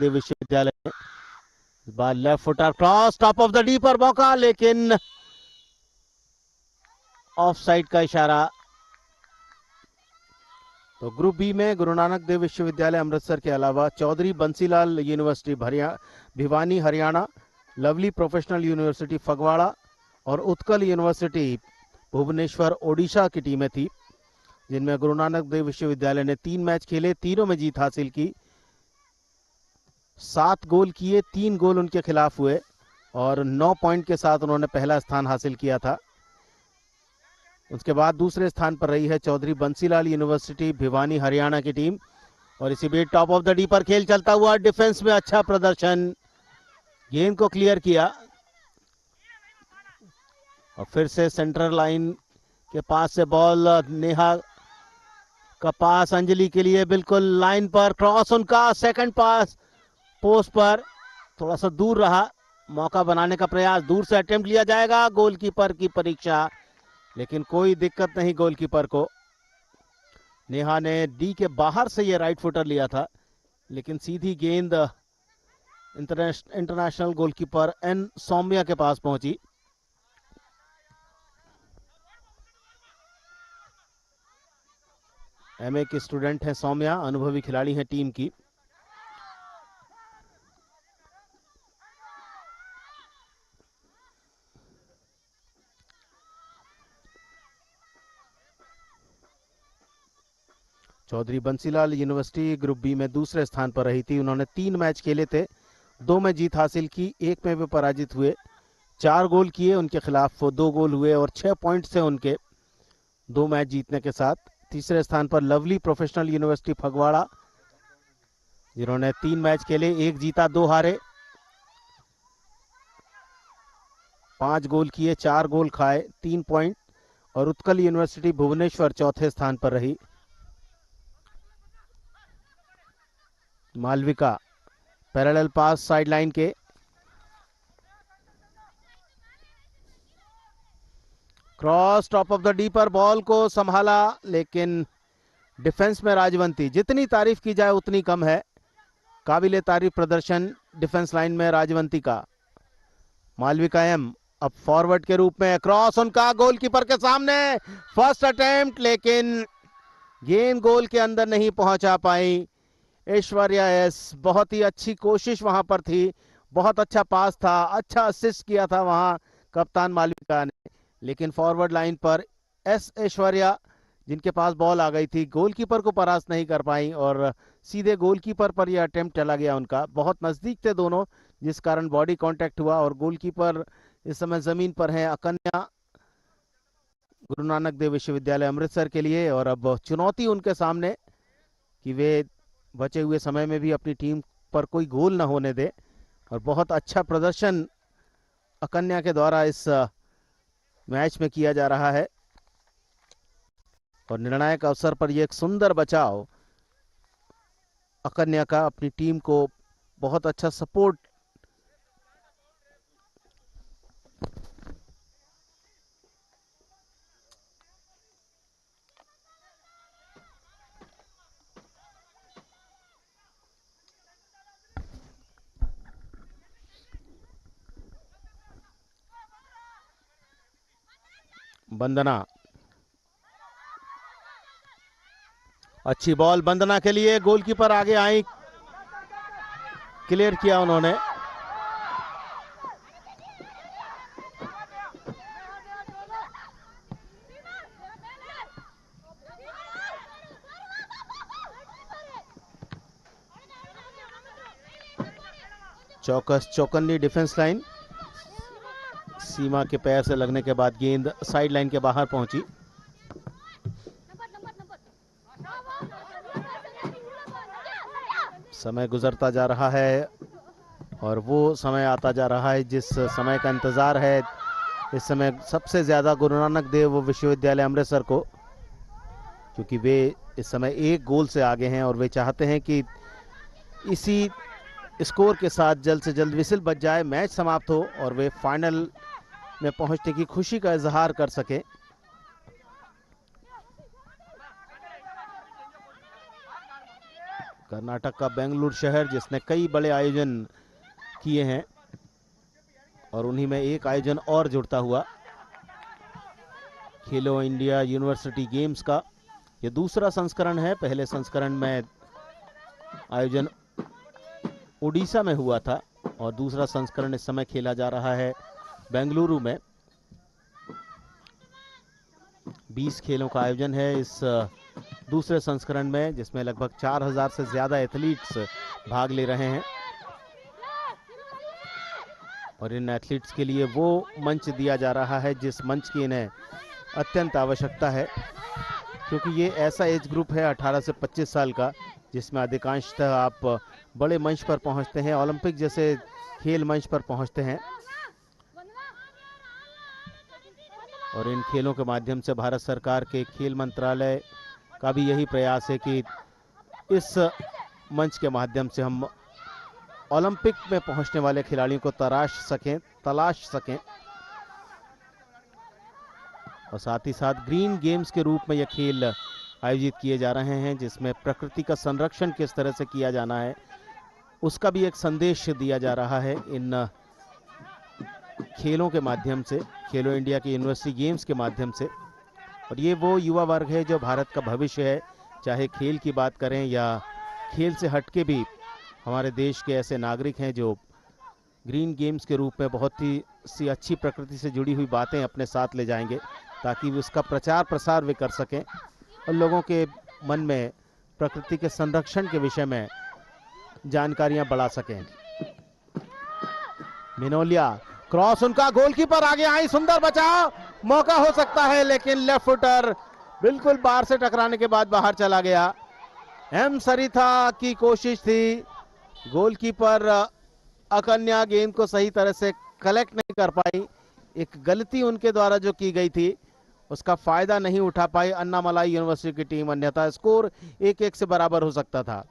देव विश्वविद्यालय ने। इस बार left footer cross, top of the D पर मौका, लेकिन ऑफ साइड का इशारा। तो ग्रुप बी में गुरु नानक देव विश्वविद्यालय अमृतसर के अलावा Chaudhary Bansilal university Bhiwani Haryana, lovely professional university Phagwara और उत्कल यूनिवर्सिटी भुवनेश्वर ओडिशा की टीमें थी, जिनमें गुरु नानक देव विश्वविद्यालय ने 3 मैच खेले, तीनों में जीत हासिल की। 7 गोल किए, 3 गोल उनके खिलाफ हुए और 9 पॉइंट के साथ उन्होंने पहला स्थान हासिल किया था। उसके बाद दूसरे स्थान पर रही है चौधरी बंसीलाल यूनिवर्सिटी भिवानी हरियाणा की टीम। और इसी बीच टॉप ऑफ द डी पर खेल चलता हुआ, डिफेंस में अच्छा प्रदर्शन, गेंद को क्लियर किया और फिर से सेंट्रल लाइन के पास से बॉल, नेहा का पास अंजलि के लिए बिल्कुल लाइन पर, क्रॉस उनका, सेकंड पास पोस्ट पर थोड़ा सा दूर रहा, मौका बनाने का प्रयास, दूर से अटेम्प्ट लिया जाएगा, गोलकीपर की परीक्षा, लेकिन कोई दिक्कत नहीं गोलकीपर को। नेहा ने डी के बाहर से ये राइट फुटर लिया था, लेकिन सीधी गेंद इंटरनेशनल गोलकीपर एन सौम्या के पास पहुंची। एमए की स्टूडेंट है सौम्या, अनुभवी खिलाड़ी है टीम की। Chaudhary Bansilal university group B में दूसरे स्थान पर रही थी। उन्होंने 3 मैच खेले थे, 2 में जीत हासिल की, 1 में भी पराजित हुए। 4 गोल किए, उनके खिलाफ 2 गोल हुए और 6 पॉइंट से उनके 2 मैच जीतने के साथ। तीसरे स्थान पर लवली प्रोफेशनल यूनिवर्सिटी फगवाड़ा, जिन्होंने 3 मैच खेले, 1 जीता 2 हारे, 5 गोल किए, 4 गोल खाए, 3 पॉइंट। और उत्कल यूनिवर्सिटी भुवनेश्वर चौथे स्थान पर रही। मालविका पैरेलल पास साइडलाइन के, cross top of the D पर, बॉल को संभाला, लेकिन डिफेंस में राजवंती, जितनी तारीफ की जाए उतनी कम है। काबिले तारीफ प्रदर्शन डिफेंस लाइन में राजवंती का। मालविका एम अब फॉरवर्ड के रूप में, क्रॉस उनका गोलकीपर के सामने, फर्स्ट अटेम्प्ट, लेकिन गेंद गोल के अंदर नहीं पहुंचा पाई। ऐश्वर्या एस, बहुत ही अच्छी कोशिश वहां पर थी, बहुत अच्छा पास था, अच्छा असिस्ट किया था वहां कप्तान मालविका ने, लेकिन फॉरवर्ड लाइन पर एस ऐश्वर्या, जिनके पास बॉल आ गई थी, गोलकीपर को परास्त नहीं कर पाई और सीधे गोलकीपर पर यह अटेम्प्ट चला गया उनका। बहुत नजदीक थे दोनों, जिस कारण बॉडी कांटेक्ट हुआ और गोलकीपर इस समय जमीन पर है। अकन्या गुरु नानक देव विश्वविद्यालय अमृतसर के लिए, और अब चुनौती उनके सामने कि वे बचे हुए समय में भी अपनी टीम पर कोई गोल न होने दे। और बहुत अच्छा प्रदर्शन अकन्या के द्वारा इस मैच में किया जा रहा है और निर्णायक अवसर पर यह एक सुंदर बचाव अकन्या का, अपनी टीम को बहुत अच्छा सपोर्ट। वंदना, अच्छी बॉल वंदना के लिए, गोलकीपर आगे आई, क्लियर किया उन्होंने। चौकस चौकन्नी डिफेंस लाइन, सीमा के पैर से लगने के बाद गेंद साइड लाइन के बाहर पहुंची। समय गुजरता जा रहा है और वो समय आता जा रहा है जिस समय का इंतजार है इस समय सबसे ज्यादा गुरु नानक देव विश्वविद्यालय अमृतसर को, क्योंकि वे इस समय 1 गोल से आगे हैं और वे चाहते हैं कि इसी स्कोर के साथ जल्द से जल्द विसिल बज जाए, मैच समाप्त हो और वे फाइनल में पहुंचने की खुशी का इजहार कर सके। कर्नाटक का बेंगलुरु शहर जिसने कई बड़े आयोजन किए हैं और उन्हीं में एक आयोजन और जुड़ता हुआ खेलो इंडिया यूनिवर्सिटी गेम्स का ये दूसरा संस्करण है। पहले संस्करण में आयोजन उड़ीसा में हुआ था और दूसरा संस्करण इस समय खेला जा रहा है बेंगलुरु में। 20 खेलों का आयोजन है इस दूसरे संस्करण में, जिसमें लगभग 4000 से ज्यादा एथलीट्स भाग ले रहे हैं और इन एथलीट्स के लिए वो मंच दिया जा रहा है जिस मंच की इन्हें अत्यंत आवश्यकता है, क्योंकि ये ऐसा एज ग्रुप है 18 से 25 साल का जिसमें अधिकांशतः आप बड़े मंच पर पहुंचते हैं, ओलंपिक जैसे खेल मंच पर पहुंचते हैं। और इन खेलों के माध्यम से भारत सरकार के खेल मंत्रालय का भी यही प्रयास है कि इस मंच के माध्यम से हम ओलंपिक में पहुंचने वाले खिलाड़ियों को तलाश सकें और साथ ही साथ ग्रीन गेम्स के रूप में यह खेल आयोजित किए जा रहे हैं, जिसमें प्रकृति का संरक्षण किस तरह से किया जाना है उसका भी एक संदेश दिया जा रहा है इन खेलों के माध्यम से, खेलो इंडिया के यूनिवर्सिटी गेम्स के माध्यम से। और ये वो युवा वर्ग है जो भारत का भविष्य है, चाहे खेल की बात करें या खेल से हटके भी हमारे देश के ऐसे नागरिक हैं जो ग्रीन गेम्स के रूप में बहुत ही सी अच्छी प्रकृति से जुड़ी हुई बातें अपने साथ ले जाएंगे ताकि उसका प्रचार प्रसार वे कर सकें और लोगों के मन में प्रकृति के संरक्षण के विषय में जानकारियां बढ़ा सकें। मिनोलिया क्रॉस, उनका गोलकीपर आगे आई, सुंदर बचाव, मौका हो सकता है लेकिन लेफ्ट फुटर बिल्कुल बाहर से टकराने के बाद बाहर चला गया। एम सरिता की कोशिश थी, गोलकीपर अकन्या गेंद को सही तरह से कलेक्ट नहीं कर पाई, एक गलती उनके द्वारा जो की गई थी उसका फायदा नहीं उठा पाई अन्नामलाई यूनिवर्सिटी की टीम, अन्यथा स्कोर 1-1 से बराबर हो सकता था।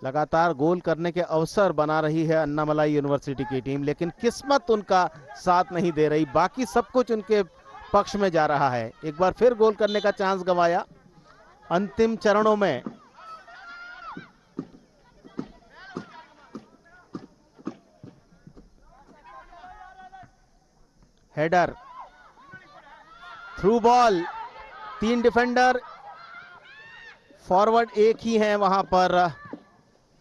लगातार गोल करने के अवसर बना रही है अन्नामलाई यूनिवर्सिटी की टीम, लेकिन किस्मत उनका साथ नहीं दे रही, बाकी सब कुछ उनके पक्ष में जा रहा है। एक बार फिर गोल करने का चांस गंवाया अंतिम चरणों में। Header, through ball, 3 defender, forward एक ही है वहां पर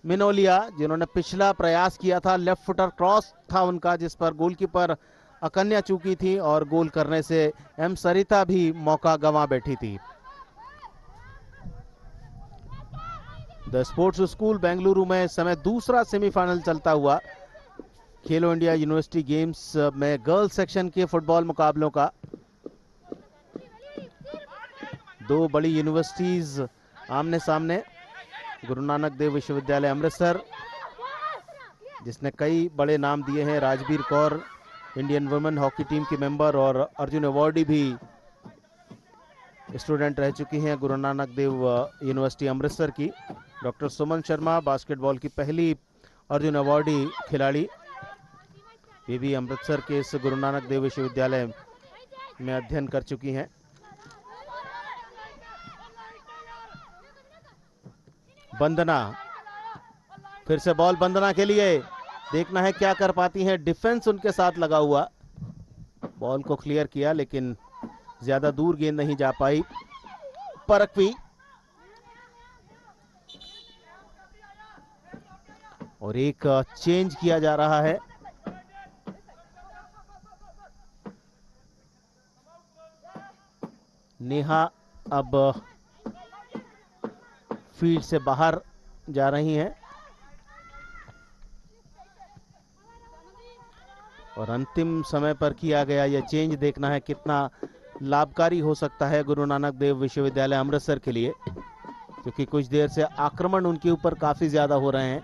मिनोलिया जिन्होंने पिछला प्रयास किया था, लेफ्ट फुटर क्रॉस था उनका जिस पर गोलकीपर अकन्या चूकी थी और गोल करने से एम सरिता भी मौका गंवा बैठी थी। द स्पोर्ट्स स्कूल बेंगलुरु में इस समय दूसरा सेमीफाइनल चलता हुआ खेलो इंडिया यूनिवर्सिटी गेम्स में गर्ल्स सेक्शन के फुटबॉल मुकाबलों का। 2 बड़ी यूनिवर्सिटीज आमने सामने, गुरु नानक देव विश्वविद्यालय अमृतसर जिसने कई बड़े नाम दिए हैं, Rajbir Kaur Indian women hockey team की मेंबर और अर्जुन अवार्डी भी स्टूडेंट रह चुकी हैं गुरु नानक देव यूनिवर्सिटी अमृतसर की। डॉक्टर सुमन शर्मा बास्केटबॉल की पहली अर्जुन अवार्डी खिलाड़ी, ये भी अमृतसर के इस गुरु नानक देव विश्वविद्यालय में अध्ययन कर चुकी हैं। वंदना, फिर से बॉल वंदना के लिए, देखना है क्या कर पाती हैं। डिफेंस उनके साथ लगा हुआ, बॉल को क्लियर किया लेकिन ज्यादा दूर गेंद नहीं जा पाई। परखवी और एक चेंज किया जा रहा है। नेहा अब फील्ड से बाहर जा रही हैं और अंतिम समय पर किया गया यह चेंज देखना है कितना लाभकारी हो सकता है गुरु नानक देव विश्वविद्यालय अमृतसर के लिए, क्योंकि कुछ देर से आक्रमण उनके ऊपर काफी ज्यादा हो रहे हैं,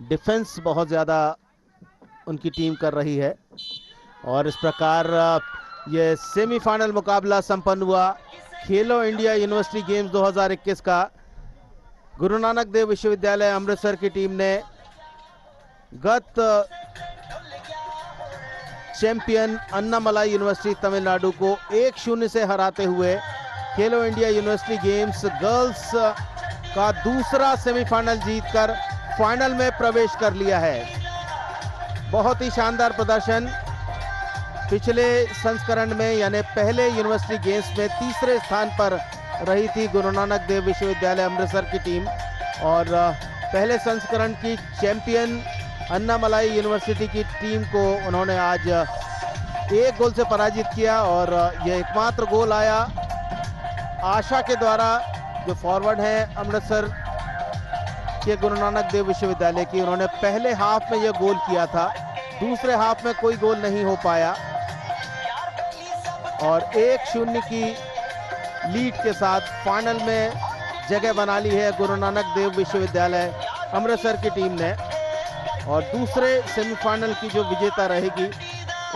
डिफेंस बहुत ज्यादा उनकी टीम कर रही है। और इस प्रकार यह सेमीफाइनल मुकाबला संपन्न हुआ खेलो इंडिया यूनिवर्सिटी गेम्स 2021 का। गुरु नानक देव विश्वविद्यालय अमृतसर की टीम ने गत चैंपियन अन्नामलाई यूनिवर्सिटी तमिलनाडु को 1-0 से हराते हुए खेलो इंडिया यूनिवर्सिटी गेम्स गर्ल्स का दूसरा सेमीफाइनल जीतकर फाइनल में प्रवेश कर लिया है। बहुत ही शानदार प्रदर्शन। पिछले संस्करण में यानी पहले यूनिवर्सिटी गेम्स में तीसरे स्थान पर रही थी गुरु नानक देव विश्वविद्यालय अमृतसर की टीम, और पहले संस्करण की चैंपियन अन्नामलाई यूनिवर्सिटी की टीम को उन्होंने आज 1 गोल से पराजित किया। और यह एकमात्र गोल आया आशा के द्वारा, जो फॉरवर्ड है अमृतसर के गुरु नानक देव विश्वविद्यालय की। उन्होंने पहले हाफ में यह गोल किया था, दूसरे हाफ में कोई गोल नहीं हो पाया और 1-0 की लीड के साथ फाइनल में जगह बना ली है गुरु नानक देव विश्वविद्यालय अमृतसर की टीम ने। और दूसरे सेमीफाइनल की जो विजेता रहेगी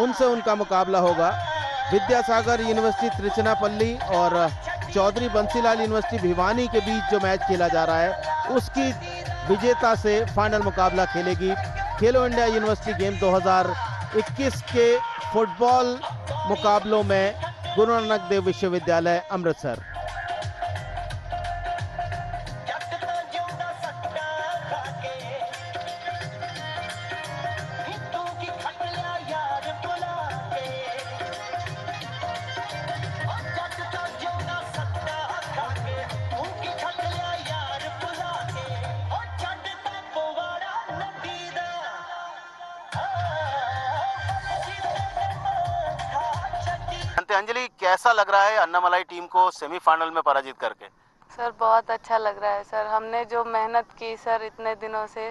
उनसे उनका मुकाबला होगा। विद्यासागर यूनिवर्सिटी त्रिचनापल्ली और चौधरी बंसीलाल यूनिवर्सिटी भिवानी के बीच जो मैच खेला जा रहा है उसकी विजेता से फाइनल मुकाबला खेलेगी खेलो इंडिया यूनिवर्सिटी गेम 2021 के फुटबॉल मुकाबलों में गुरु नानक देव विश्वविद्यालय अमृतसर। अंजलि, कैसा लग रहा है अन्नामलाई टीम को सेमीफाइनल में पराजित करके? सर बहुत अच्छा लग रहा है सर। हमने जो मेहनत की सर इतने दिनों से,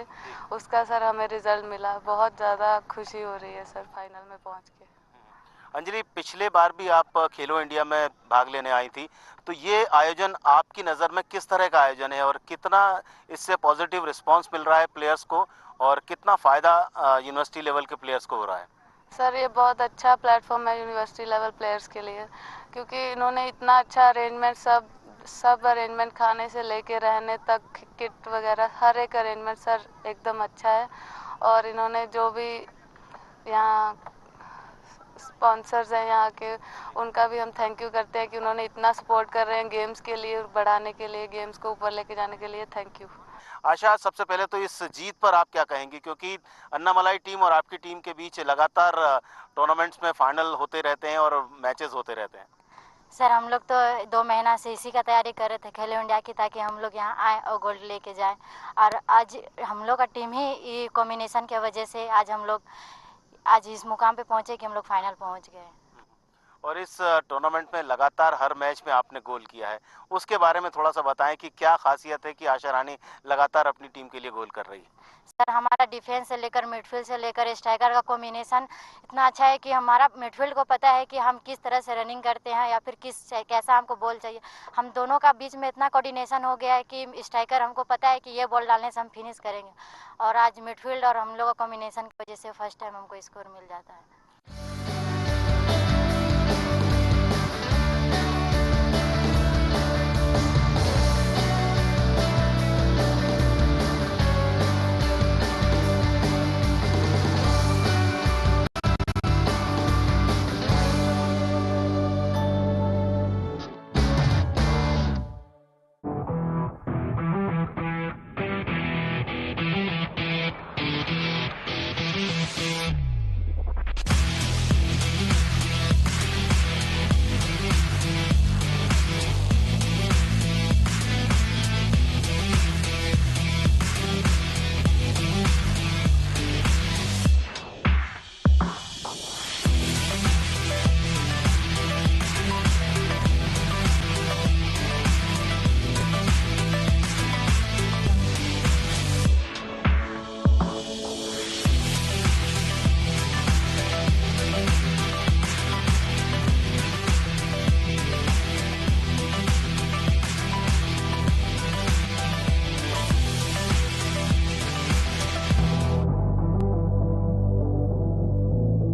उसका सर हमें रिजल्ट मिला। बहुत ज़्यादा खुशी हो रही है सर फाइनल में पहुंच के। अंजलि, पिछले बार भी आप खेलो इंडिया में भाग लेने आई थी, तो ये आयोजन आपकी नज़र में किस तरह का आयोजन है और कितना इससे पॉजिटिव रिस्पॉन्स मिल रहा है प्लेयर्स को और कितना फ़ायदा यूनिवर्सिटी लेवल के प्लेयर्स को हो रहा है? सर ये बहुत अच्छा प्लेटफॉर्म है यूनिवर्सिटी लेवल प्लेयर्स के लिए, क्योंकि इन्होंने इतना अच्छा अरेंजमेंट, सब अरेंजमेंट खाने से लेके रहने तक, किट वगैरह हर एक अरेंजमेंट सर एकदम अच्छा है। और इन्होंने जो भी यहाँ स्पॉन्सर्स हैं यहाँ के, उनका भी हम थैंक यू करते हैं कि उन्होंने इतना सपोर्ट कर रहे हैं गेम्स के लिए, बढ़ाने के लिए, गेम्स को ऊपर लेके जाने के लिए। Thank you. आशा, सबसे पहले तो इस जीत पर आप क्या कहेंगी, क्योंकि अन्नामलाई टीम और आपकी टीम के बीच लगातार टूर्नामेंट्स में फाइनल होते रहते हैं और मैचेस होते रहते हैं। सर हम लोग तो 2 महीना से इसी का तैयारी कर रहे थे खेलो इंडिया की, ताकि हम लोग यहाँ आए और गोल्ड लेके जाए। और आज हम लोग का टीम ही कॉम्बिनेशन की वजह से आज इस मुकाम पे पहुँचे कि हम लोग फाइनल पहुँच गए। और इस टूर्नामेंट में लगातार हर मैच में आपने गोल किया है, उसके बारे में थोड़ा सा बताएं कि क्या खासियत है कि आशा रानी लगातार अपनी टीम के लिए गोल कर रही है? सर हमारा डिफेंस से लेकर मिडफील्ड से लेकर स्ट्राइकर का कॉम्बिनेशन इतना अच्छा है कि हमारा मिडफील्ड को पता है कि हम किस तरह से रनिंग करते हैं या फिर कैसा हमको बॉल चाहिए। हम दोनों का बीच में इतना कोऑर्डिनेशन हो गया है कि स्ट्राइकर हमको पता है कि ये बॉल डालने से हम फिनिश करेंगे। और आज मिडफील्ड और हम लोग का कॉम्बिनेशन की वजह से फर्स्ट टाइम हमको स्कोर मिल जाता है।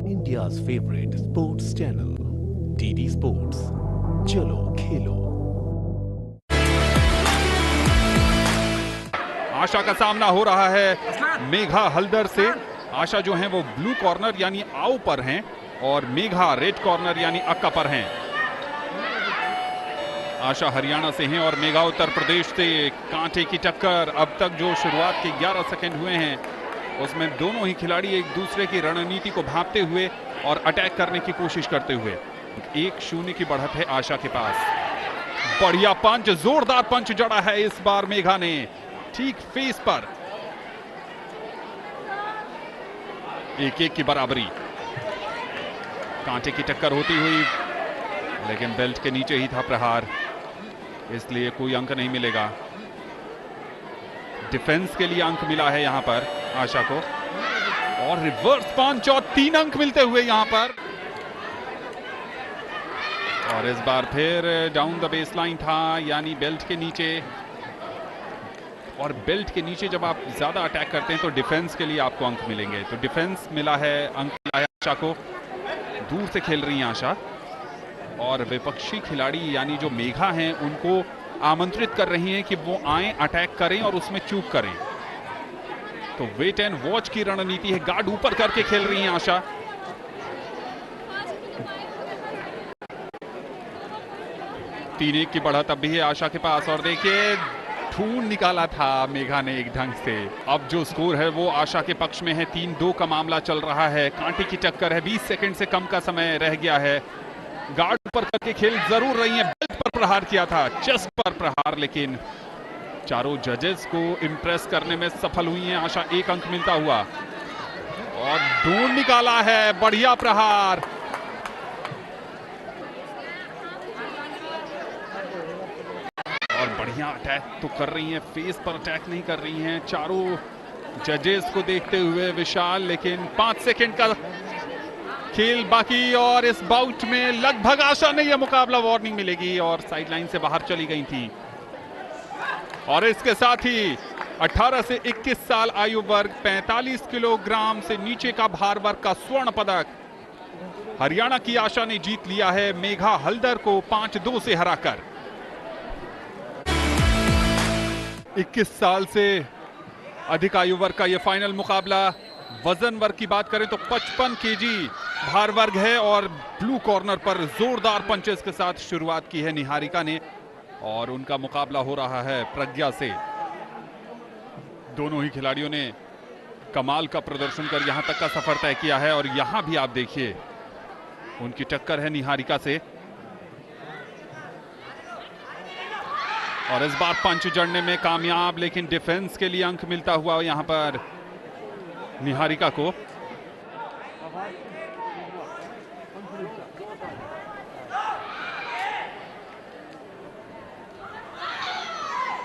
India's favorite sports channel, DD Sports. चलो खेलो। आशा का सामना हो रहा है मेघा हल्दर से। आशा जो है वो ब्लू कॉर्नर यानी आउ पर हैं और मेघा रेड कॉर्नर यानी अक्का पर हैं। आशा हरियाणा से हैं और मेघा उत्तर प्रदेश से। कांटे की टक्कर। अब तक जो शुरुआत के 11 सेकंड हुए हैं उसमें दोनों ही खिलाड़ी एक दूसरे की रणनीति को भांपते हुए और अटैक करने की कोशिश करते हुए। 1-0 की बढ़त है आशा के पास। बढ़िया पंच, जोरदार पंच जड़ा है इस बार मेघा ने, ठीक फेस पर। 1-1 की बराबरी। कांटे की टक्कर होती हुई, लेकिन बेल्ट के नीचे ही था प्रहार, इसलिए कोई अंक नहीं मिलेगा। डिफेंस के लिए अंक मिला है यहां पर आशा को, और रिवर्स पंच और 3 अंक मिलते हुए यहां पर। और इस बार फिर डाउन द बेस लाइन था, यानी बेल्ट के नीचे। और बेल्ट के नीचे जब आप ज्यादा अटैक करते हैं तो डिफेंस के लिए आपको अंक मिलेंगे। तो डिफेंस मिला है, अंक मिला है आशा को। दूर से खेल रही हैं आशा, और विपक्षी खिलाड़ी यानी जो मेघा हैं उनको आमंत्रित कर रही हैं कि वो आए, अटैक करें और उसमें चूक करें। तो वेट एंड वॉच की रणनीति है। गार्ड ऊपर करके खेल रही हैं आशा। तीन 1 की बढ़त अब भी है आशा के पास, और देखिए ढूंढ निकाला था मेघा ने एक ढंग से। अब जो स्कोर है वो आशा के पक्ष में है। 3-2 का मामला चल रहा है। कांटे की टक्कर है, 20 सेकंड से कम का समय रह गया है। गार्ड ऊपर करके खेल जरूर रही है। बेल्ट पर प्रहार किया था, चेस्ट पर प्रहार, लेकिन चारों जजेस को इंप्रेस करने में सफल हुई हैं आशा। 1 अंक मिलता हुआ, और ढूंढ निकाला है। बढ़िया प्रहार। और बढ़िया अटैक तो कर रही हैं, फेस पर अटैक नहीं कर रही हैं चारों जजेस को देखते हुए विशाल। लेकिन 5 सेकंड का खेल बाकी, और इस बाउट में लगभग आशा ने यह मुकाबला वार्निंग मिलेगी और साइडलाइन से बाहर चली गई थी। और इसके साथ ही 18 से 21 साल आयु वर्ग 45 किलोग्राम से नीचे का भार वर्ग का स्वर्ण पदक हरियाणा की आशा ने जीत लिया है, मेघा हल्दर को 5-2 से हराकर। 21 साल से अधिक आयु वर्ग का यह फाइनल मुकाबला। वजन वर्ग की बात करें तो 55 केजी भार वर्ग है, और ब्लू कॉर्नर पर जोरदार पंचेस के साथ शुरुआत की है निहारिका ने, और उनका मुकाबला हो रहा है प्रज्ञा से। दोनों ही खिलाड़ियों ने कमाल का प्रदर्शन कर यहां तक का सफर तय किया है, और यहां भी आप देखिए उनकी टक्कर है निहारिका से। और इस बार पंच जड़ने में कामयाब, लेकिन डिफेंस के लिए अंक मिलता हुआ यहां पर निहारिका को।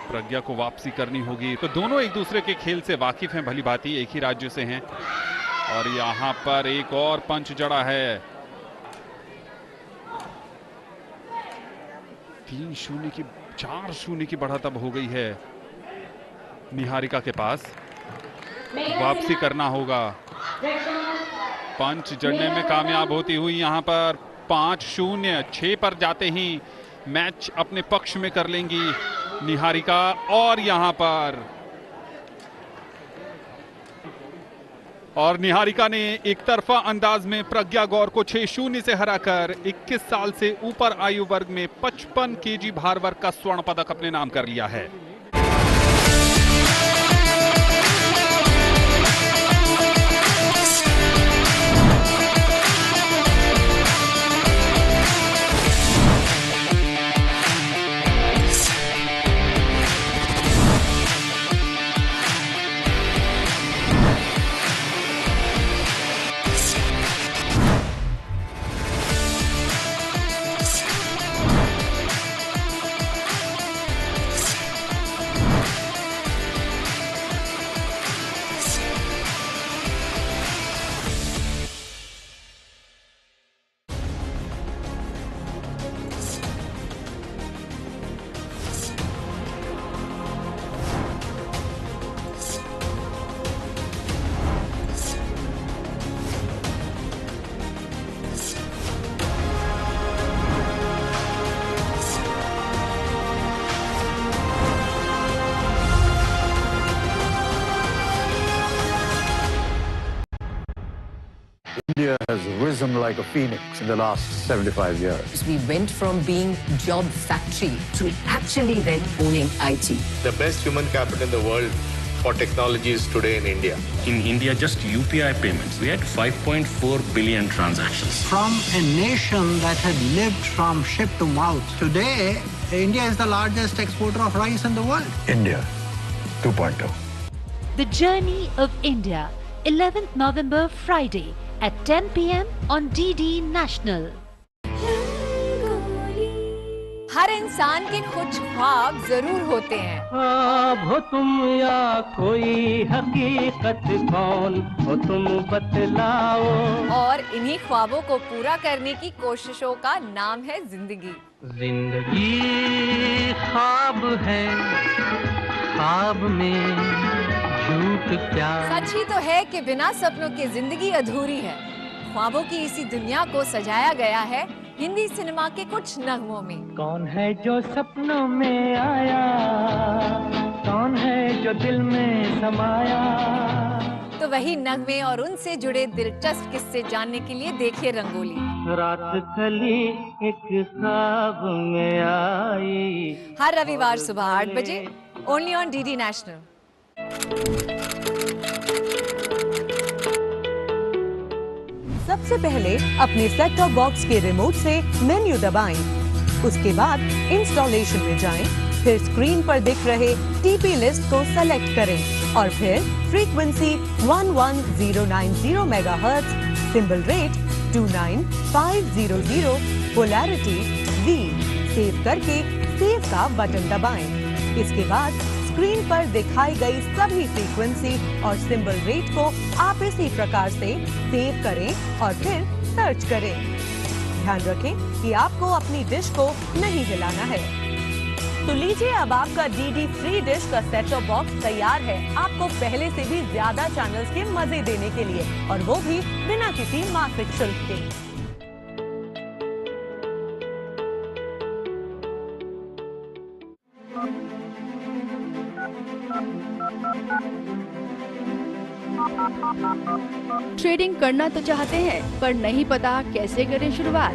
प्रज्ञा को वापसी करनी होगी। तो दोनों एक दूसरे के खेल से वाकिफ हैं, भली भांति एक ही राज्य से हैं, और यहां पर एक और पंच जड़ा है। 3-0 की 4-0 की बढ़त अब हो गई है निहारिका के पास। वापसी करना होगा। पंच जड़ने में कामयाब होती हुई यहां पर 5-0, 6 पर जाते ही मैच अपने पक्ष में कर लेंगी निहारिका। और यहां पर निहारिका ने एक तरफा अंदाज में प्रज्ञा गौर को 6-0 से हराकर 21 साल से ऊपर आयु वर्ग में 55 केजी भार वर्ग का स्वर्ण पदक अपने नाम कर लिया है। India has risen like a phoenix in the last 75 years. We went from being job factory to actually then owning IT. The best human capital in the world for technology is today in India. In India, just UPI payments, we had 5.4 billion transactions. From a nation that had lived from ship to mouth, today, India is the largest exporter of rice in the world. India 2.0. The Journey of India, 11th November, Friday at 10 p.m. on DD National. हर इंसान के कुछ ख्वाब जरूर होते हैं। ख्वाब हो तुम या कोई हकीकत, कौन हो तुम बतलाओ। और इन्हीं ख्वाबों को पूरा करने की कोशिशों का नाम है जिंदगी। जिंदगी ख्वाब है, ख्वाब में झूठ क्या। सच ही तो है कि बिना सपनों के जिंदगी अधूरी है। ख्वाबों की इसी दुनिया को सजाया गया है हिंदी सिनेमा के कुछ नगमों में। कौन है जो सपनों में आया, कौन है जो दिल में समाया। तो वही नगमे और उनसे जुड़े दिलचस्प किस्से जानने के लिए देखिए रंगोली। रात कली एक ख्वाब में आई। हर रविवार सुबह 8 बजे ओनली ऑन डीडी नेशनल। सबसे पहले अपने सेट टॉप बॉक्स के रिमोट से मेन्यू दबाएं। उसके बाद इंस्टॉलेशन में जाएं, फिर स्क्रीन पर दिख रहे टीपी लिस्ट को सेलेक्ट करें और फिर frequency 11090 megahertz, symbol rate 29500, polarity V save करके सेव का बटन दबाएं। इसके बाद स्क्रीन पर दिखाई गई सभी फ्रीक्वेंसी और सिंबल रेट को आप इसी प्रकार से सेव करें और फिर सर्च करें। ध्यान रखें कि आपको अपनी डिश को नहीं हिलाना है। तो लीजिए, अब आपका डीडी फ्री डिश का सेट टॉप बॉक्स तैयार है आपको पहले से भी ज्यादा चैनल्स के मजे देने के लिए, और वो भी बिना किसी मासिक शुल्क के। ट्रेडिंग करना तो चाहते हैं पर नहीं पता कैसे करें शुरुआत।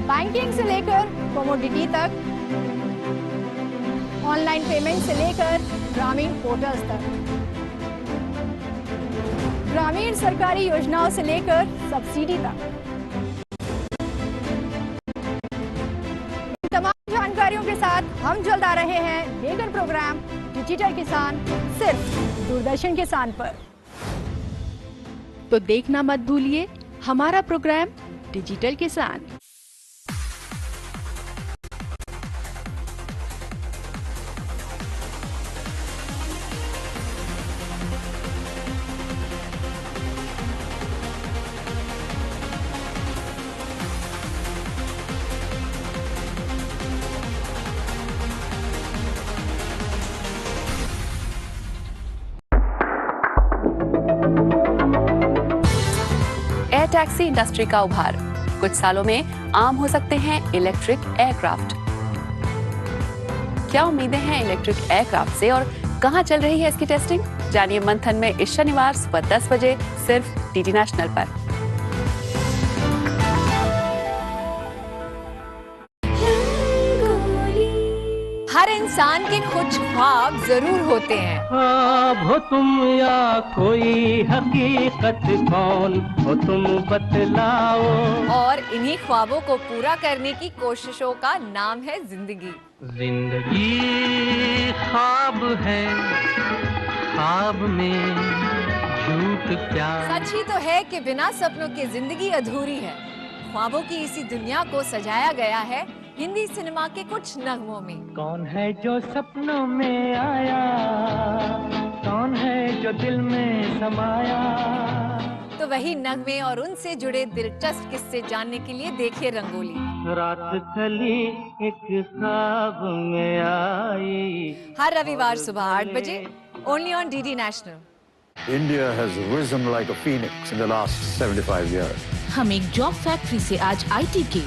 बैंकिंग से लेकर कमोडिटी तक, ऑनलाइन पेमेंट से लेकर ग्रामीण पोर्टल्स तक, ग्रामीण सरकारी योजनाओं से लेकर सब्सिडी तक, इन तमाम जानकारियों के साथ हम जल्द आ रहे हैं लेकर प्रोग्राम डिजिटल किसान, सिर्फ दूरदर्शन किसान पर। तो देखना मत भूलिए हमारा प्रोग्राम डिजिटल किसान। एयर टैक्सी इंडस्ट्री का उभार, कुछ सालों में आम हो सकते हैं इलेक्ट्रिक एयरक्राफ्ट। क्या उम्मीदें हैं इलेक्ट्रिक एयरक्राफ्ट से और कहां चल रही है इसकी टेस्टिंग? जानिए मंथन में इस शनिवार सुबह 10 बजे सिर्फ डीडी नेशनल पर। हर इंसान के कुछ ख्वाब जरूर होते हैं। ख्वाब हो तुम या कोई हकीकत, कौन हो तुम बतलाओ। और इन्हीं ख्वाबों को पूरा करने की कोशिशों का नाम है जिंदगी। जिंदगी ख्वाब है, ख्वाब में झूठ क्या। सच ही तो है कि बिना सपनों के जिंदगी अधूरी है। ख्वाबों की इसी दुनिया को सजाया गया है हिंदी सिनेमा के कुछ नगमों में। कौन है जो सपनों में आया, कौन है जो दिल में समाया। तो वही नगमे और उनसे जुड़े दिलचस्प किस्से जानने के लिए देखिए रंगोली। रात कली एक ख्वाब में आई। हर रविवार सुबह 8 बजे only on DD national. India has risen like a phoenix in the last 75 years. हम एक जॉब फैक्ट्री से आज IT के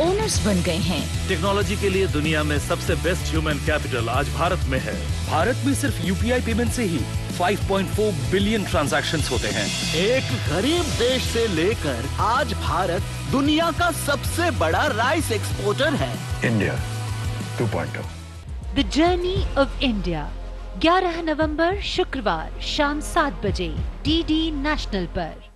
ओनर्स बन गए हैं। टेक्नोलॉजी के लिए दुनिया में सबसे बेस्ट ह्यूमन कैपिटल आज भारत में है। भारत में सिर्फ UPI पेमेंट से ही 5.4 बिलियन ट्रांजैक्शंस होते हैं। एक गरीब देश से लेकर आज भारत दुनिया का सबसे बड़ा राइस एक्सपोर्टर है। India 2.0। The journey of India 11 नवंबर शुक्रवार शाम 7 बजे डीडी नेशनल पर।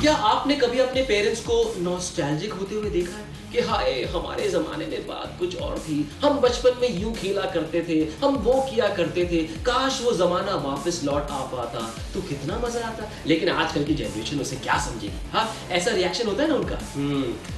क्या आपने कभी अपने पेरेंट्स को नॉस्टैल्जिक होते हुए देखा है कि हाय हमारे जमाने में बात कुछ और थी, हम बचपन में यूं खेला करते थे, हम वो किया करते थे, काश वो जमाना वापस लौट आ पाता तो कितना मजा आता। लेकिन आजकल की जनरेशन उसे क्या समझेगी? हाँ, ऐसा रिएक्शन होता है ना उनका।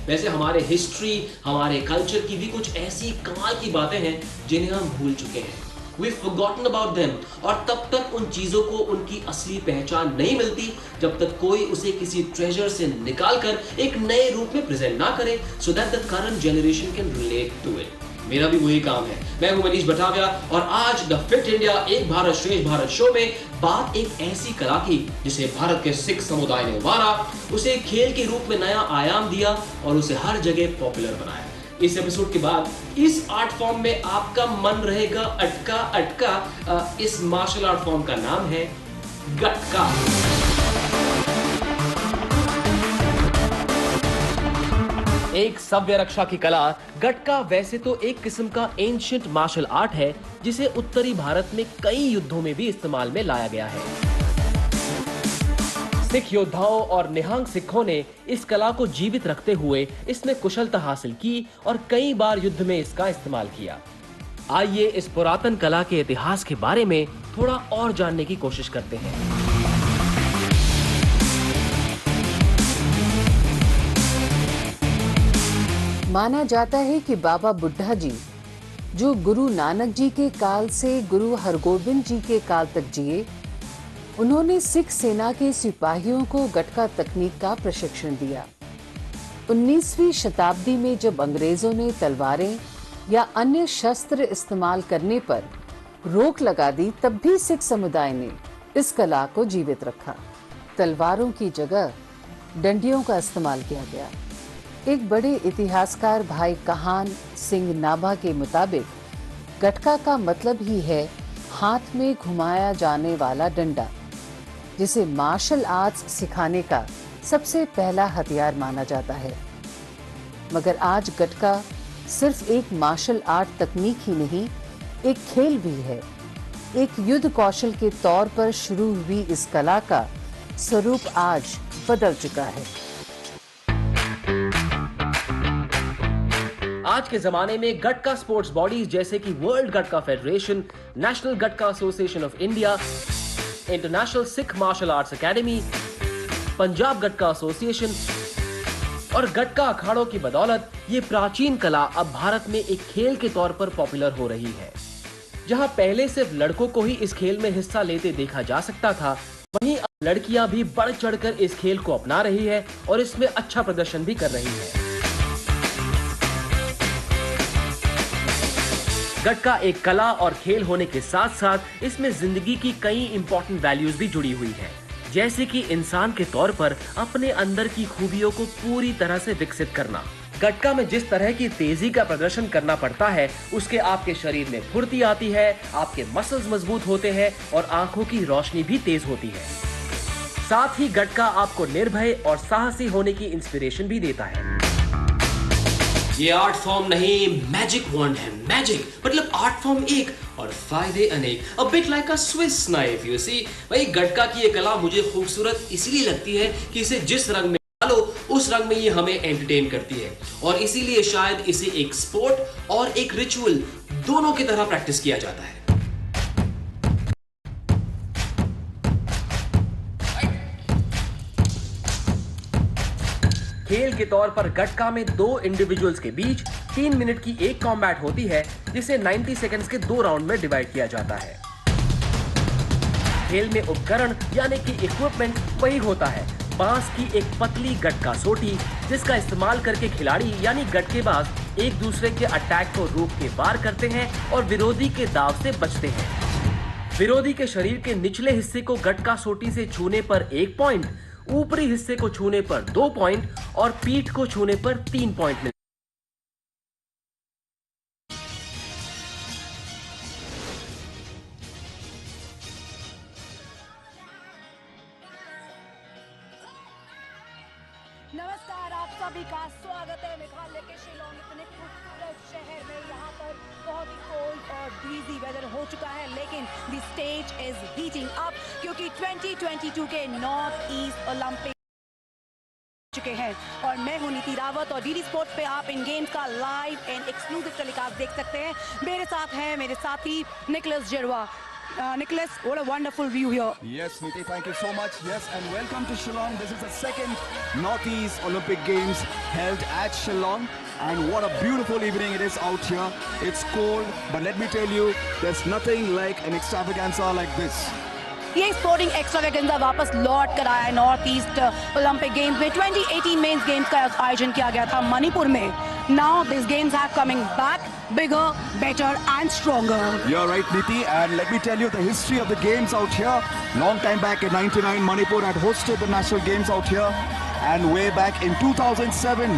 वैसे हमारे हिस्ट्री, हमारे कल्चर की भी कुछ ऐसी कमाल की बातें हैं जिन्हें हम भूल चुके हैं। We've forgotten about them। और तब तक उन चीजों को उनकी असली पहचान नहीं मिलती जब तक कोई उसे किसी ट्रेजर से निकालकर एक नए रूप में प्रेजेंट ना करे, so that the current generation can relate to it। मेरा भी वही काम है। मैं हूं मनीष भटाविया और आज द फिट इंडिया एक भारत श्रेष्ठ भारत शो में बात एक ऐसी कला की जिसे भारत के सिख समुदाय ने उभारा, उसे खेल के रूप में नया आयाम दिया और उसे हर जगह पॉपुलर बनाया। इस एपिसोड के बाद इस आर्ट फॉर्म में आपका मन रहेगा अटका अटका। इस मार्शल आर्ट फॉर्म का नाम है गटका। एक सव्य रक्षा की कला गटका वैसे तो एक किस्म का एंशिएंट मार्शल आर्ट है जिसे उत्तरी भारत में कई युद्धों में भी इस्तेमाल में लाया गया है। सिख योद्धाओं और निहंग सिखों ने इस कला को जीवित रखते हुए इसमें कुशलता हासिल की और कई बार युद्ध में इसका इस्तेमाल किया। आइए इस पुरातन कला के इतिहास के बारे में थोड़ा और जानने की कोशिश करते हैं। माना जाता है कि बाबा बुड्ढा जी, जो गुरु नानक जी के काल से गुरु हरगोबिंद जी के काल तक जिए, उन्होंने सिख सेना के सिपाहियों को गटका तकनीक का प्रशिक्षण दिया। 19वीं शताब्दी में जब अंग्रेजों ने तलवारें या अन्य शस्त्र इस्तेमाल करने पर रोक लगा दी, तब भी सिख समुदाय ने इस कला को जीवित रखा। तलवारों की जगह डंडियों का इस्तेमाल किया गया। एक बड़े इतिहासकार भाई कहान सिंह नाभा के मुताबिक गटका का मतलब ही है हाथ में घुमाया जाने वाला डंडा, जिसे मार्शल आर्ट्स सिखाने का सबसे पहला हथियार माना जाता है। मगर आज गटका सिर्फ एक मार्शल आर्ट तकनीक ही नहीं, एक खेल भी है। एक युद्ध कौशल के तौर पर शुरू हुई इस कला का स्वरूप आज बदल चुका है। आज के जमाने में गटका स्पोर्ट्स बॉडीज जैसे कि world gatka federation, national gatka association of India, international Sikh martial arts academy, Punjab gatka association और गटका अखाड़ों की बदौलत ये प्राचीन कला अब भारत में एक खेल के तौर पर पॉपुलर हो रही है। जहां पहले सिर्फ लड़कों को ही इस खेल में हिस्सा लेते देखा जा सकता था, वहीं अब लड़कियां भी बढ़ चढ़कर इस खेल को अपना रही है और इसमें अच्छा प्रदर्शन भी कर रही है। गटका एक कला और खेल होने के साथ साथ इसमें जिंदगी की कई इंपॉर्टेंट वैल्यूज भी जुड़ी हुई है, जैसे कि इंसान के तौर पर अपने अंदर की खूबियों को पूरी तरह से विकसित करना। गटका में जिस तरह की तेजी का प्रदर्शन करना पड़ता है, उसके आपके शरीर में फुर्ती आती है, आपके मसल्स मजबूत होते हैं और आंखों की रोशनी भी तेज होती है। साथ ही गटका आपको निर्भय और साहसी होने की इंस्पिरेशन भी देता है। ये आर्ट फॉर्म नहीं, मैजिक वॉन्ड है। मैजिक मतलब आर्ट फॉर्म एक और फायदे अनेक। A bit like a Swiss knife you see. भाई गटका की ये कला मुझे खूबसूरत इसलिए लगती है कि इसे जिस रंग में डालो उस रंग में ये हमें एंटरटेन करती है, और इसीलिए शायद इसे एक स्पोर्ट और एक रिचुअल दोनों की तरह प्रैक्टिस किया जाता है। खेल के तौर पर गटका में दो इंडिविजुअल्स के बीच 3 मिनट की एक कॉम्बैट होती है, जिसे 90 सेकंड्स के 2 राउंड में डिवाइड किया जाता है। खेल में उपकरण यानी कि इक्विपमेंट वही होता है, बांस की एक पतली गटका सोटी, जिसका इस्तेमाल करके खिलाड़ी यानी गटकेबाज एक दूसरे के अटैक को रोक के वार करते हैं और विरोधी के दाव से बचते हैं। विरोधी के शरीर के निचले हिस्से को गटका सोटी से छूने पर 1 पॉइंट, ऊपरी हिस्से को छूने पर 2 पॉइंट और पीठ को छूने पर 3 पॉइंट मिलते हैं। नमस्कार, आप सभी का स्वागत है मेघालय के शिलोंग इतने खूबसूरत शहर में। यहाँ पर बहुत ही कोल्ड और ब्रीजी वेदर हो चुका है, लेकिन the stage is heating up क्योंकि 2022 के नॉर्थ ईस्ट ओलंपिक चुके हैं। और मैं हूं नीति रावत और डीडी स्पोर्ट्स पे आप इन गेम्स का लाइव एंड एक्सक्लूसिव टेलीकास्ट देख सकते हैं। मेरे साथ हैं मेरे साथी Nicholas जेरवा। Nicholas, what a wonderful view here. Yes, Niti, thank you so much. Yes, and welcome to Shillong. This is the second Northeast Olympic Games held at Shillong. And what a beautiful evening it is out here. It's cold, but let me tell you, there's nothing like an extravaganza like this. ये sporting extravaganza वापस लौट कर आया है north east Olympic games में। 2018 में इस games का आयोजन किया गया था मणिपुर में। Now these games are coming back bigger, better and stronger. You're right, Niti, and let me tell you the history of the games out here. Long time back in 99, Manipur had hosted the national games out here, and way back in 2007,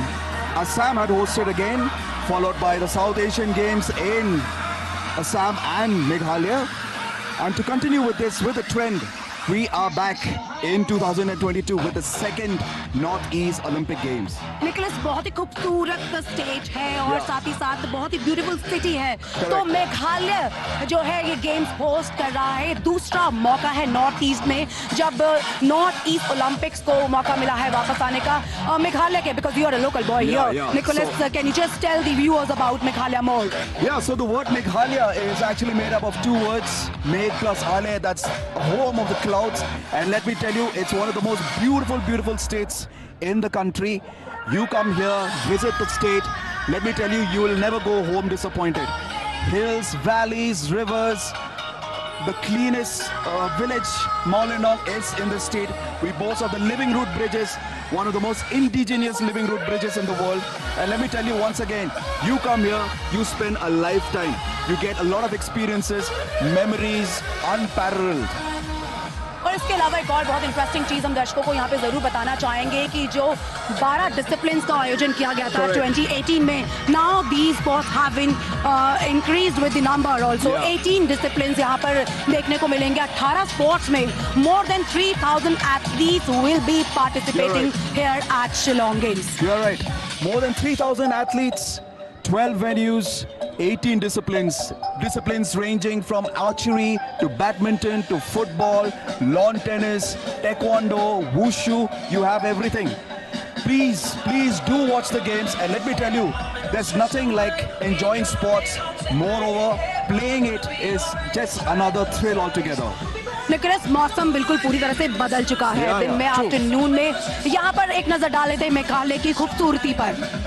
Assam had hosted again, followed by the South Asian Games in Assam and Meghalaya. And to continue with this, with the trend, we are back in 2022 with the second Northeast Olympic Games. Nicholas, बहुत ही खूबसूरत stage है और साथ ही साथ बहुत ही beautiful city है। तो मेघालय जो है ये गेम्स होस्ट कर रहा है। दूसरा मौका है नॉर्थ ईस्ट में, जब नॉर्थ ईस्ट ओलंपिक्स को मौका मिला है वापस आने का मेघालय के, because you are a local boy here. Nicholas, can you just tell the viewers about Meghalaya more? Yeah, so the word Meghalaya is actually made up of 2 words, Meg plus Ale, that's home of the clouds. And let me tell you, it's one of the most beautiful states in the country. You come here, visit the state. Let me tell you, you will never go home disappointed. Hills, valleys, rivers, the cleanest village, Molinong, is in the state. We boast of the living root bridges, one of the most indigenous living root bridges in the world. And let me tell you once again, you come here, you spend a lifetime. You get a lot of experiences, memories, unparalleled. और इसके अलावा एक और बहुत interesting चीज हम दर्शकों को यहाँ पे जरूर बताना चाहेंगे कि जो 12 डिसिप्लिन्स का आयोजन किया गया था 2018 में, now these sports have been increased with the number also. 18 disciplines यहाँ पर देखने को मिलेंगे। 18 स्पोर्ट्स में more than 3000 athletes will be participating here at Shillong games. You are right, more than 3000 athletes, 12 venues, 18 disciplines ranging from archery to badminton to football, lawn tennis, taekwondo, wushu, you have everything. Please do watch the games, and let me tell you, there's nothing like enjoying sports. Moreover, playing it is just another thrill altogether. Nicholas, मौसम बिल्कुल पूरी तरह से बदल चुका है। दिन में, आफ्टरनून में, यहाँ पर एक नजर डाले थे मेघालय की खूबसूरती पर।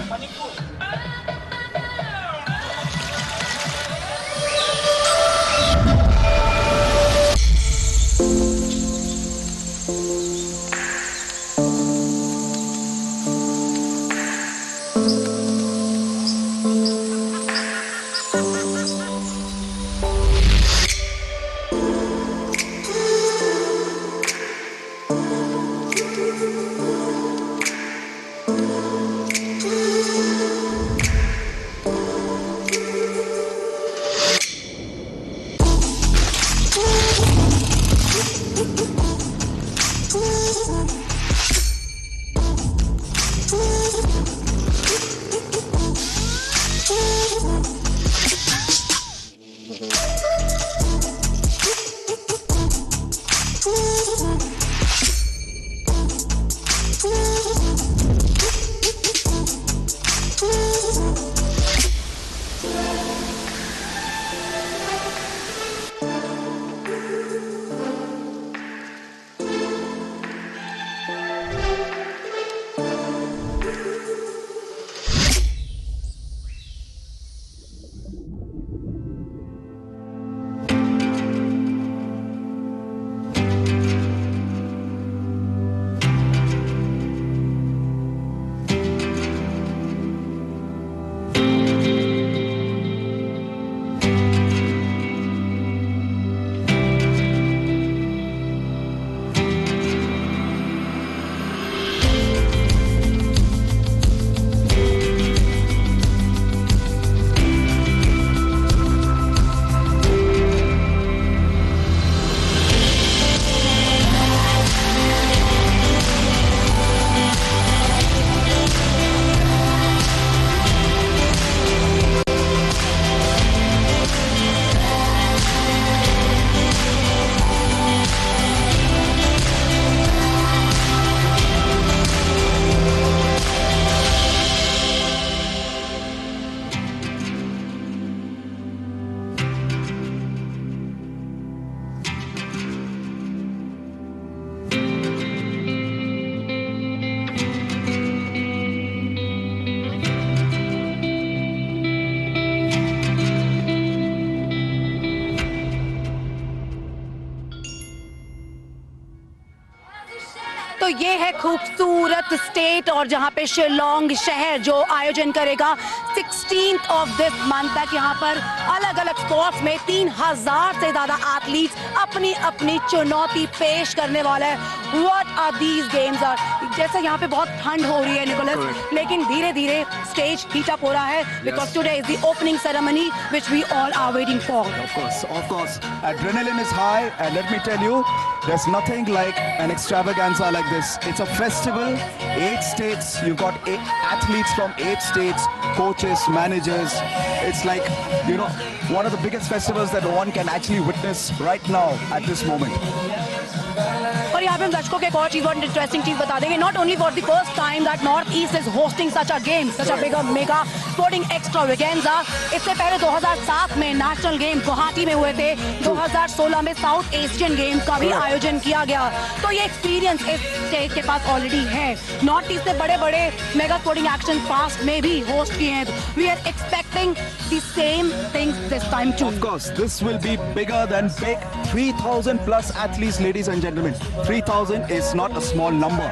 ये है खूबसूरत स्टेट और जहाँ पे शिलोंग शहर जो आयोजन करेगा 16th of this month तक। यहाँ पर अलग अलग स्पोर्ट्स में 3000 से ज्यादा एथलीट्स अपनी अपनी चुनौती पेश करने वाला है। What are these games are? जैसे यहाँ पे बहुत ठंड हो रही है निकोलस, लेकिन धीरे धीरे स्टेज हीट अप हो रहा है because today is the opening ceremony which we all are waiting for. Of course. Adrenaline is high, and let me tell you, there's nothing like an extravaganza like this. It's a festival, 8 states, you've got 8 athletes from 8 states, coaches, managers. It's like, you know, one of the biggest festivals that one can actually witness right now at this moment. और यहाँ पे हम दर्शकों के एक और चीज, बहुत इंटरेस्टिंग चीज बता देंगे। Not only for the first time that north east is hosting such a game, such a big mega sporting extravaganza. इससे पहले 2007 में नेशनल गेम गुवाहाटी में हुए थे, 2016 में साउथ एशियन गेम्स का भी आयोजन किया गया। तो ये एक्सपीरियंस इस स्टेट के पास ऑलरेडी है। नॉर्थ ईस्ट से बड़े बड़े मेगा स्पोर्टिंग एक्शन पास्ट में भी होस्ट किए हैं। We are expecting the same things this time too. Of course, this will be bigger than big. 3,000 plus athletes, ladies and gentlemen. 3,000 is not a small number.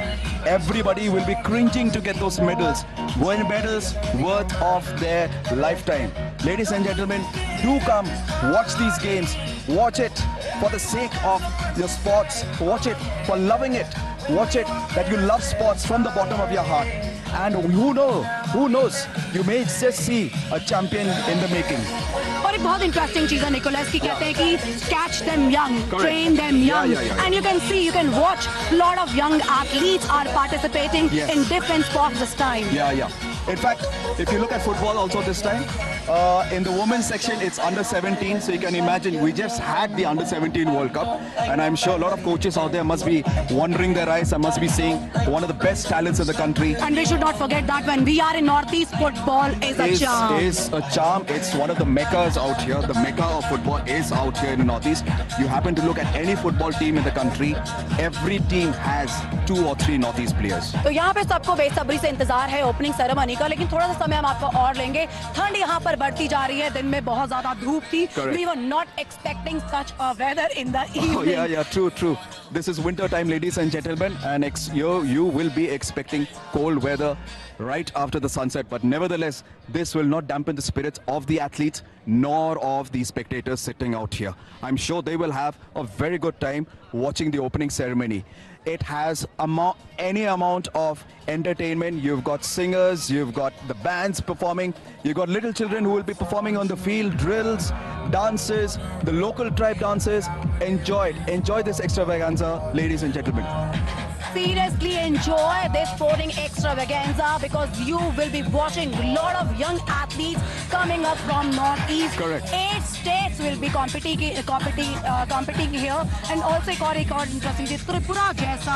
Everybody will be cringing to get those medals. Win medals worth of their lifetime. Ladies and gentlemen, do come watch these games. Watch it for the sake of your sports. Watch it for loving it. Watch it that you love sports from the bottom of your heart. And who knows, you may just see a champion in the making. और एक बहुत interesting चीज है Nicholas की, कहते हैं कि catch them young, train them young, and you can watch lot of young athletes are participating in different sports this time. In fact, if you look at football also this time, in the women's section it's under 17, so you can imagine we just had the under 17 World Cup, and I'm sure a lot of coaches out there must be wondering their eyes and must be seeing one of the best talents in the country. And we should not forget that when we are in Northeast, football is a charm. Is a charm. It's one of the meccas out here. The mecca of football is out here in the Northeast. You happen to look at any football team in the country, every team has 2 or 3 Northeast players. तो यहाँ पे सबको बेसब्री से इंतजार है opening ceremony का, लेकिन थोड़ा सा समय हम आपको और लेंगे। ठंड यहाँ पर बढ़ती जा रही है, दिन में बहुत ज्यादा धूप थी। We were not expecting such a weather in the evening. Oh yeah, true. This is winter time, ladies and gentlemen, and you will be expecting cold weather right after the sunset. But nevertheless, this will not dampen the spirits of the athletes nor of the spectators sitting out here. I'm sure they will have a very good time watching the opening ceremony. It has any amount of entertainment. You've got singers, you've got the bands performing, you've got little children who will be performing on the field, drills, dances, the local tribe dances. Enjoy this extravaganza, ladies and gentlemen. Seriously enjoy this sporting extravaganza because you will be watching a lot of young athletes coming up from Northeast. Correct. 8 states will be competing here, and also एक और interesting चीज, त्रिपुरा जैसा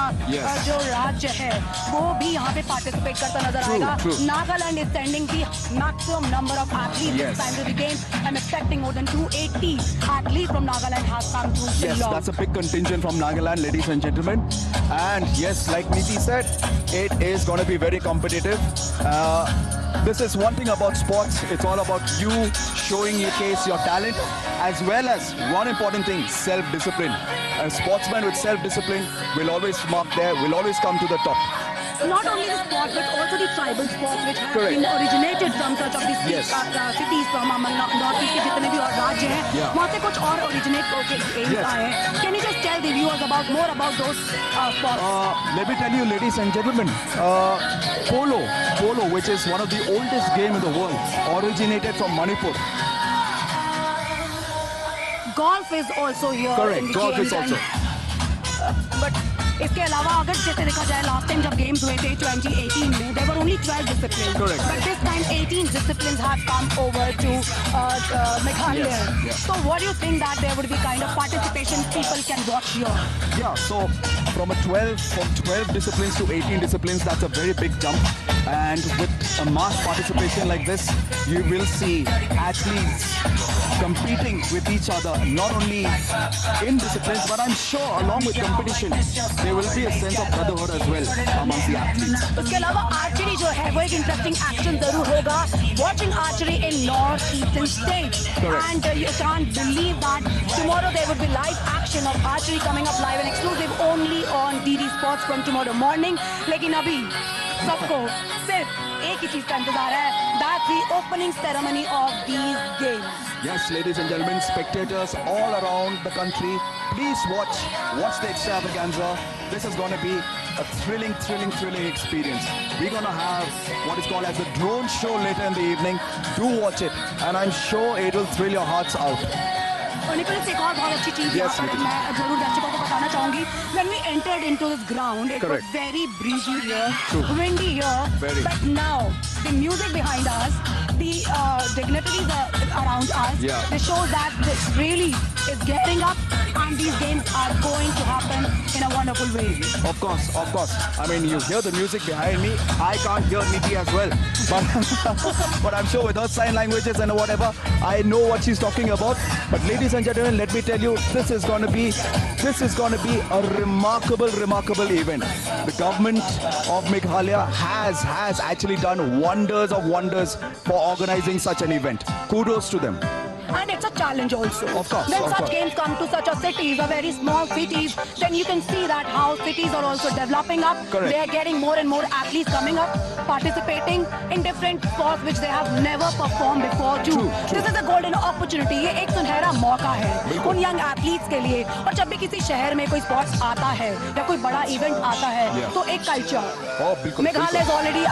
जो राज्य है वो भी यहाँ पे participate करता नजर आएगा। Nagaland is sending the maximum number of athletes this time to the game. I'm expecting more than 280 athletes from Nagaland has come to Shillong. Yes, that's a big contingent from Nagaland, ladies and gentlemen. And yes, like Niti said, it is going to be very competitive. This is one thing about sports. It's all about you showing your talent, as well as one important thing, self-discipline. A sportsman with self-discipline will always come to the top. Not only the sport, but also the tribal sports which have been originated from such of these cities from Northeast के जितने भी और राज्य हैं, वहाँ से कुछ और originate होके games आए हैं. Can you just tell the viewers more about those sports? Let me tell you, ladies and gentlemen, polo, which is one of the oldest game in the world, originated from Manipur. Golf is also here. Correct, golf is also. But इसके अलावा अगर जैसे देखा जाए last time जब games हुए थे 2018 में there were only 12 disciplines. Correct. But this time 18 disciplines have come over to Meghalaya. Yes. So what do you think that there would be kind of participation people can watch here? Yeah, so from 12 disciplines to 18 disciplines, that's a very big jump. And with a mass participation like this, you will see athletes competing with each other, not only in disciplines, but I'm sure along with competition, there will be a sense of brotherhood as well amongst the athletes. उसके अलावा archery जो है वो एक interesting action जरूर होगा. Watching archery in northeastern states. And you can't believe that tomorrow there would be live action of archery coming up live and exclusive only on DD Sports from tomorrow morning. लेकिन अभी सबको सिर्फ एक ही चीज का इंतजार है. That's the opening ceremony of these games. Yes, ladies and gentlemen, spectators all around the country, please watch the extravaganza. This is going to be a thrilling experience. We're going to have what is called as the drone show later in the evening. Do watch it, and I'm sure it will thrill your hearts out. और Nicholas, एक और बहुत अच्छी चीज यहाँ पर मैं जरूर दर्शकों को बताना चाहूंगी. When we entered into this ground, it was very breezy here, windy here, but now the music behind us, the dignitaries around us, they show that this really is getting up, and these games are going to happen in a wonderful way. Of course. I mean, you hear the music behind me. I can't hear Niti as well, but I'm sure with her sign languages and whatever, I know what she's talking about. But ladies and gentlemen, let me tell you, this is going to be a remarkable event. The government of Meghalaya has actually done wonders of wonders for organizing such an event. Kudos to them. And it's a challenge also. Of course. When such games come to such a cities, a very small cities, then you can see that how cities are also developing up. Correct. They are getting more and more athletes coming up, participating in different sports which they have never performed before too. This is a golden opportunity. ये एक सुनहरा मौका है उन young athletes के लिए. और जब भी किसी शहर में कोई sports आता है या कोई बड़ा event आता है, तो एक culture. Meghalaya is already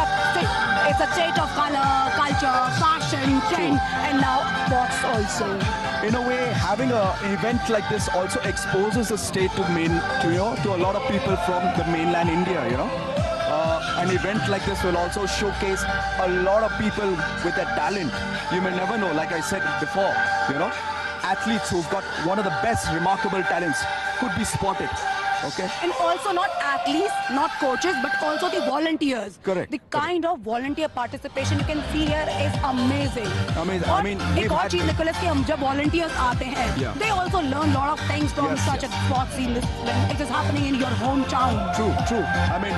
it's a state of color, culture, fashion, trend, and now sports also. In a way, having an event like this also exposes the state to a lot of people from the mainland India. An event like this will also showcase a lot of people with their talent. You may never know, like I said before, athletes who've got one of the best remarkable talents could be spotted. Okay. And also not athletes, not coaches, but also the volunteers. Correct. The kind of volunteer participation you can see here is amazing. Amazing. I mean, एक और चीज Nicholas कि हम जब volunteers आते हैं, they also learn lot of things from such a sport scene when it is happening in your hometown. True. I mean,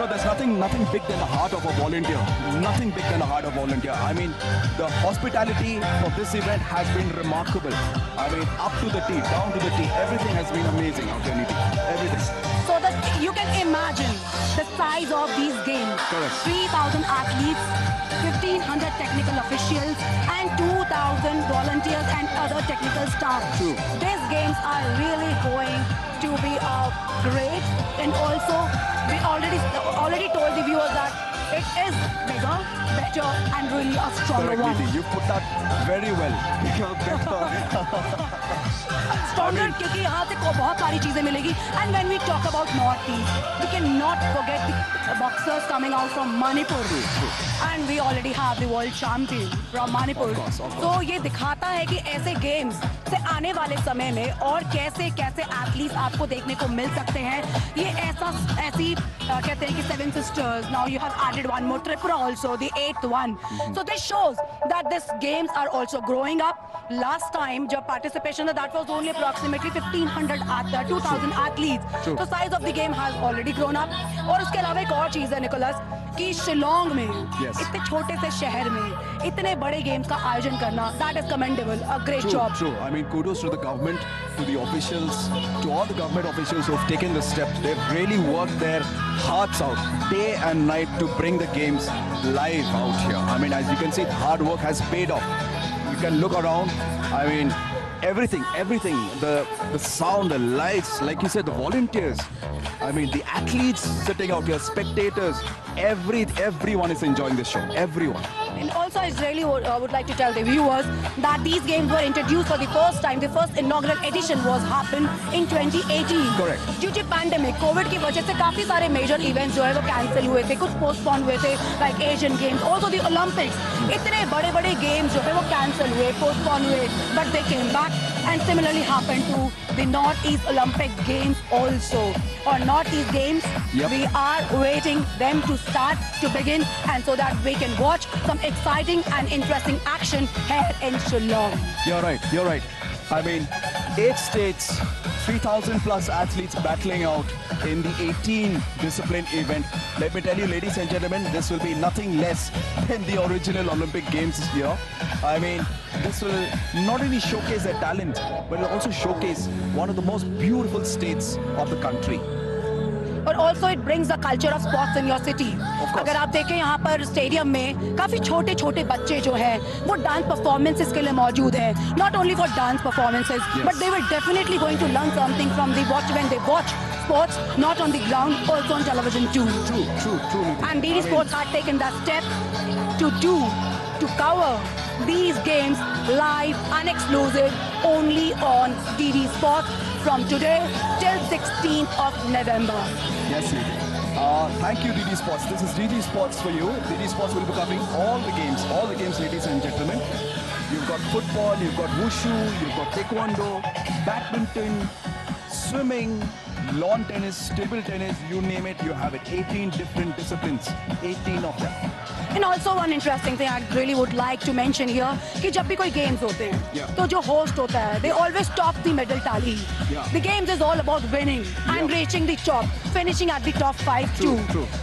there's nothing big than the heart of a volunteer. Nothing big than the heart of a volunteer. I mean, the hospitality of this event has been remarkable. I mean, up to the T, down to the T, everything has been amazing out there, everything. So that you can imagine the size of these games. Correct. 3,000 athletes, 1,500 technical officials, and 2,000 volunteers and other technical staff. True. These games are really going to be great, and also we already told the viewers that it is bigger, better, and really a stronger one. You put that very well. Stronger क्योंकि यहाँ से बहुत सारी चीजें मिलेगी. And when we talk about Northeast, we cannot forget the boxers coming out from Manipur. And we already have the world champion from Manipur. तो ये दिखाता है कि ऐसे गेम्स से आने वाले समय में और कैसे एथलीट्स आपको देखने को मिल सकते हैं. ये ऐसी कहते हैं कि 7 sisters. Now you have added one more, Tripura also, the 8th one. So this shows that these games are also growing up. Last time जब participation that was only approximately 2,000 athletes. So size of the game has already grown up. और उसके अलावा एक और चीज है Nicholas कि शिलोंग में इतने छोटे से शहर में इतने बड़े गेम्स का आयोजन करना, that is commendable, a great job. True. I mean, kudos to the government, to the officials, to all the government officials who have taken the step. They've really worked their hearts out day and night to bring the games live out here. I mean, as you can see, hard work has paid off. You can look around. I mean, everything, the sound, the lights, like you said, the volunteers. I mean, the athletes sitting out here, spectators, everyone is enjoying this show. Everyone. And also, I really would like to tell the viewers that these games were introduced for the first time. The first inaugural edition was happened in 2018. Correct. Due to pandemic, COVID की वजह से काफी सारे major events जो है वो cancel हुए थे, कुछ postpone हुए थे, like Asian Games, also the Olympics. इतने बड़े-बड़े games जो है वो cancel हुए, postpone हुए, but they came back. And similarly happened to the Northeast Olympic Games also. Or Northeast Games, we are waiting them to start to begin, and so that we can watch some exciting and interesting action here in Shillong. You're right, you're right. I mean, 8 states, 3,000 plus athletes battling out in the 18 discipline event. Let me tell you, ladies and gentlemen, this will be nothing less than the original Olympic Games here. I mean, this will not only showcase their talent, but it will also showcase one of the most beautiful states of the country. But also it brings the culture of sports in your city. अगर आप देखें यहाँ पर stadium में काफी छोटे-छोटे बच्चे जो हैं वो डांस परफॉर्मेंसेस के लिए मौजूद हैं. Not only for dance performances, but they were definitely going to learn something from the watch when they watch sports, not on the ground, also on television too. True. And DD Sports had taken that step to cover these games live and exclusive only on DD Sports from today till 16th of November. Yes, thank you, DD Sports. This is DD Sports for you. DD Sports will be covering all the games, ladies and gentlemen. You've got football, you've got wushu, you've got taekwondo, badminton, swimming, lawn tennis, table tennis, you name it, you have it. 18 different disciplines, 18 of them. And also one interesting thing I really would like to mention here कि जब भी कोई games होते हैं तो जो host होता है they always top the medal tally. The games is all about winning and reaching the top, finishing at the top 5 too.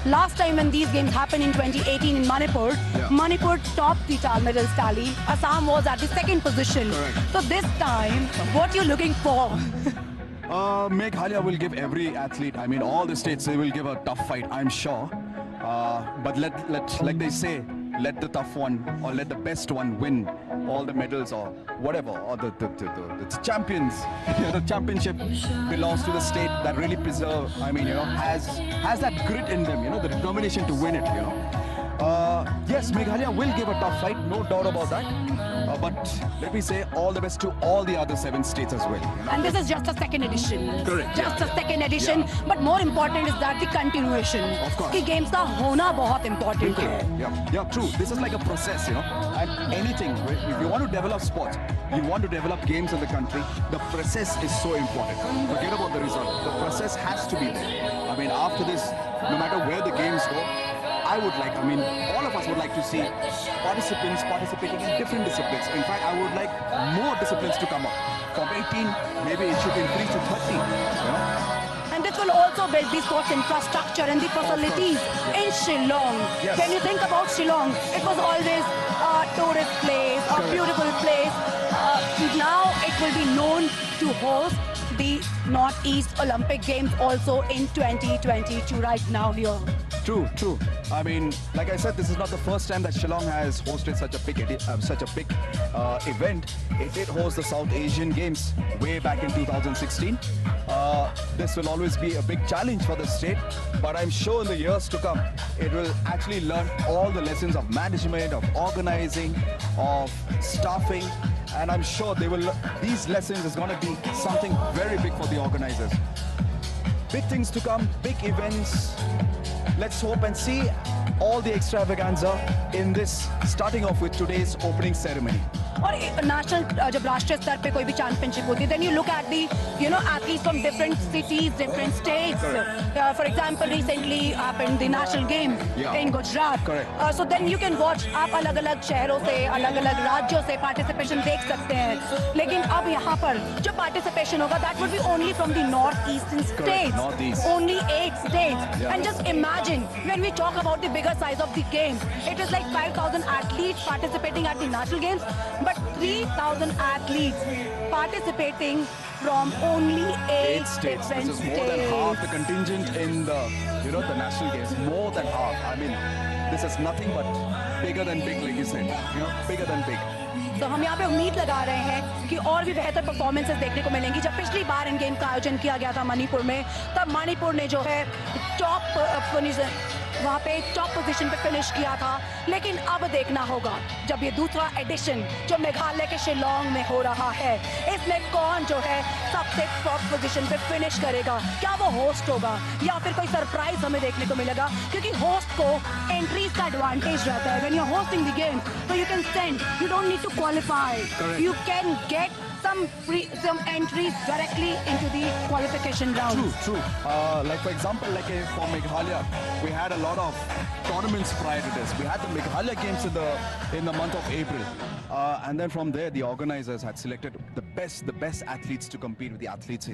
Last time when these games happened in 2018 in Manipur, Manipur topped the medal tally. Assam was at the 2nd position. So this time, what are you looking for? Meghalaya will give every athlete, I mean all the states, they will give a tough fight, I'm sure. But let like they say, let the tough one or let the best one win all the medals or whatever, or the champions. The championship belongs to the state that really has that grit in them, the determination to win it, Yes, Meghalaya will give a tough fight, no doubt about that. But let me say all the best to all the other 7 states as well. And this is just a 2nd edition. Correct. Just a 2nd edition. But more important is that the continuation. Of course. कि games का होना बहुत important है. Yeah, true. This is like a process, And anything, if you want to develop sports, you want to develop games in the country, the process is so important. Forget about the result. The process has to be there. I mean, after this, no matter where the games go, all of us would like to see participants participating in different disciplines. In fact, I would like more disciplines to come up. From 18, maybe it should increase to 30. And this will also build the sports infrastructure and the facilities in Shillong. Yes. When you think about Shillong, it was always a tourist place, a beautiful place. Now it will be known to host the Northeast Olympic Games also in 2022 right now here. True. I mean, like I said, this is not the first time that Shillong has hosted such a big event. It did host the South Asian Games way back in 2016. This will always be a big challenge for the state, but I'm sure in the years to come, it will actually learn all the lessons of management, of organizing, of staffing, and I'm sure these lessons is going to be something very big for the organizers. Big things to come, big events. Let's hope and see all the extravaganza in this, starting off with today's opening ceremony. और national जब राष्ट्रीय स्तर पे कोई भी championship होती है, then you look at the athletes from different cities, different states. For example, recently happened the national game in Gujarat. So then you can watch, आप अलग-अलग शहरों से, अलग-अलग राज्यों से participation देख सकते हैं. लेकिन अब यहाँ पर जो participation होगा, that would be only from the northeastern states. Only 8 states. And just imagine when we talk about the bigger size of the games, it is like 5,000 athletes participating at the national games. But 3,000 athletes participating from only 8 states. This is more than half the contingent in the national games. More than half. I mean, this is nothing but bigger than big, like you said. Bigger than big. तो हम यहाँ पे उम्मीद लगा रहे हैं कि और भी बेहतर परफॉर्मेंसेस देखने को मिलेंगी. जब पिछली बार इन गेम का आयोजन किया गया था मणिपुर में, तब मणिपुर ने जो है टॉप वहाँ पे टॉप पोजीशन पे फिनिश किया था, लेकिन अब देखना होगा जब ये दूसरा एडिशन जो मेघालय के शिलोंग में हो रहा है, इसमें कौन जो है सबसे टॉप पोजीशन पे फिनिश करेगा। क्या वो होस्ट होगा या फिर कोई सरप्राइज हमें देखने को मिलेगा, क्योंकि होस्ट को एंट्रीज का एडवांटेज रहता है। When you are hosting the game, so you can send, you don't need to qualify. Correct. You can get some entries directly into the qualification round. True. Like for example, for Meghalaya, we had a lot of tournaments prior to this. We had the Meghalaya games in the month of April, and then from there, the organizers had selected the best athletes to compete with the athletes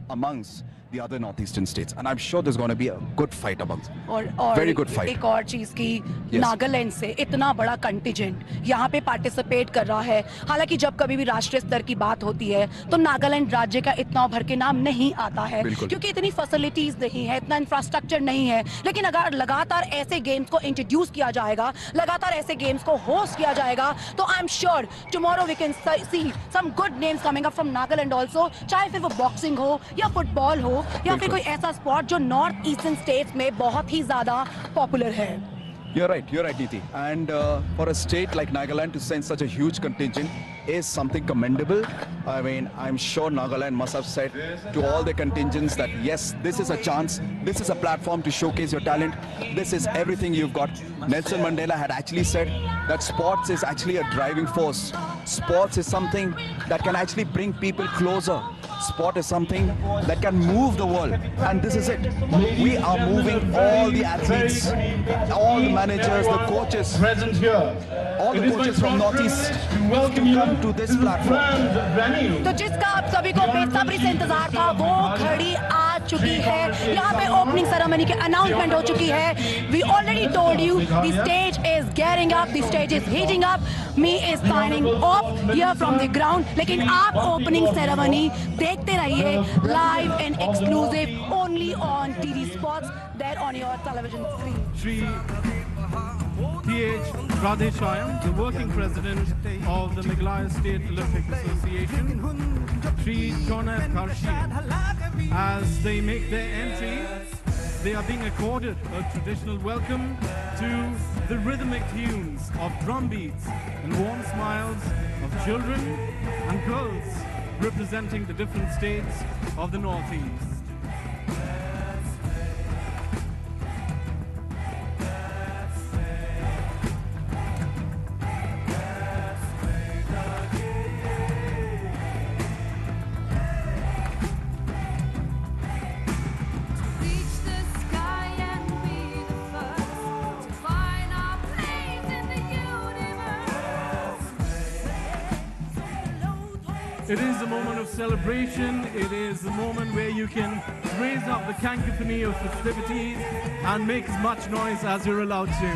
amongst the other northeastern states, and I'm sure there's going to be a good fight amongst. और very good fight. एक और चीज की, नागालैंड से इतना बड़ा contingent यहाँ पे पार्टिसिपेट कर रहा है। हालांकि जब कभी भी राष्ट्रीय स्तर की बात होती है तो नागालैंड राज्य का इतना भर के नाम नहीं आता है, क्योंकि इतनी फैसिलिटीज नहीं है, इतना इंफ्रास्ट्रक्चर नहीं है। लेकिन अगर लगातार ऐसे गेम्स को इंट्रोड्यूस किया जाएगा, लगातार ऐसे गेम्स को होस्ट किया जाएगा, तो I am sure tomorrow we can see some good names coming up from Nagaland also, चाहे फिर वो बॉक्सिंग हो या फुटबॉल हो या फिर कोई ऐसा स्पोर्ट जो नॉर्थ ईस्टर्न स्टेट्स में बहुत ही ज्यादा पॉपुलर है। You're right, Neeti. And for a state like Nagaland to send such a huge contingent is something commendable. I mean, I'm sure Nagaland must have said to all the contingents that yes, this is a chance, this is a platform to showcase your talent, this is everything you've got. Nelson Mandela had actually said that sports is actually a driving force. Sports is something that can actually bring people closer. Sport is something that can move the world, and this is it. We are moving all the athletes, all the managers, the coaches, present here. All the coaches from Northeast to come to this platform. तो जिसका आप सभी को बेसब्री से इंतजार था, वो घड़ी आ चुकी है। यहाँ पे ओपनिंग सेरेमनी की अनाउंसमेंट हो चुकी है। We already told you the stage is gearing up, the stage is heating up. Me is signing off here from the ground. लेकिन आप ओपनिंग सेरेमनी देखते रहिए live and exclusive only on DD Sports there on your television screen. T.H. Radheshayam, the working president of the Meghalaya State Olympic Association, Shri Jonath Karshi. As they make their entry, they are being accorded a traditional welcome to the rhythmic tunes of drum beats and warm smiles of children and girls representing the different states of the Northeast. It is a moment of celebration. It is a moment where you can raise up the cacophony of festivities and make as much noise as you're allowed to.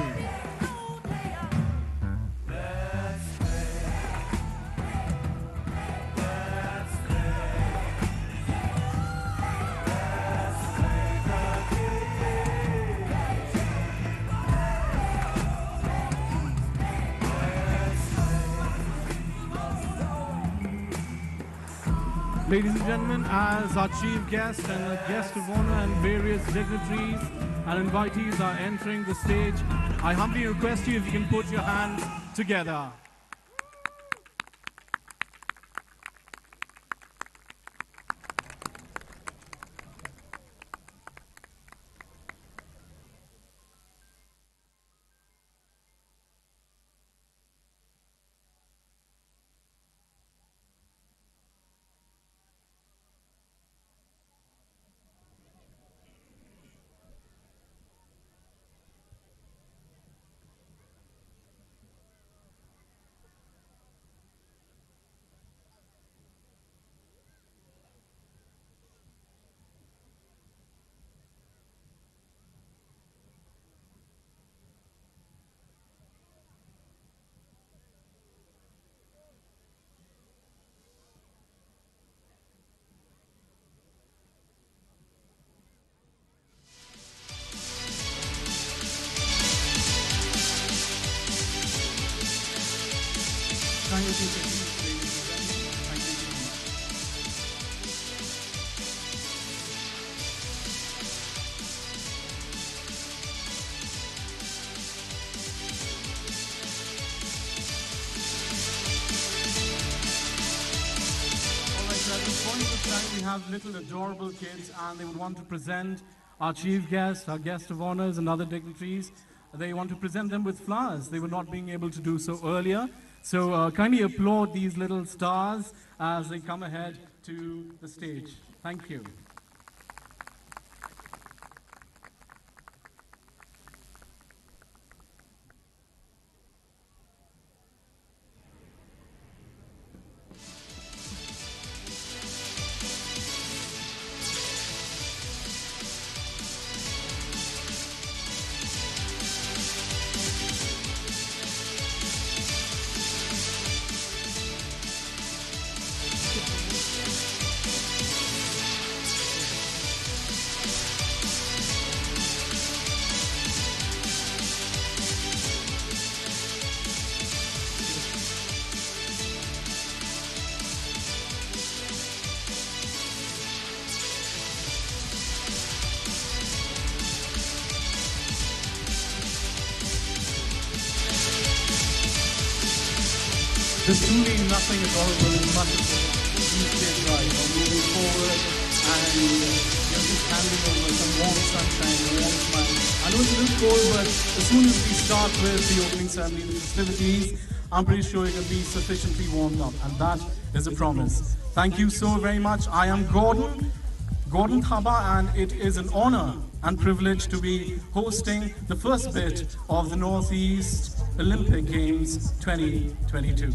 Ladies and gentlemen, as our chief guest and a guest of honor and various dignitaries and invitees are entering the stage, I humbly request you if you can put your hands together. point of time, we have little adorable kids, and they would want to present our chief guest, our guest of honors, and other dignitaries. They want to present them with flowers. They were not being able to do so earlier. So kindly applaud these little stars as they come ahead to the stage. Thank you. There's truly nothing adorable and wonderful these days, right? Moving forward and just handing over some warm sunshine, a warm smile. I know it's a little cold, but as soon as we start with the opening ceremony, the festivities, I'm pretty sure you're going to be sufficiently warmed up, and that is a promise. Thank you so very much. I am Gordon Thaba, and it is an honor and privilege to be hosting the first bit of the Northeast Olympic Games 2022.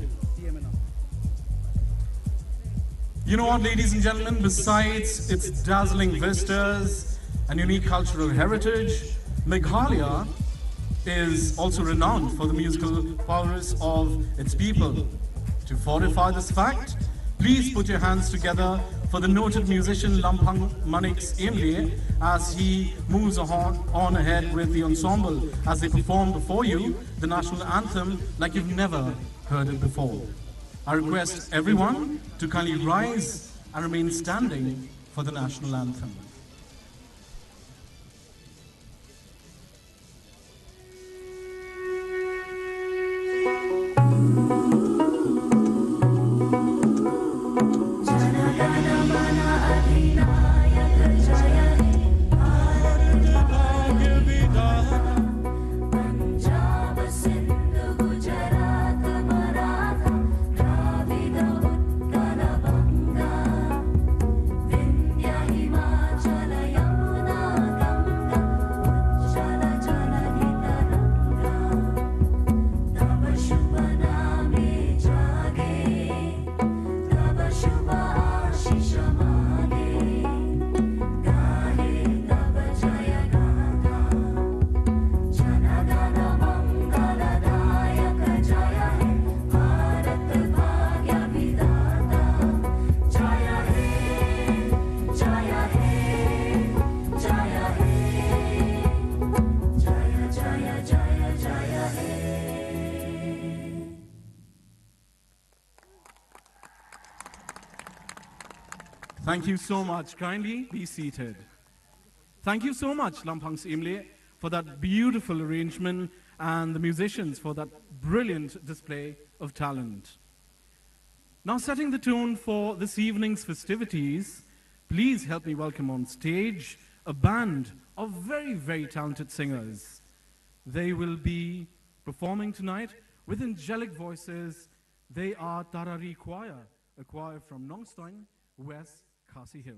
You know what, ladies and gentlemen, besides its dazzling vistas and unique cultural heritage, Meghalaya is also renowned for the musical prowess of its people. To fortify this fact, please put your hands together for the noted musician Lamphang Manix Emle as he moves on ahead with the ensemble as they perform before you the national anthem like you've never heard it before. I request everyone to kindly rise and remain standing for the national anthem. Thank you so much. Kindly be seated. Thank you so much, Lamphang Emle, for that beautiful arrangement and the musicians for that brilliant display of talent. Now, setting the tone for this evening's festivities, please help me welcome on stage a band of very, very talented singers. They will be performing tonight with angelic voices. They are Tarari Choir, a choir from Nongstoin, West Khasi Hills.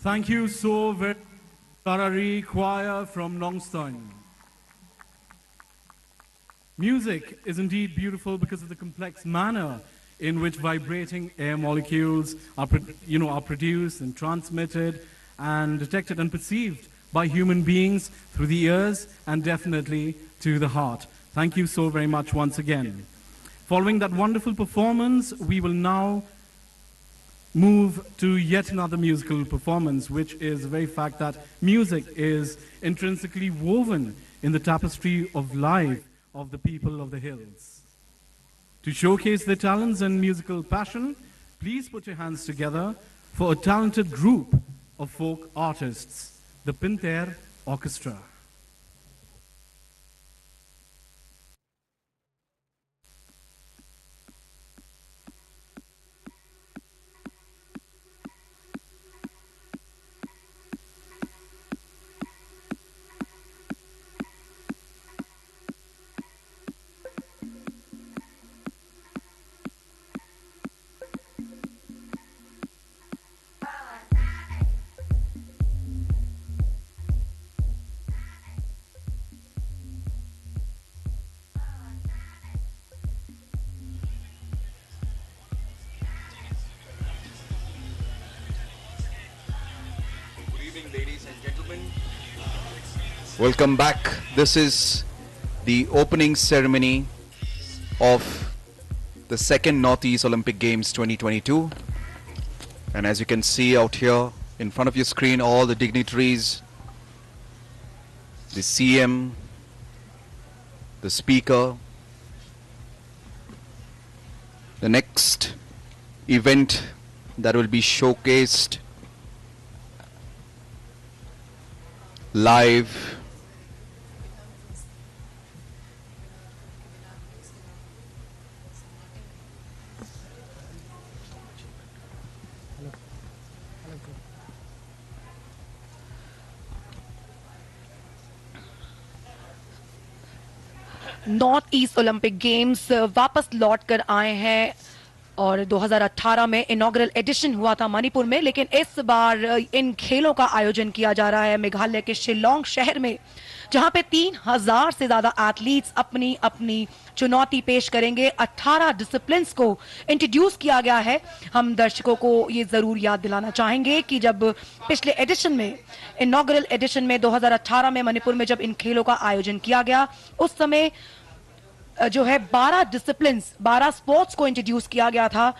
Thank you so very much, Karari Choir from Nongstoin. Music is indeed beautiful because of the complex manner in which vibrating air molecules are produced and transmitted and detected and perceived by human beings through the ears and definitely to the heart. Thank you so very much once again. Following that wonderful performance, we will now move to yet another musical performance, which is the very fact that music is intrinsically woven in the tapestry of life of the people of the hills. To showcase their talents and musical passion, please put your hands together for a talented group of folk artists, the Pinter Orchestra. Welcome back. This is the opening ceremony of the second Northeast Olympic Games 2022. And as you can see out here in front of your screen, all the dignitaries, the CM, the speaker. The next event that will be showcased live north east Olympic games वापस लौट कर आए हैं और 2018 में inaugural addition हुआ था मणिपुर में, लेकिन इस बार इन खेलों का आयोजन किया जा रहा है मेघालय के शिलोंग शहर में, जहां पे 3000 से ज्यादा एथलीट्स अपनी अपनी चुनौती पेश करेंगे। 18 डिसिप्लिन्स को इंट्रोड्यूस किया गया है। हम दर्शकों को ये जरूर याद दिलाना चाहेंगे कि जब पिछले एडिशन में, इनॉग्रल एडिशन में 2018 में मणिपुर में जब इन खेलों का आयोजन किया गया, उस समय जो है 12 डिसिप्लिन्स, 12 स्पोर्ट्स को इंट्रोड्यूस किया गया था।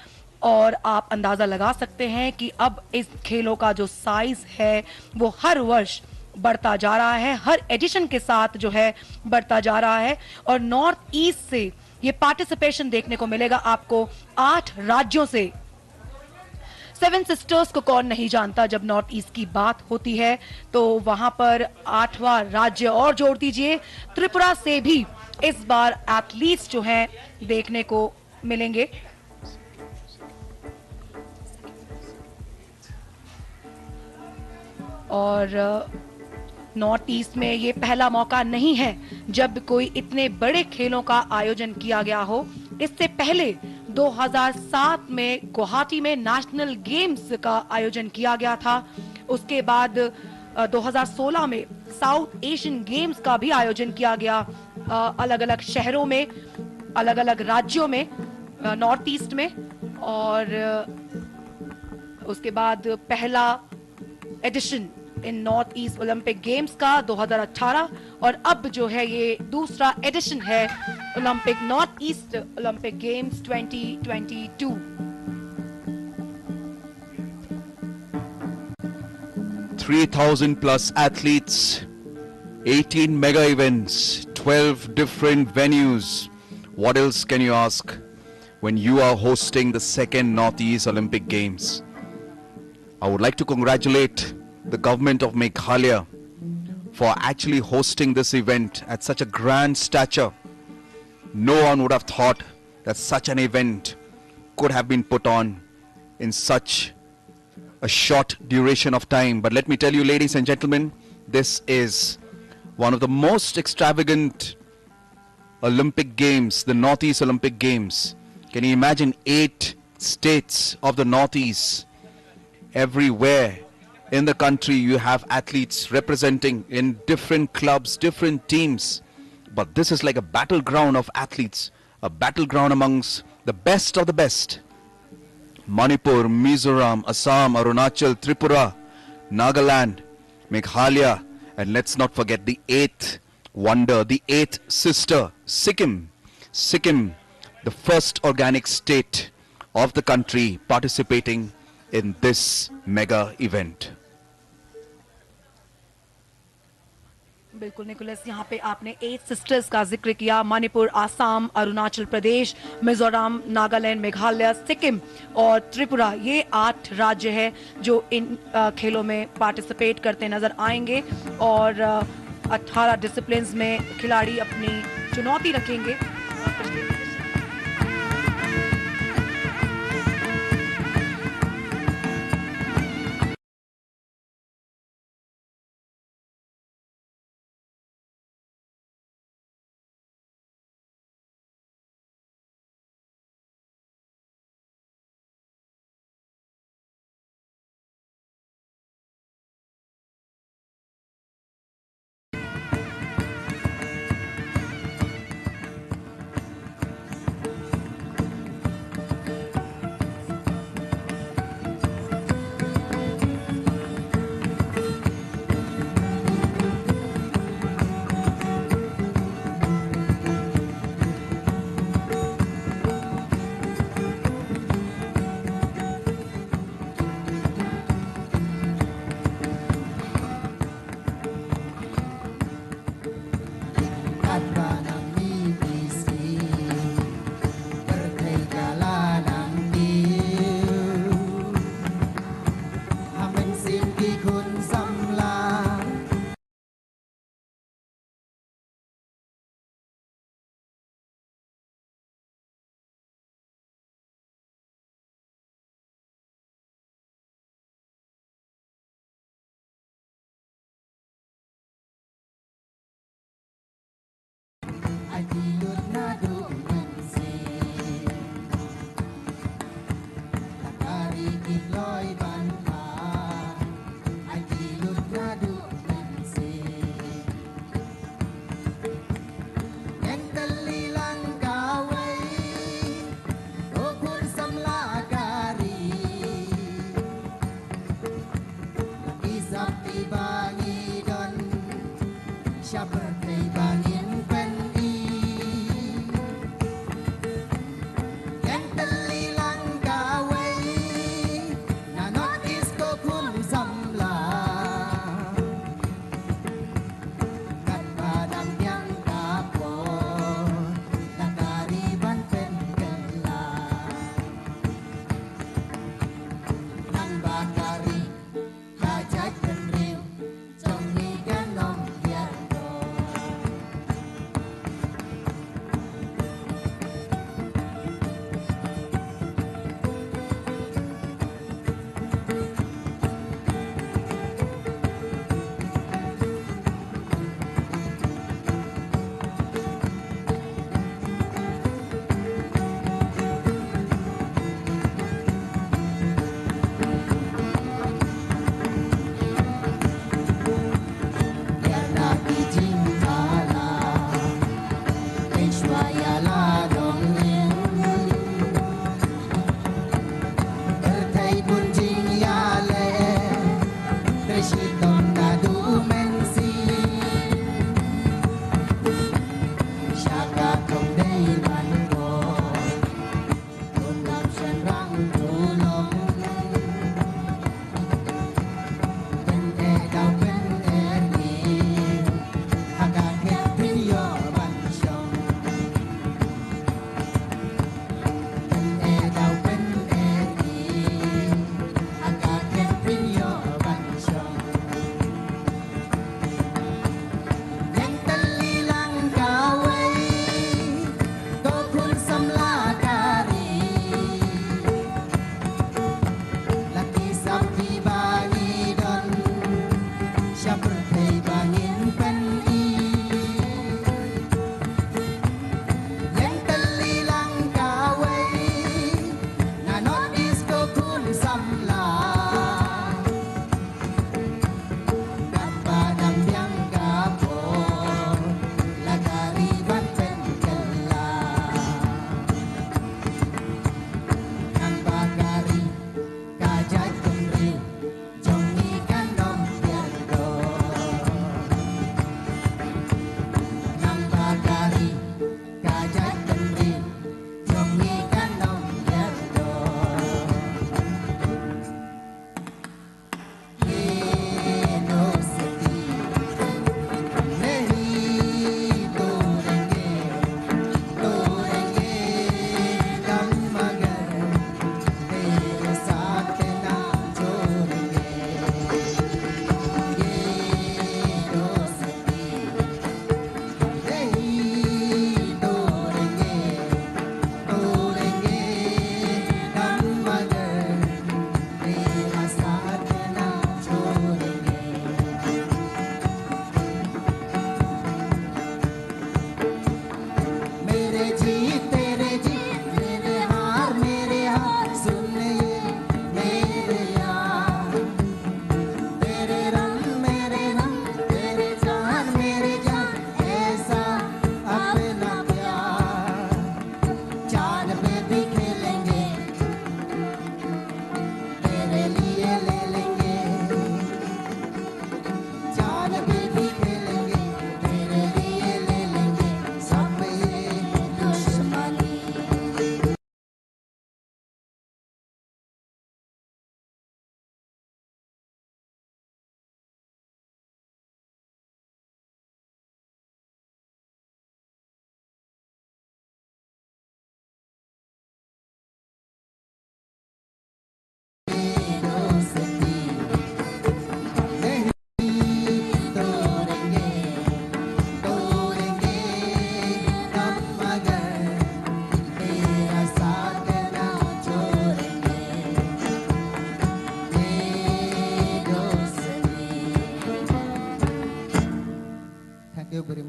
और आप अंदाजा लगा सकते हैं कि अब इस खेलों का जो साइज है वो हर वर्ष बढ़ता जा रहा है, हर एडिशन के साथ जो है बढ़ता जा रहा है। और नॉर्थ ईस्ट से ये पार्टिसिपेशन देखने को मिलेगा आपको 8 राज्यों से। 7 सिस्टर्स को कौन नहीं जानता, जब नॉर्थ ईस्ट की बात होती है तो वहां पर 8वां राज्य और जोड़ दीजिए, त्रिपुरा से भी इस बार एथलीट्स जो हैं देखने को मिलेंगे। और नॉर्थ ईस्ट में ये पहला मौका नहीं है जब कोई इतने बड़े खेलों का आयोजन किया गया हो। इससे पहले 2007 में गुवाहाटी में नेशनल गेम्स का आयोजन किया गया था। उसके बाद 2016 में साउथ एशियन गेम्स का भी आयोजन किया गया, अलग अलग शहरों में, अलग अलग राज्यों में नॉर्थ ईस्ट में। और उसके बाद पहला addition in north east Olympic games का 2018, और अब जो है ये दूसरा एडिशन है Olympic north east Olympic games 2022। 3,000 plus athletes, 18 mega events, 12 different venues. What else can you ask when you are hosting the second Northeast Olympic Games? I would like to congratulate the government of Meghalaya for actually hosting this event at such a grand stature. No one would have thought that such an event could have been put on in such a short duration of time. But let me tell you, ladies and gentlemen, this is one of the most extravagant Olympic Games, the Northeast Olympic Games. Can you imagine 8 states of the Northeast, everywhere in the country. You have athletes representing in different clubs, different teams. But this is like a battleground of athletes, a battleground amongst the best of the best. Manipur, Mizoram, Assam, Arunachal, Tripura, Nagaland, Meghalaya, and let's not forget the eighth wonder, the eighth sister, Sikkim. Sikkim, the first organic state of the country participating in this mega event. बिल्कुल Nicholas, यहाँ पे आपने 8 sisters का जिक्र किया। मणिपुर, आसाम, अरुणाचल प्रदेश, मिजोरम, नागालैंड, मेघालय, सिक्किम और त्रिपुरा, ये 8 राज्य हैं जो इन खेलों में पार्टिसिपेट करते नजर आएंगे और 18 डिसिप्लिन्स में खिलाड़ी अपनी चुनौती रखेंगे।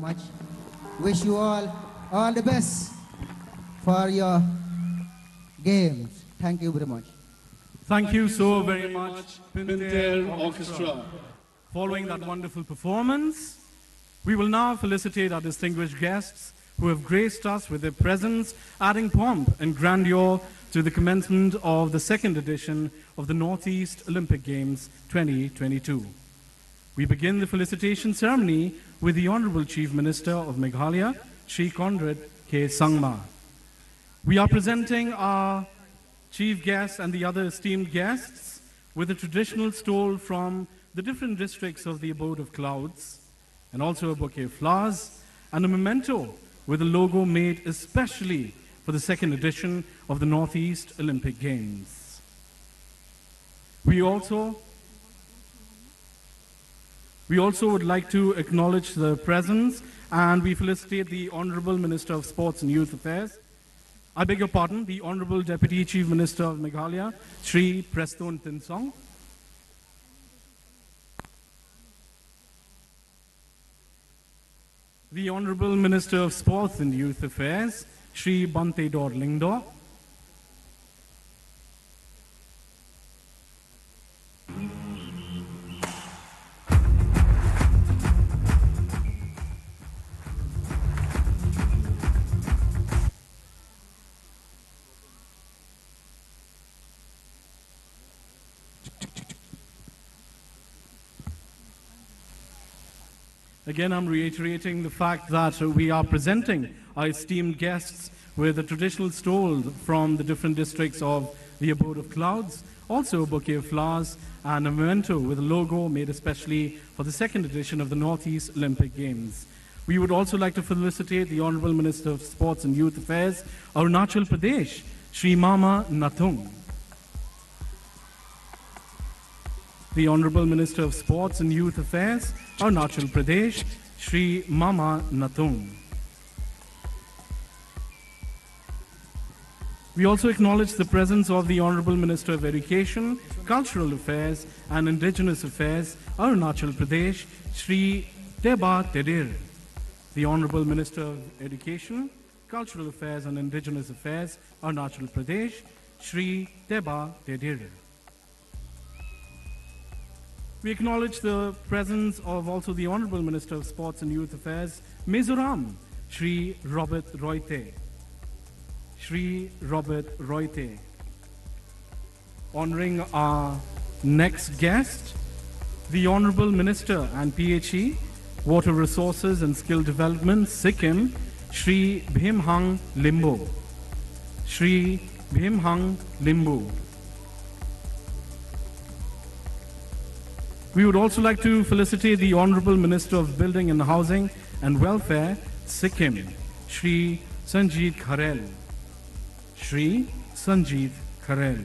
much. Wish you all the best for your games. Thank you very much. Thank you so very much, Pinter Orchestra. Following that wonderful performance, we will now felicitate our distinguished guests who have graced us with their presence, adding pomp and grandeur to the commencement of the second edition of the Northeast Olympic Games 2022. We begin the felicitation ceremony with the Honorable Chief Minister of Meghalaya, Shri Conrad K. Sangma. We are presenting our chief guests and the other esteemed guests with a traditional stole from the different districts of the Abode of Clouds, and also a bouquet of flowers and a memento with a logo made especially for the second edition of the Northeast Olympic Games. We also would like to acknowledge the presence, and we felicitate the Honorable Minister of Sports and Youth Affairs. I beg your pardon, the Honorable Deputy Chief Minister of Meghalaya, Shri Preston Tinsong. The Honorable Minister of Sports and Youth Affairs, Shri Bante Dor Lingdo. Again, I'm reiterating the fact that we are presenting our esteemed guests with a traditional stole from the different districts of the Abode of Clouds, also a bouquet of flowers and a memento with a logo made especially for the second edition of the Northeast Olympic Games. We would also like to felicitate the Honorable Minister of Sports and Youth Affairs, Arunachal Pradesh, Shri Mama Natung. The Honorable Minister of Sports and Youth Affairs, Arunachal Pradesh, Shri Mama Natung. We also acknowledge the presence of the Honorable Minister of Education, Cultural Affairs and Indigenous Affairs, Arunachal Pradesh, Shri Teba Tedir. The Honorable Minister of Education, Cultural Affairs and Indigenous Affairs, Arunachal Pradesh, Shri Teba Tedir. We acknowledge the presence of also the Honorable Minister of Sports and Youth Affairs, Mizoram, Shri Robert Roite. Shri Robert Roite. Honoring our next guest, the Honorable Minister and PHE, Water Resources and Skill Development, Sikkim, Shri Bhimhang Limbo. Shri Bhimhang Limbo. We would also like to felicitate the Honorable Minister of Building and Housing and Welfare, Sikkim, Shri Sanjeev Kharel. Shri Sanjeev Kharel.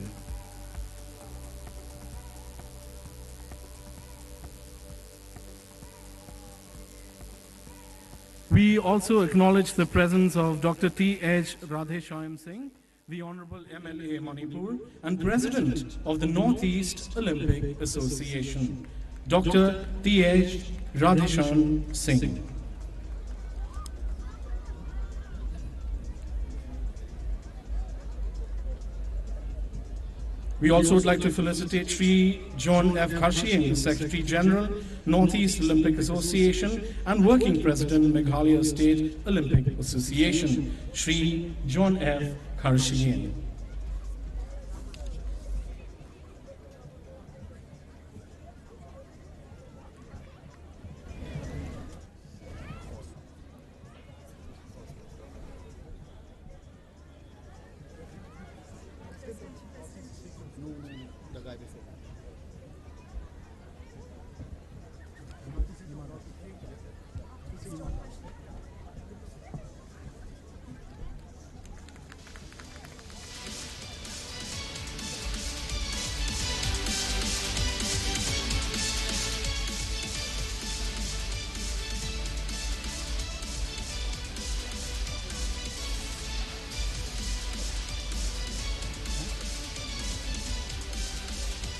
We also acknowledge the presence of Dr. T.H. Radheshyam Singh, the Honorable MLA Manipur and President of the Northeast Olympic Association, Dr. T.H. Radheshyam Singh. We also would like to felicitate Shri John F. Karshian, the Secretary General, Northeast Olympic Association and Working President, Meghalaya State Olympic Association, Shri John F. Karshian.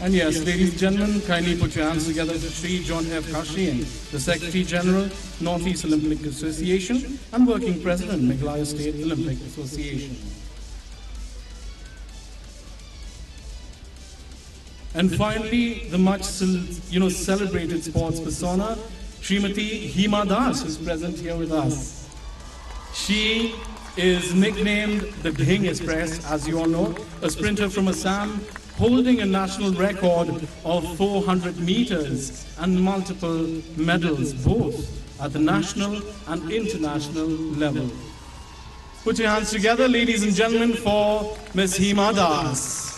And yes, ladies and gentlemen, kindly put your hands together for Shri John F. Karshian, the Secretary General, Northeast Olympic Association and Working President, Meghalaya State Olympic Association. And finally, the much celebrated sports persona, Srimati Hima Das, who's present here with us. She is nicknamed the Bhing Express, as you all know, a sprinter from Assam, holding a national record of 400 meters and multiple medals, both at the national and international level. Put your hands together, ladies and gentlemen, for Ms. Hima Das.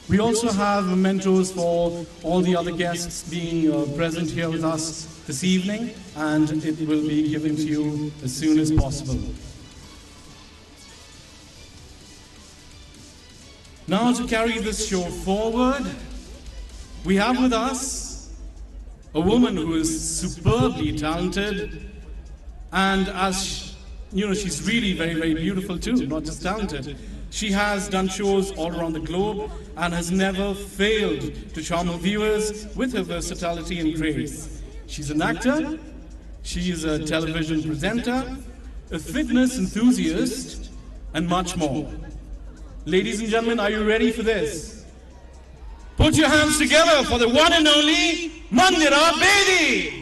We also have mementos for all the other guests being present here with us this evening, and it will be given to you as soon as possible. Now, to carry this show forward, we have with us a woman who is superbly talented, and as you know, she's really very, very beautiful too, not just talented. She has done shows all around the globe and has never failed to charm her viewers with her versatility and grace. She's an actor, she is a television presenter, a fitness enthusiast, and much more. Ladies and gentlemen, are you ready for this? Put your hands together for the one and only Mandira Bedi!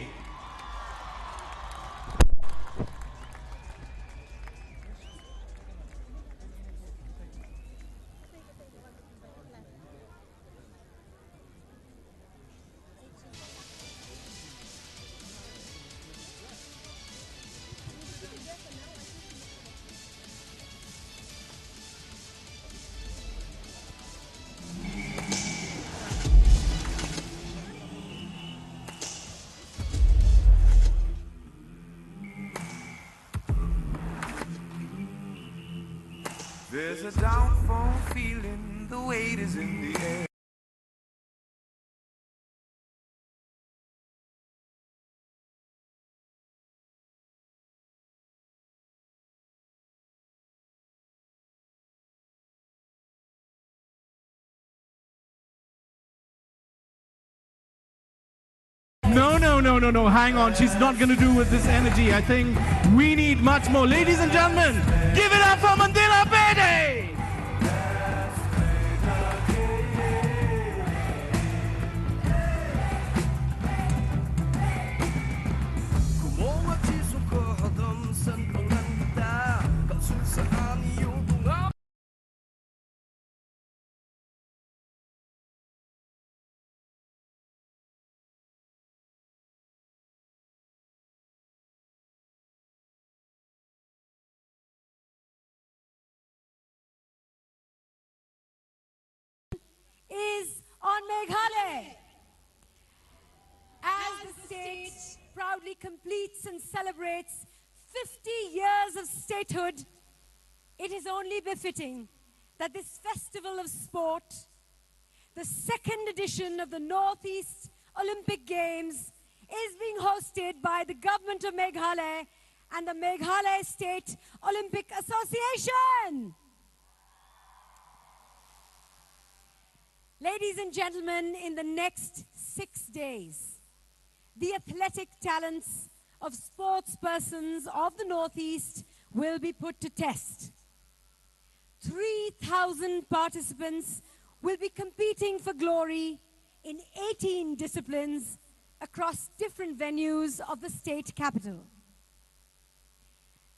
There's a downfall feeling, the weight is in the air. No, hang on. She's not going to do with this energy. I think we need much more. Ladies and gentlemen, give it up for Mandira Bedi! Is on Meghalaya. As the state proudly completes and celebrates 50 years of statehood, it is only befitting that this festival of sport, the second edition of the Northeast Olympic Games, is being hosted by the government of Meghalaya and the Meghalaya State Olympic Association. Ladies and gentlemen, in the next 6 days, the athletic talents of sports persons of the Northeast will be put to test. 3,000 participants will be competing for glory in 18 disciplines across different venues of the state capital.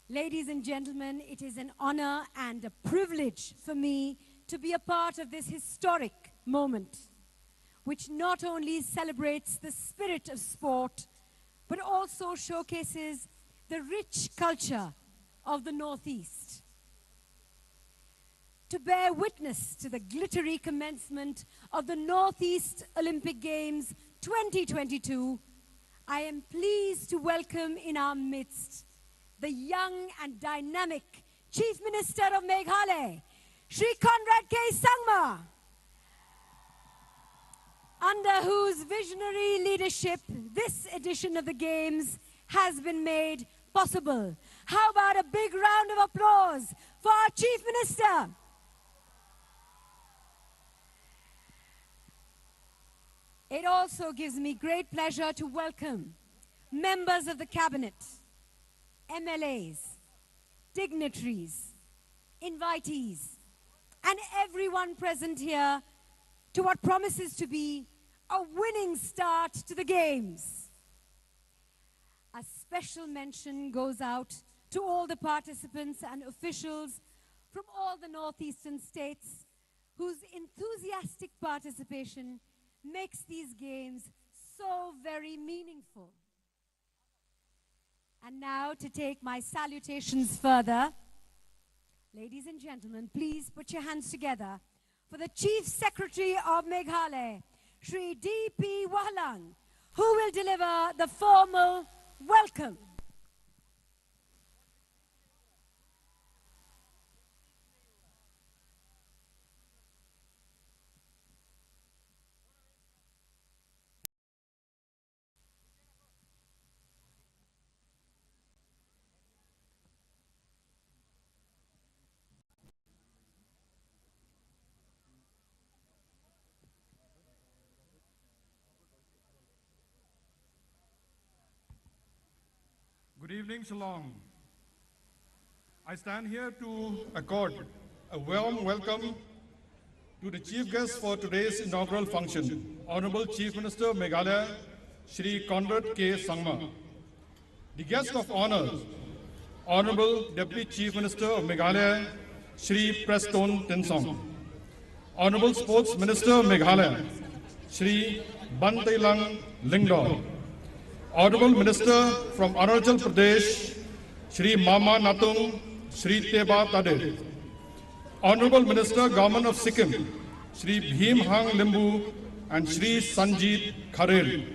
Ladies and gentlemen, it is an honor and a privilege for me to be a part of this historic moment, which not only celebrates the spirit of sport, but also showcases the rich culture of the Northeast. To bear witness to the glittery commencement of the Northeast Olympic Games 2022, I am pleased to welcome in our midst the young and dynamic Chief Minister of Meghalaya, Shri Conrad K. Sangma. under whose visionary leadership this edition of the Games has been made possible. How about a big round of applause for our Chief Minister? It also gives me great pleasure to welcome members of the Cabinet, MLAs, dignitaries, invitees, and everyone present here to what promises to be a winning start to the Games. A special mention goes out to all the participants and officials from all the northeastern states whose enthusiastic participation makes these Games so very meaningful. And now to take my salutations further, ladies and gentlemen, please put your hands together for the Chief Secretary of Meghalaya, Shri D.P. Wahlang, who will deliver the formal welcome. Good evening, Shillong. I stand here to accord a warm welcome to the chief guest for today's inaugural function, Honorable Chief Minister of Meghalaya, Shri Conrad K. Sangma. The guest of honor, Honorable Deputy Chief Minister of Meghalaya, Shri Preston Tinsong. Honorable Sports Minister of Meghalaya, Shri Bantailang Lingdor. Honorable Minister from Arunachal Pradesh, Shri Mama Natung, Shri Teba Tade. Honorable Minister, Government of Sikkim, Shri Bhim Hang Limbu and Shri Sanjeet Kharel.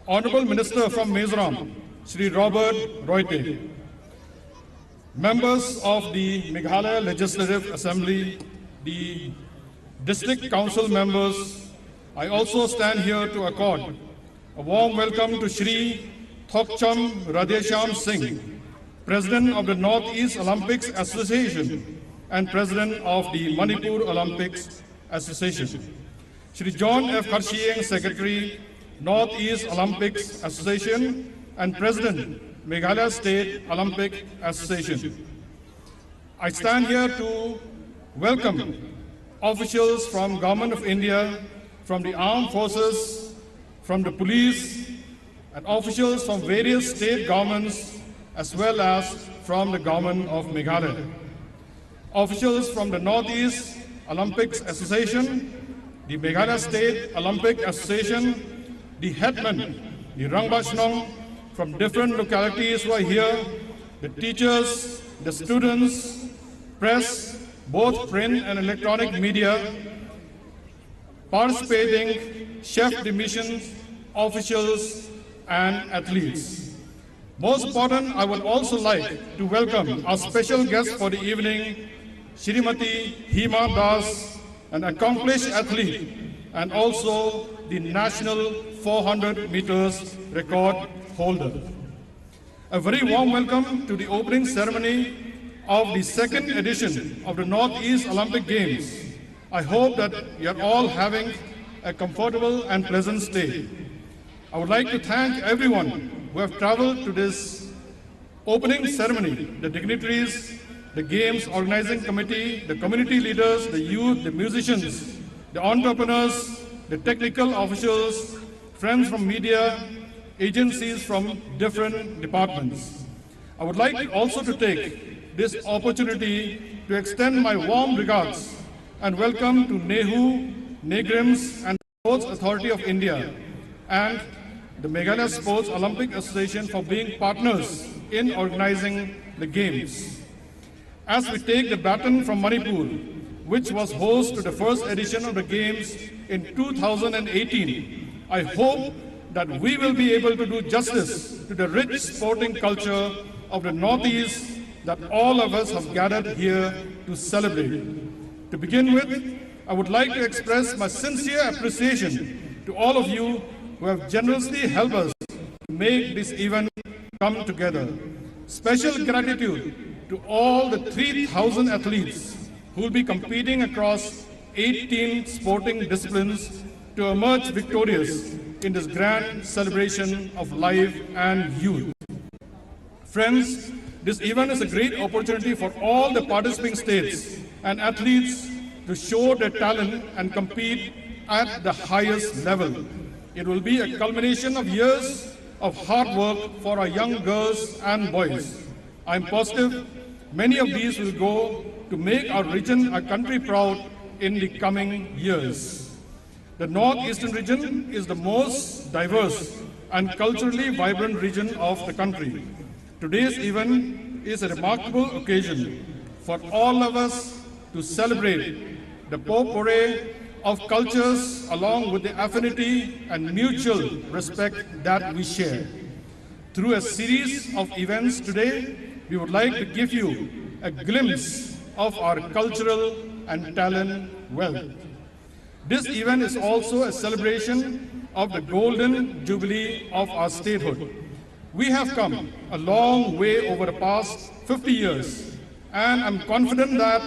Honorable Minister from Mizoram, Shri Robert Royte. Members of the Meghalaya Legislative Assembly, the District Council members, I also stand here to accord a warm welcome to Shri Thokcham Radhesham Singh, President of the Northeast Olympics Association and President of the Manipur Olympics Association. Shri John F. Karshieng, Secretary, Northeast Olympics Association and President, Meghalaya State Olympic Association. I stand here to welcome officials from Government of India, from the Armed Forces, from the police, and officials from various state governments, as well as from the government of Meghalaya. Officials from the Northeast Olympics Association, the Meghalaya State Olympic Association, the headmen, the Rangbashnong from different localities who are here, the teachers, the students, press, both print and electronic media, participating chef de mission officials and athletes. Most important, I would also like to welcome our special guest for the evening, Shrimati Hima Das, an accomplished athlete and also the national 400 meters record holder. A very warm welcome to the opening ceremony of the second edition of the Northeast Olympic Games. I hope that you are all having a comfortable and pleasant stay. I would like to thank everyone who have traveled to this opening ceremony, the dignitaries, the Games Organizing Committee, the community leaders, the youth, the musicians, the entrepreneurs, the technical officials, friends from media, agencies from different departments. I would like also to take this opportunity to extend my warm regards and welcome to NEHU, NEGRIMS and Sports Authority of India and the Meghalaya Sports Olympic Association for being partners in organizing the Games. As we take the baton from Manipur, which was host to the first edition of the Games in 2018, I hope that we will be able to do justice to the rich sporting culture of the Northeast that all of us have gathered here to celebrate. To begin with, I would like to express my sincere appreciation to all of you who have generously helped us to make this event come together. Special gratitude to all the 3,000 athletes who will be competing across 18 sporting disciplines to emerge victorious in this grand celebration of life and youth. Friends, this event is a great opportunity for all the participating states and athletes to show their talent and compete at the highest level. It will be a culmination of years of hard work for our young girls and boys. I'm positive many of these will go to make our region, our country proud in the coming years. The Northeastern region is the most diverse and culturally vibrant region of the country. Today's event is a remarkable occasion for all of us to celebrate the potpourri of cultures along with the affinity and mutual respect that we share. Through a series of events today, we would like to give you a glimpse of our cultural and talent wealth. This event is also a celebration of the golden jubilee of our statehood. We have come a long way over the past 50 years, and I'm confident that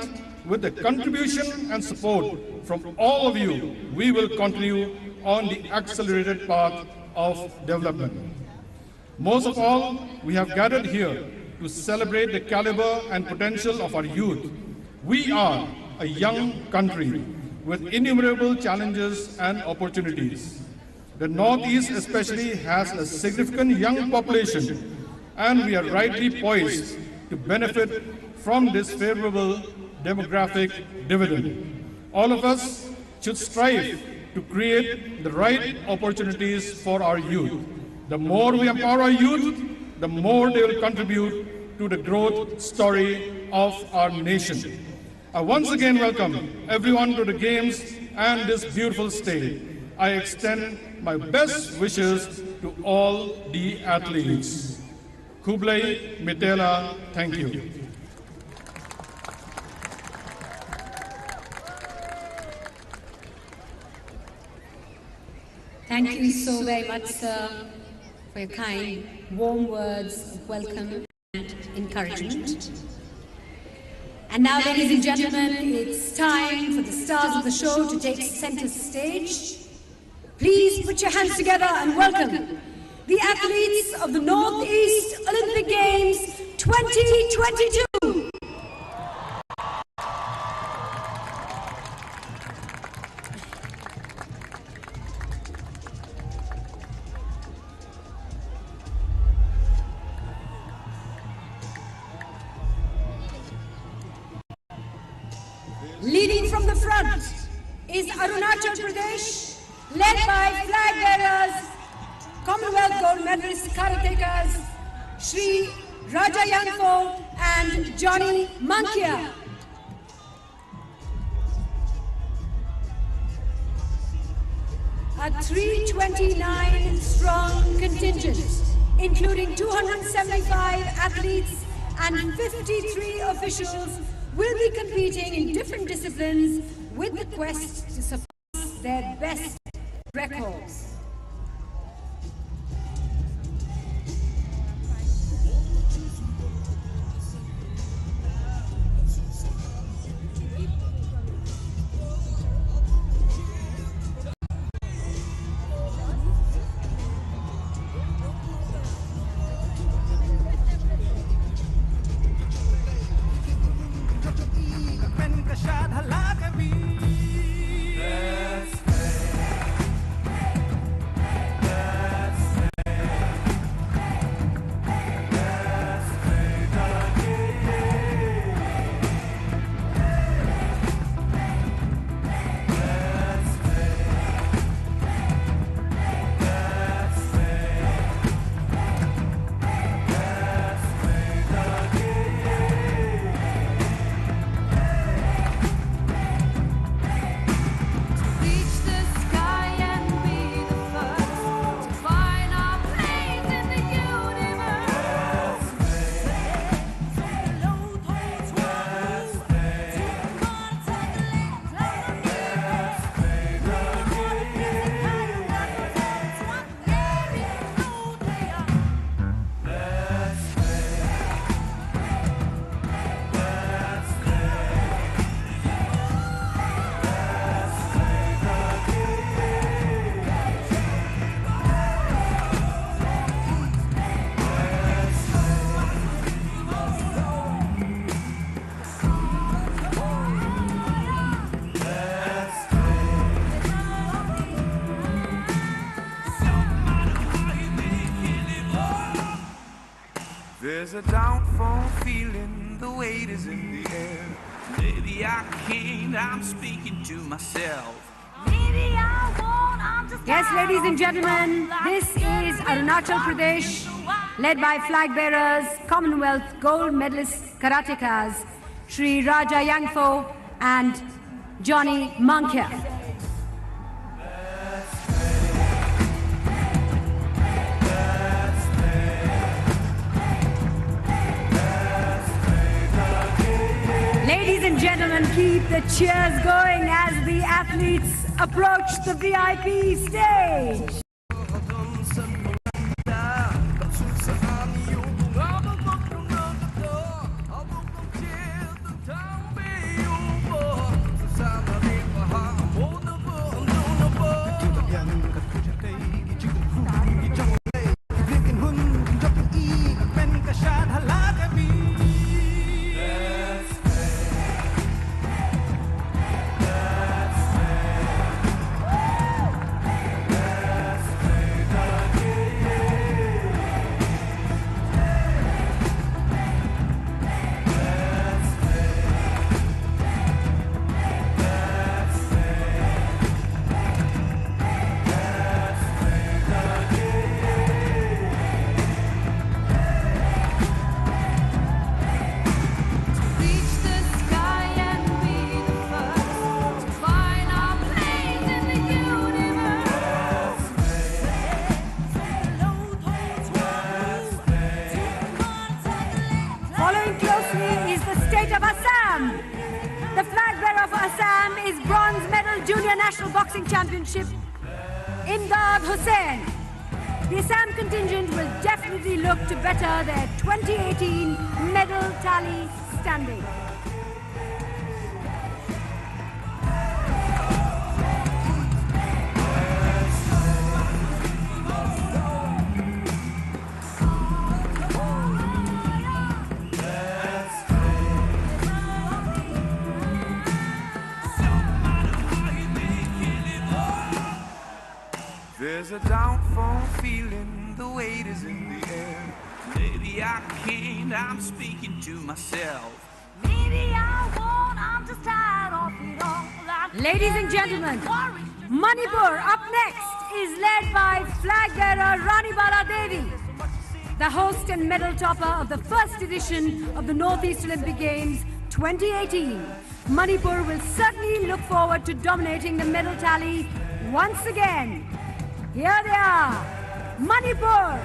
with the contribution and support from all of you, we will continue on the accelerated path of development. Most of all, we have gathered here to celebrate the caliber and potential of our youth. We are a young country with innumerable challenges and opportunities. The Northeast especially has a significant young population, and we are rightly poised to benefit from this favorable demographic dividend. All of us should strive to create the right opportunities for our youth. The more we empower our youth, the more they will contribute to the growth story of our nation. I once again welcome everyone to the Games and this beautiful state. I extend my best wishes to all the athletes. Kublai Mitela, thank you. Thank you so very much, sir, for your kind, warm words of welcome and encouragement. And now, ladies and gentlemen, it's time for the stars of the show to take center stage. Please put your hands together and welcome the athletes of the Northeast Olympic Games 2022. Leading from the front is Arunachal Pradesh, led by flag bearers, Commonwealth gold medalist karatekas, Shri Raja Yanfo and Johnny Mankia. A 329 strong contingent, including 275 athletes and 53 officials, will be competing in different disciplines with the quest to surpass their best records. There's a downfall feeling, the weight is in the air. Maybe I can't, I'm speaking to myself. Maybe I won't, I'm just Yes, ladies and gentlemen, this is Arunachal Pradesh, led by flag bearers, Commonwealth gold medalist karatekas, Sri Raja Yangfo and Johnny Mankia. Ladies and gentlemen, keep the cheers going as the athletes approach the VIP stage. Following closely is the state of Assam. The flag bearer of Assam is bronze medal junior national boxing championship, Imdad Hussain. The Assam contingent will definitely look to better their 2018 medal tally standing. There's a downfall feeling, the weight is in the air. Maybe I can't, I'm speaking to myself. Maybe I won't, I'm just tired of it all. Ladies and gentlemen, Manipur up next is led by flag bearer Rani Bala Devi, the host and medal topper of the first edition of the Northeast Olympic Games 2018. Manipur will certainly look forward to dominating the medal tally once again. Here they are, Manipur.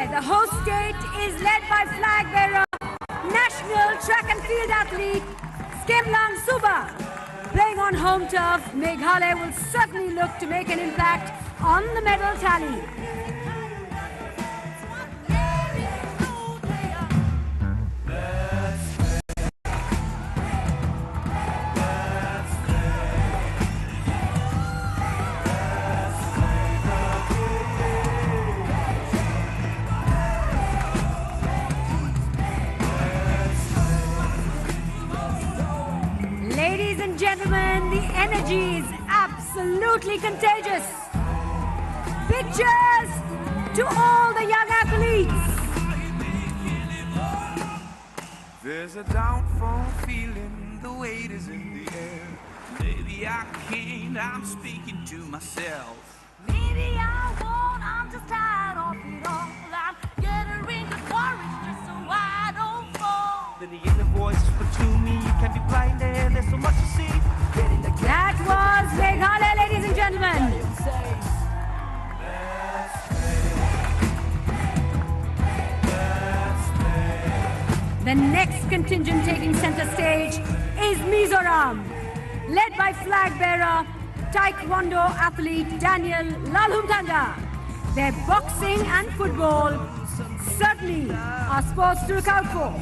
The host state is led by flag bearer, national track and field athlete, Skimlang Suba. Playing on home turf, Meghalaya will certainly look to make an impact on the medal tally. Ladies and gentlemen, the energy is absolutely contagious. Big cheers to all the young athletes. There's a downfall feeling, the weight is in the air. Maybe I can't, I'm speaking to myself. Maybe I won't, I'm just tired of it The next contingent taking center stage is Mizoram, led by flag bearer Taekwondo athlete Daniel Lalhumtanda. Their boxing and football certainly are sports to look out for.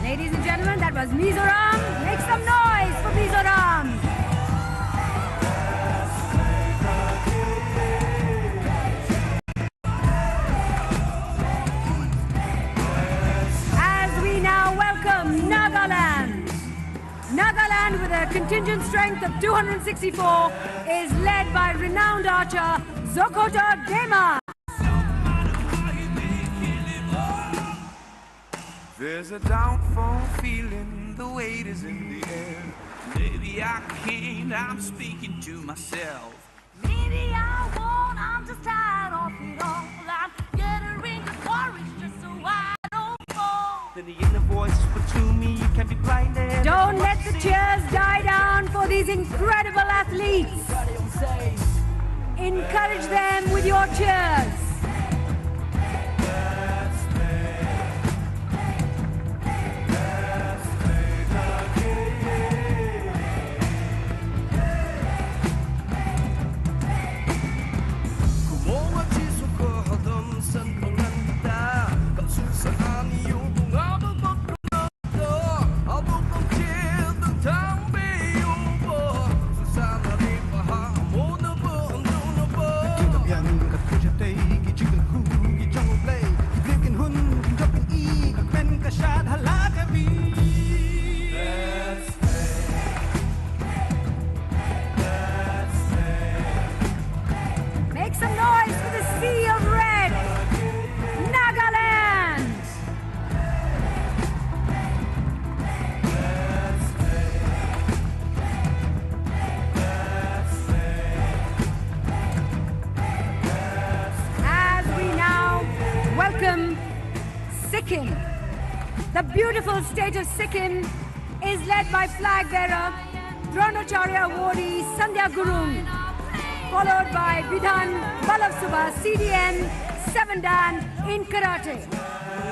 Ladies and gentlemen, that was Mizoram. Make some noise for Mizoram. As we now welcome Nagaland. Nagaland, with a contingent strength of 264, is led by renowned archer Zokota Dema. There's a downfall feeling, the weight is in the air. Maybe I can't, I'm speaking to myself. Maybe I won't, I'm just tired of it all. I'm gathering the courage just so I don't fall. Then the inner voice whisper to me, you can be blinded. Don't let the cheers die down for these incredible athletes. Encourage them with your cheers. Sikkim. The beautiful state of Sikkim is led by flag bearer Dronacharya awardee Sandhya Gurung, followed by Vidhan Ballavsubha CDN 7 Dan in karate.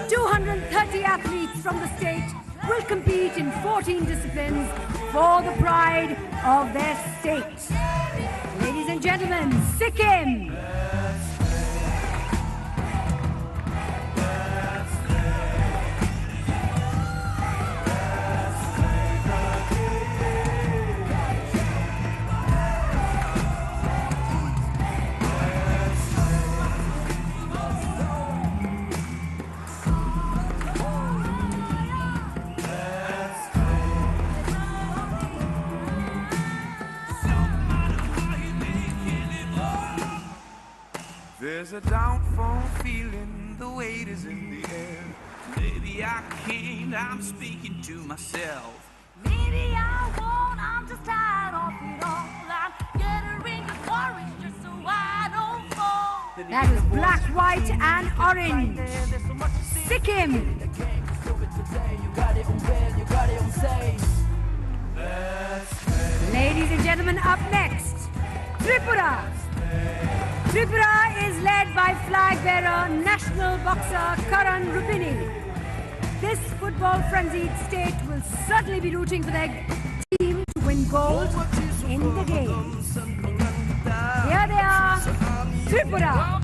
230 athletes from the state will compete in 14 disciplines for the pride of their state. Ladies and gentlemen, Sikkim. There's a downfall feeling, the weight is in the air. Maybe I can't, I'm speaking to myself. Maybe I won't, I'm just tired of it all. I'm gathering the courage just so I don't fall. That is black, white and orange. Sikkim. Ladies and gentlemen, up next, Tripura. Tripura is led by flag bearer, national boxer Karan Rupini. This football frenzied state will certainly be rooting for their team to win win gold in the games. Here they are, Tripura.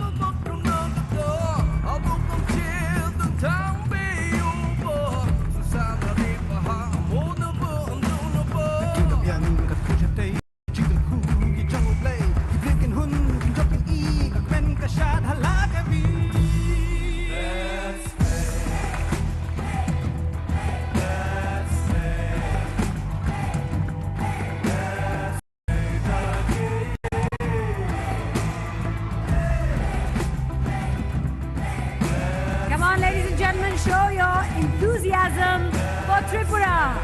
Come on, ladies and gentlemen, show your enthusiasm for Tripura.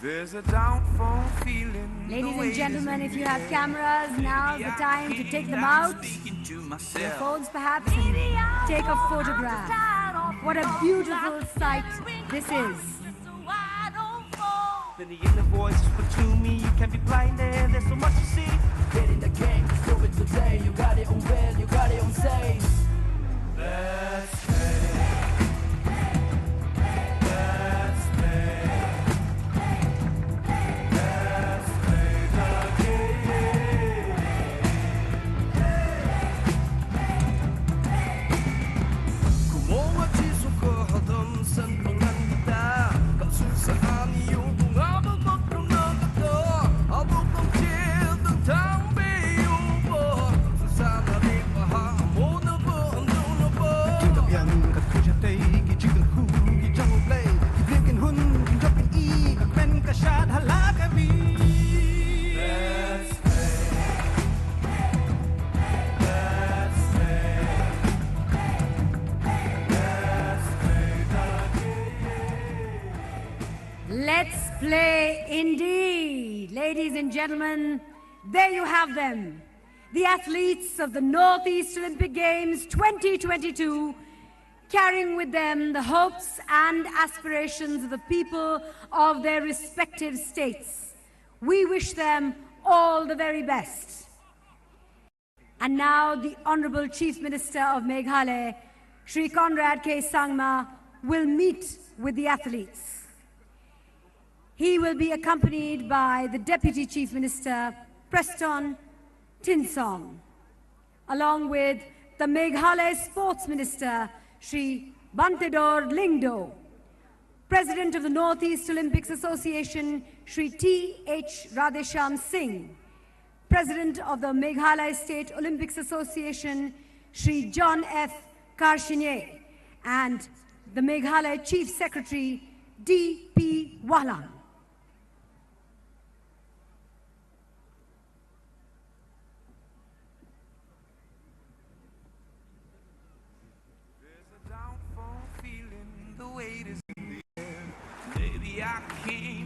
There's a downfall feeling. Ladies and gentlemen, if you have cameras, now's the time to take them out. Your phones perhaps, and take a photograph. What a beautiful sight this is. Then the inner voice whisper to me, you can't be blinded, there's so much to see. Get in the game, do it today. You got it on well, you got it on safe. Let's play. Let's play. Let's play the game. Gumawa chiso ko hadam san pangan kita. Kasul sa ani yung abang magdamag ito. Abang pangkil ng tambi yung po. Susana rin pahamo na po ang doon po. Kitabian kat kujatay kijigal hu kijang play. Kiblikin hun kinjapin i kakmen kasyad halakabi. Let's play. Let's play. Let's play indeed. Ladies and gentlemen, there you have them. The athletes of the Northeast Olympic Games 2022, carrying with them the hopes and aspirations of the people of their respective states. We wish them all the very best. And now the Honorable Chief Minister of Meghalaya, Shri Conrad K. Sangma, will meet with the athletes. He will be accompanied by the Deputy Chief Minister, Preston Tinsong, along with the Meghalaya Sports Minister, Shri Bantedor Lingdo, President of the Northeast Olympics Association, Shri T.H. Radhesham Singh, President of the Meghalaya State Olympics Association, Shri John F. Karshinye, and the Meghalaya Chief Secretary, D.P. Walang.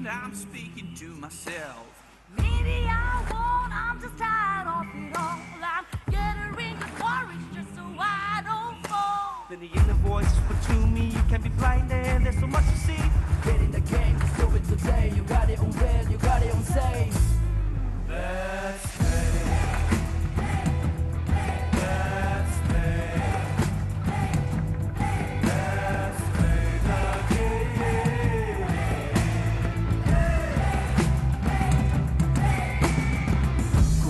I'm speaking to myself. Maybe I won't, I'm just tired of it all. I'm gathering the courage just so I don't fall. Then the inner voice whisper to me, you can't be blinded, there's so much to see. Get in the game, do it today. You got it on well, you got it on safe. Let's play. Let's play. Let's play the game.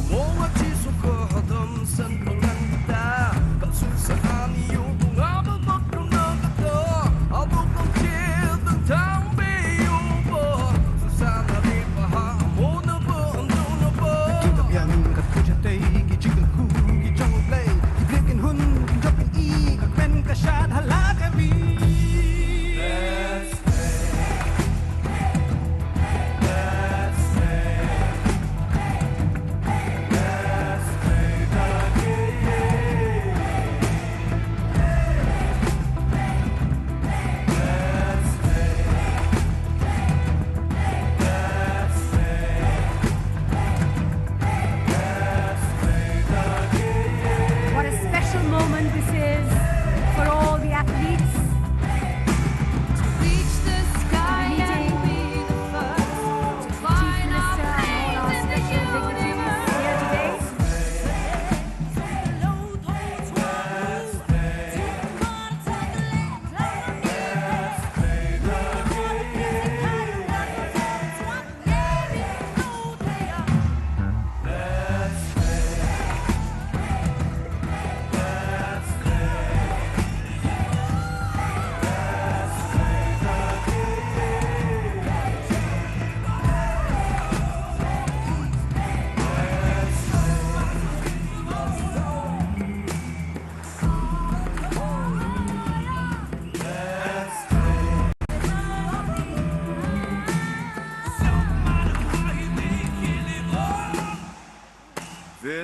Gumawa chiso ko hadam san pangan kita. Kasul sa ani yung abang magdamag ito. Abang pangkil ng tambi yung po.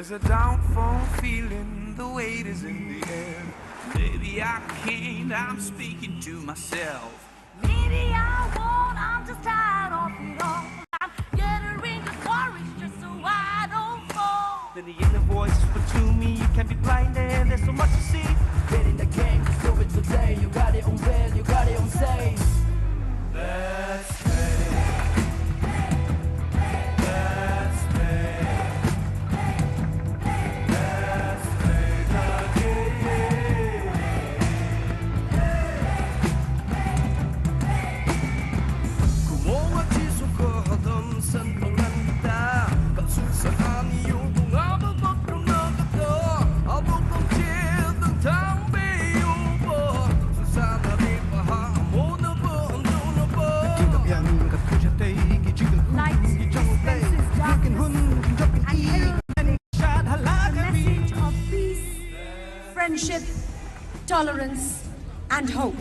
There's a downfall feeling, the weight is in the air. Maybe I can't, I'm speaking to myself. Maybe I won't, I'm just tired of it all. I'm gathering the courage just so I don't fall. Then the inner voice whisper to me, you can be blinded, there's so much to see. Get in the game, do it today. You got it on well, you got it on safe. Let's play. Let's play. Let's play the game. Kumonga chiso ko hadam san panganta. Kasusahan yung bunga magbagrong nagado. Abog ng chill ng tambi yung po. Susana rin pahamo na po ang doon po. Light dispenses darkness and heralds the message of peace, friendship, tolerance, and hope.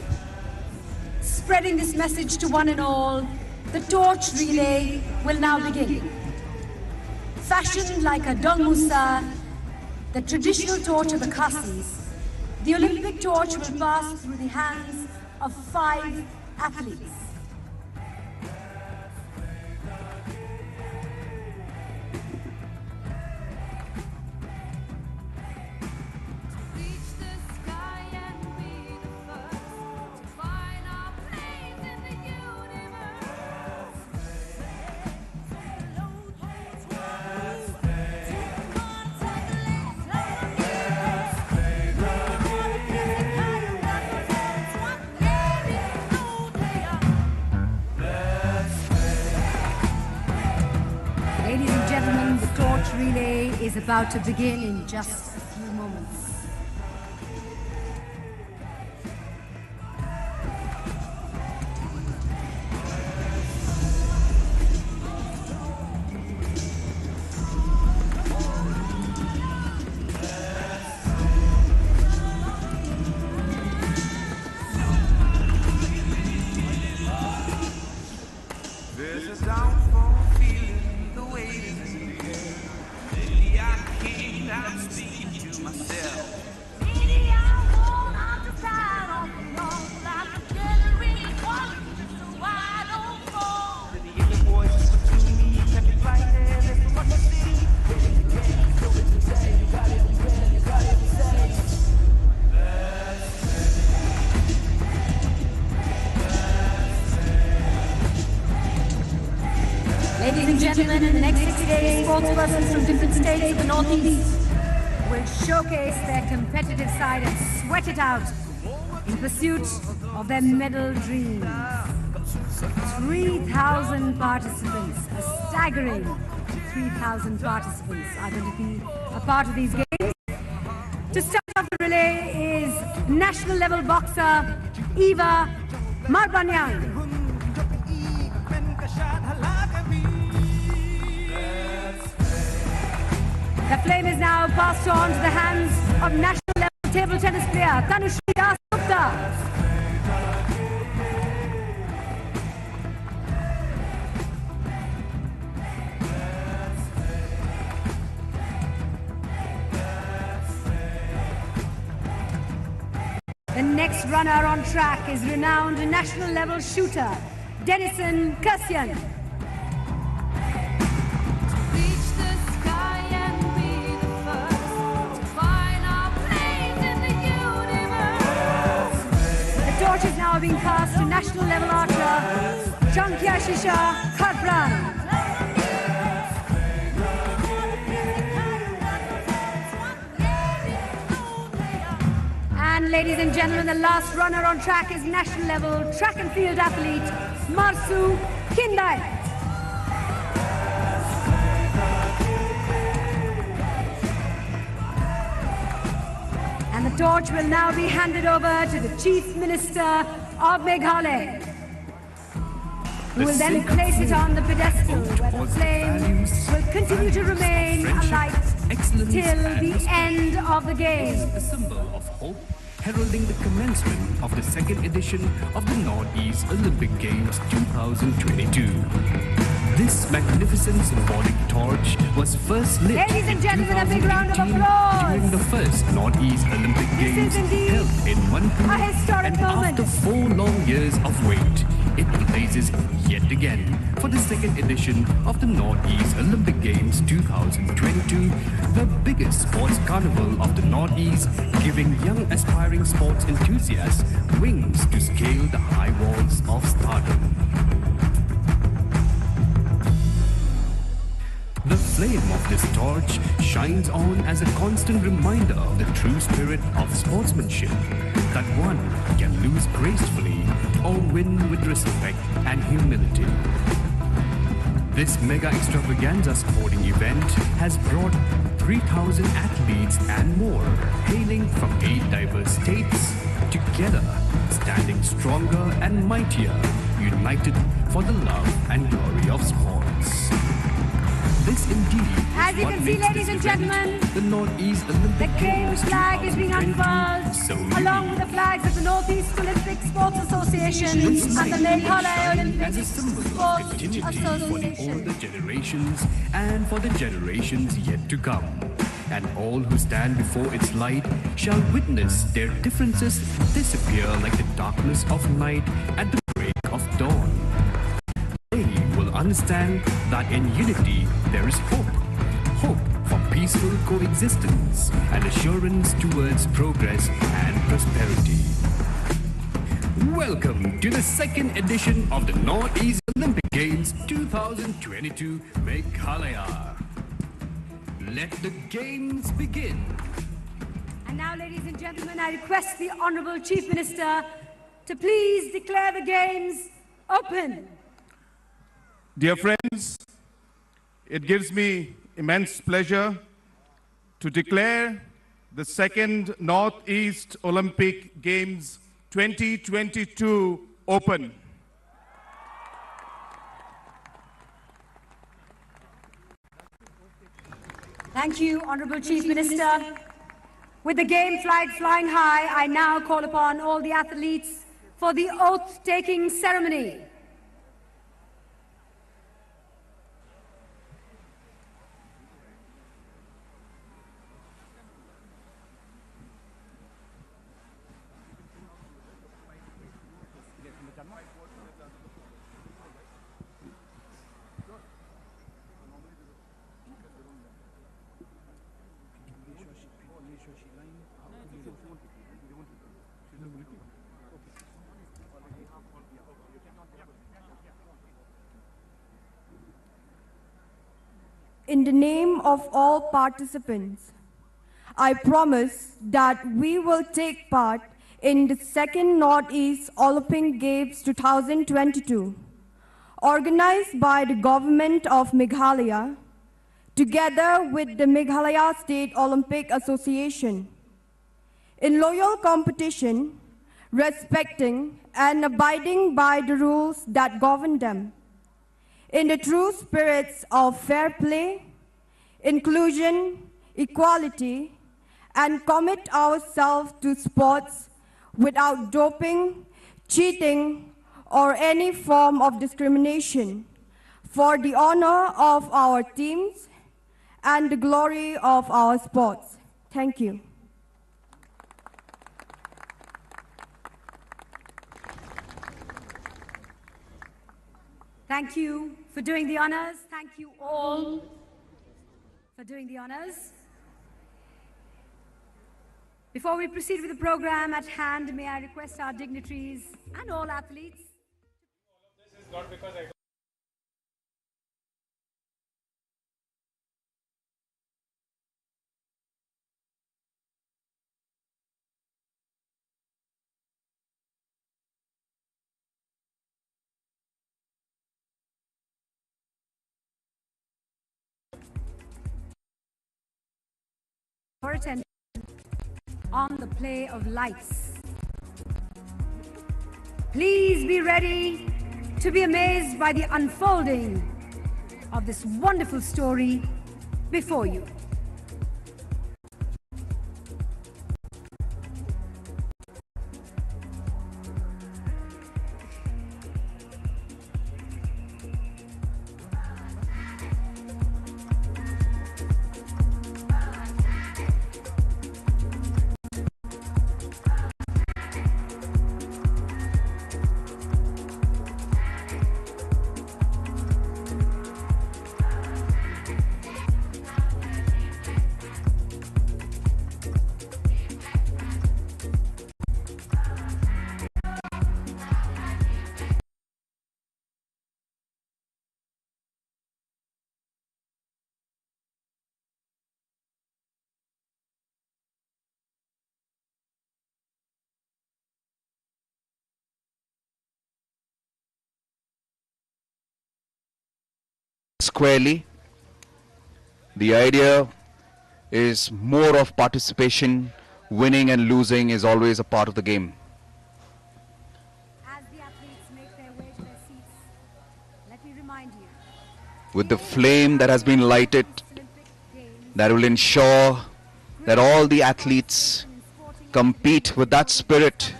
Spreading this message to one and all, the torch relay will now begin. Fashioned like a dolmusa, the traditional torch of the Khasis, the Olympic torch will pass through the hands of 5 athletes. Ladies and gentlemen, the torch relay is about to begin in just a few moments. There's a downfall feeling, the weight is in the air. Maybe I can't, I'm speaking to myself. Maybe I won't, I'm just tired of it all. I'm gathering the courage just so I don't fall. Then the inner voice whisper to me, you can be blinded, there's so much to see. Get in the game, do it today. You got it on well, you got it on safe. Let's Ladies and gentlemen, in the next 60 days, sportspersons from different states of the Northeast will showcase their competitive side and sweat it out in pursuit of their medal dreams. 3,000 participants, a staggering 3,000 participants are going to be a part of these games. To start off the relay is national level boxer Eva Marbanyang. The flame is now passed on to the hands of national level table tennis player Tanushri Das Gupta. The next runner on track is renowned national level shooter Denison Kassian. The torch is now being passed to national level archer Chankyashisha Khatran. And ladies and gentlemen, the last runner on track is national level track and field athlete Marsu Kindai. And the torch will now be handed over to the Chief Minister of Meghalaya, who will then place it on the pedestal where the flame will continue to remain alight till the end of the game. A symbol of hope, heralding the commencement of the second edition of the Northeast Olympic Games 2022. This magnificent symbolic torch was first lit Ladies and in gentlemen, a big round of 2018 applause. during the first Northeast Olympic Games held in Manipur, a historic and moment. after 4 long years of wait, it blazes yet again for the second edition of the Northeast Olympic Games 2022, the biggest sports carnival of the Northeast, giving young aspiring sports enthusiasts wings to scale the high walls of stardom. The flame of this torch shines on as a constant reminder of the true spirit of sportsmanship, that one can lose gracefully or win with respect and humility. This mega extravaganza sporting event has brought 3,000 athletes and more, hailing from 8 diverse states, together, standing stronger and mightier, united for the love and glory of sports. This indeed As is you what can see, makes ladies this and event gentlemen, the Northeast Olympic the Games flag is being 2022 unfurled, so along with the flags of the Northeast Olympic Sports Association and the Meghalaya Olympic Sports continuity for the Association. older generations and for the generations yet to come. And all who stand before its light shall witness their differences disappear like the darkness of night at the break of dawn. They will understand that in unity there is hope. Hope for peaceful coexistence and assurance towards progress and prosperity. Welcome to the second edition of the Northeast Olympic Games 2022 Meghalaya. Let the games begin. And now, ladies and gentlemen, I request the Honourable Chief Minister to please declare the Games open. Dear friends, it gives me immense pleasure to declare the second Northeast Olympic Games 2022 open. Thank you, Honourable Chief Minister. With the game flag flying high, I now call upon all the athletes for the oath-taking ceremony. In the name of all participants, I promise that we will take part in the second Northeast Olympic Games 2022, organized by the Government of Meghalaya, together with the Meghalaya State Olympic Association, in loyal competition, respecting and abiding by the rules that govern them, in the true spirits of fair play, inclusion, equality, and commit ourselves to sports without doping, cheating, or any form of discrimination, for the honor of our teams and the glory of our sports. Thank you. Thank you for doing the honors. Thank you all for doing the honors. Before we proceed with the program at hand, may I request our dignitaries and all athletes. This is not because I For attention on the play of lights. Please be ready to be amazed by the unfolding of this wonderful story before you. squarely. The idea is more of participation. Winning and losing is always a part of the game. As the athletes make their way to their seats, let me remind you, With the flame that has been lighted, that will ensure that all the athletes compete with that spirit,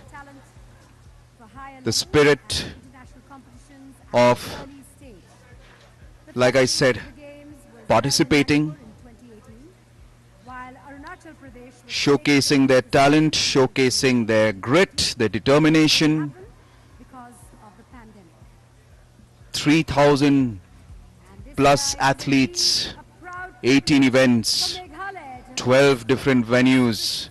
the spirit of, like I said, participating, showcasing their talent, showcasing their grit, their determination. 3,000 plus athletes, 18 events, 12 different venues.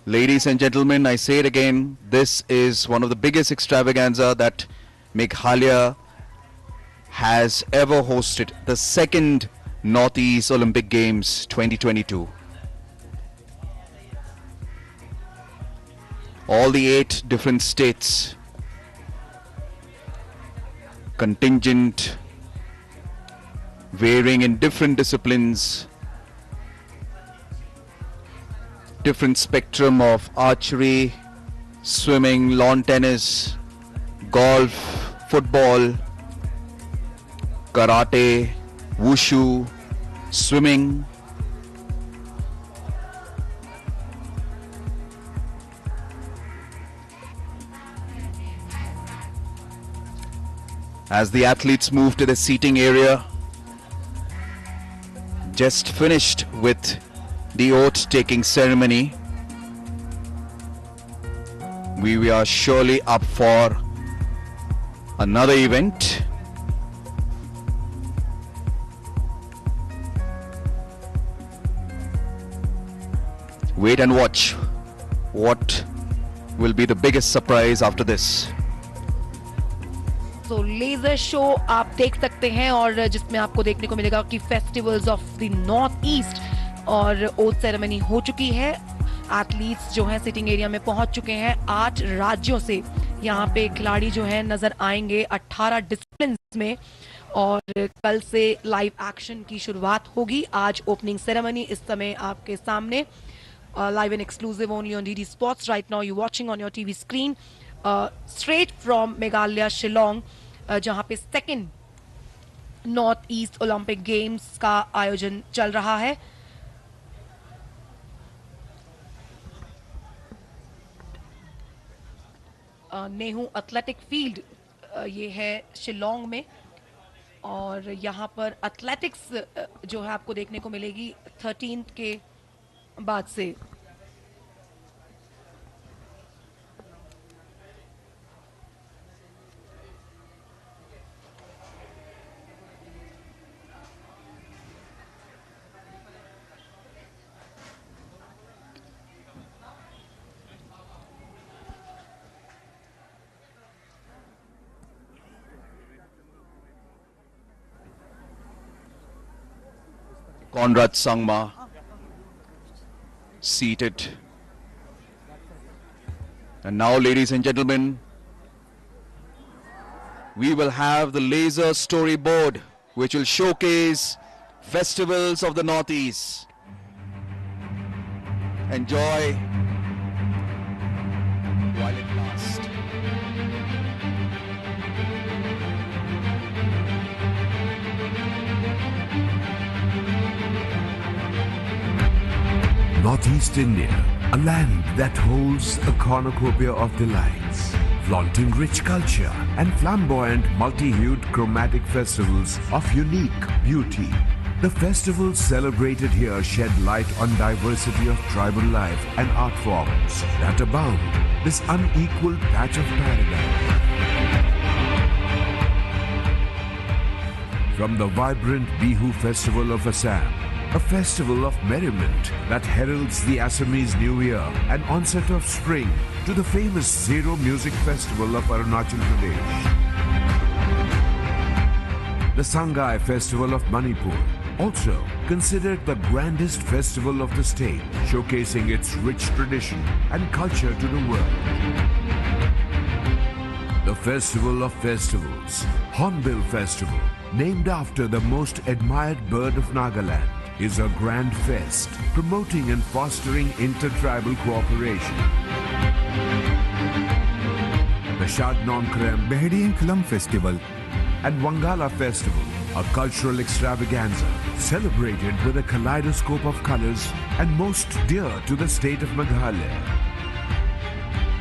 Ladies and gentlemen, I say it again, this is one of the biggest extravaganza that Meghalaya has ever hosted, the second Northeast Olympic Games 2022. All the 8 different states, contingent, varying in different disciplines, different spectrum of archery, swimming, lawn tennis, golf, football, karate, wushu, swimming. As the athletes move to the seating area, just finished with the oath-taking ceremony. We are surely up for another event. Wait and watch what will be the biggest surprise after this. तो laser show आप देख सकते हैं और जिसमें आपको देखने को मिलेगा कि festivals of the north east और ओथ सेरेमनी हो चुकी है। एथलीट्स जो हैं सिटिंग एरिया में पहुंच चुके हैं। 8 राज्यों से यहाँ पे खिलाड़ी जो हैं नजर आएंगे 18 डिसिप्लिन में और कल से लाइव एक्शन की शुरुआत होगी। आज ओपनिंग सेरेमनी इस समय आपके सामने live and exclusive only on DD Sports. Right now you're watching on your TV screen straight from Meghalaya, Shillong, जहाँ पे second north east Olympic games का आयोजन चल रहा है। नेहरू एथलेटिक फील्ड ये है शिलोंग में और यहाँ पर एथलेटिक्स जो है आपको देखने को मिलेगी 13th के बाद से। Conrad Sangma seated. And now, ladies and gentlemen, we will have the laser storyboard which will showcase festivals of the Northeast. Enjoy while it lasts. Northeast India, a land that holds a cornucopia of delights, flaunting rich culture and flamboyant multi-hued chromatic festivals of unique beauty. The festivals celebrated here shed light on diversity of tribal life and art forms that abound this unequaled patch of paradise. From the vibrant Bihu Festival of Assam, a festival of merriment that heralds the Assamese New Year and onset of spring, to the famous Zero Music Festival of Arunachal Pradesh. The Sangai Festival of Manipur, also considered the grandest festival of the state, showcasing its rich tradition and culture to the world. The Festival of Festivals, Hornbill Festival, named after the most admired bird of Nagaland, is a grand fest promoting and fostering intertribal cooperation. The Shadnonkrem Behedian Kalam Festival and Wangala Festival, a cultural extravaganza celebrated with a kaleidoscope of colors and most dear to the state of Meghalaya.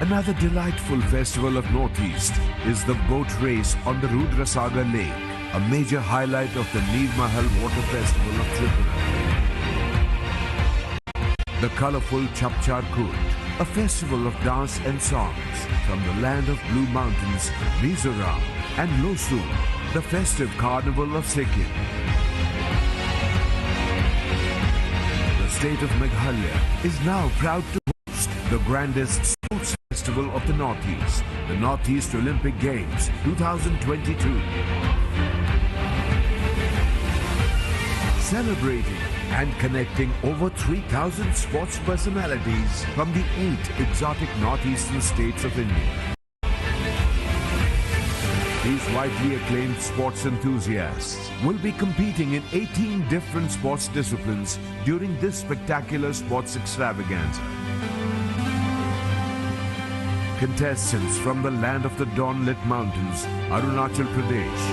Another delightful festival of Northeast is the boat race on the Rudrasagar Lake, a major highlight of the Nirmahal Water Festival of Tripura. The colorful Chapchar Kut, a festival of dance and songs from the land of Blue Mountains, Mizoram, and Losu, the festive carnival of Sikkim. The state of Meghalaya is now proud to host the grandest sports festival of the Northeast, the Northeast Olympic Games 2022. Celebrating and connecting over 3,000 sports personalities from the 8 exotic northeastern states of India. These widely acclaimed sports enthusiasts will be competing in 18 different sports disciplines during this spectacular sports extravaganza. Contestants from the land of the dawn-lit mountains, Arunachal Pradesh,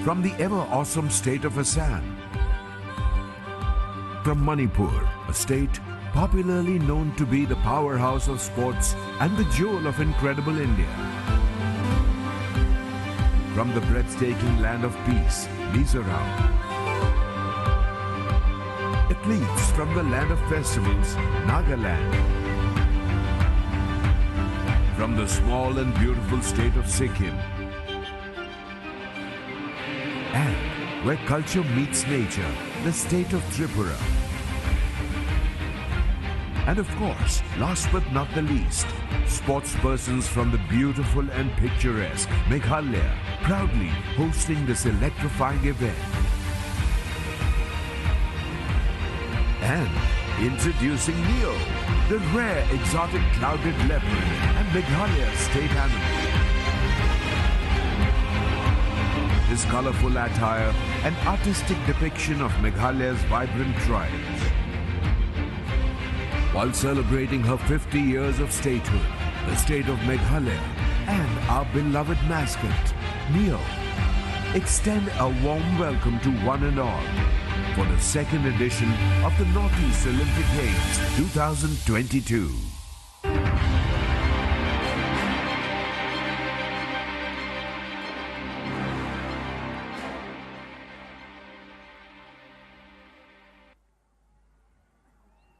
from the ever-awesome state of Assam, from Manipur, a state popularly known to be the powerhouse of sports and the jewel of incredible India, from the breathtaking land of peace, Mizoram, athletes from the land of festivals, Nagaland, from the small and beautiful state of Sikkim, and where culture meets nature, the state of Tripura. And of course, last but not the least, sportspersons from the beautiful and picturesque Meghalaya, proudly hosting this electrifying event. And introducing Neo, the rare exotic clouded leopard and Meghalaya's state animal. His colorful attire, an artistic depiction of Meghalaya's vibrant tribes. While celebrating her 50 years of statehood, the state of Meghalaya and our beloved mascot, Neo, extend a warm welcome to one and all for the second edition of the Northeast Olympic Games 2022.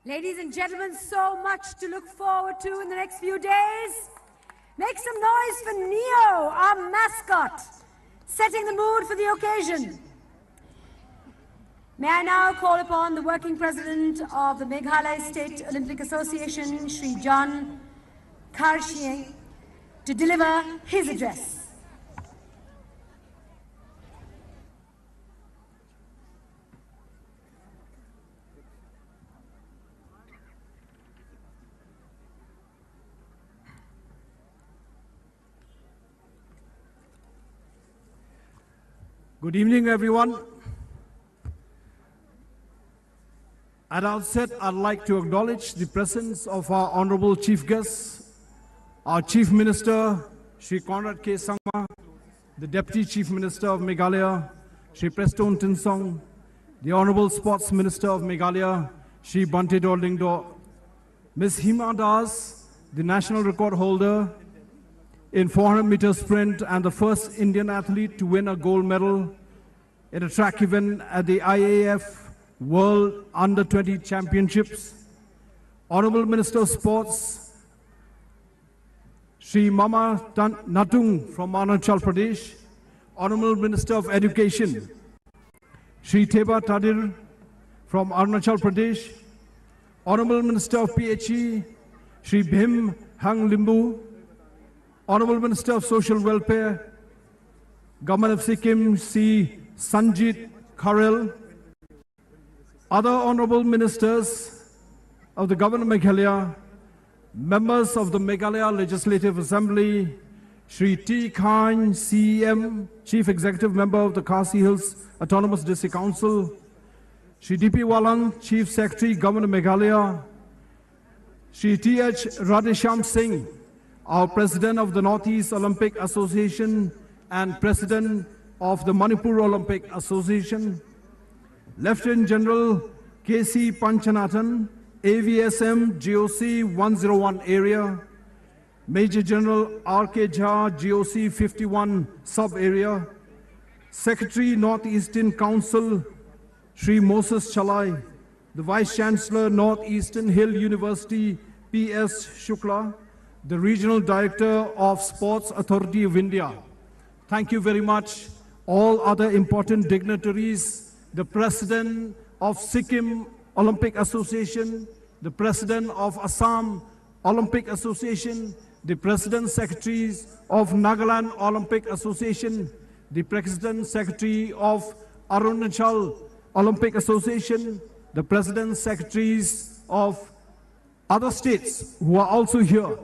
Ladies and gentlemen, so much to look forward to in the next few days. Make some noise for Neo, our mascot, setting the mood for the occasion. May I now call upon the working president of the Meghalaya State Olympic Association, Shri John Karshieng, to deliver his address. Good evening, everyone. At outset, I'd like to acknowledge the presence of our honorable chief guests, our Chief Minister, Shri Conrad K. Sangma, the Deputy Chief Minister of Meghalaya, Shri Preston Tinsong, the Honorable Sports Minister of Meghalaya, Shri Bante Dorlingdo, Ms. Hima Das, the national record holder in 400 meter sprint and the first Indian athlete to win a gold medal in a track event at the IAF World Under-20 Championships. Honorable Minister of Sports, Shri Mama Natung from Arunachal Pradesh. Honorable Minister of Education, Shri Teba Tadir from Arunachal Pradesh. Honorable Minister of PHE, Shri Bhim Hang Limbu. Honorable Minister of Social Welfare, Government of Sikkim, Shri Sanjit Karel. Other honorable ministers of the Government of Meghalaya, members of the Meghalaya Legislative Assembly, Shri T. Khan, CEM, Chief Executive Member of the Khasi Hills Autonomous District Council, Shri D.P. Walang, Chief Secretary, Governor of Meghalaya, Shri T.H. Radheshyam Singh, our President of the Northeast Olympic Association and President of the Manipur Olympic Association, Lieutenant General K.C. Panchanathan, AVSM GOC 101 area, Major General R.K. Jha, GOC 51 sub-area, Secretary Northeastern Council, Shri Moses Chalai, the Vice Chancellor, Northeastern Hill University, P.S. Shukla, the Regional Director of Sports Authority of India. Thank you very much. All other important dignitaries, the President of Sikkim Olympic Association, the President of Assam Olympic Association, the President Secretaries of Nagaland Olympic Association, the President Secretary of Arunachal Olympic Association, the President Secretaries of other states who are also here.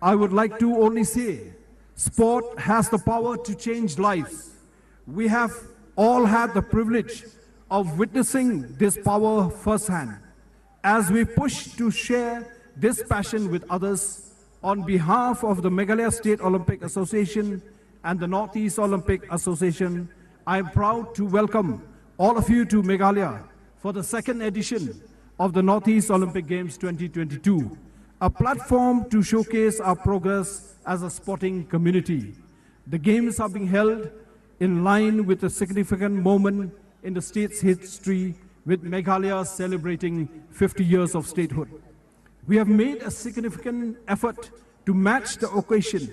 I would like to only say, sport has the power to change lives. We have all had the privilege of witnessing this power firsthand. As we push to share this passion with others, on behalf of the Meghalaya State Olympic Association and the Northeast Olympic Association, I am proud to welcome all of you to Meghalaya for the second edition of the Northeast Olympic Games 2022, a platform to showcase our progress as a sporting community. The Games are being held in line with a significant moment in the state's history, with Meghalaya celebrating 50 years of statehood. We have made a significant effort to match the occasion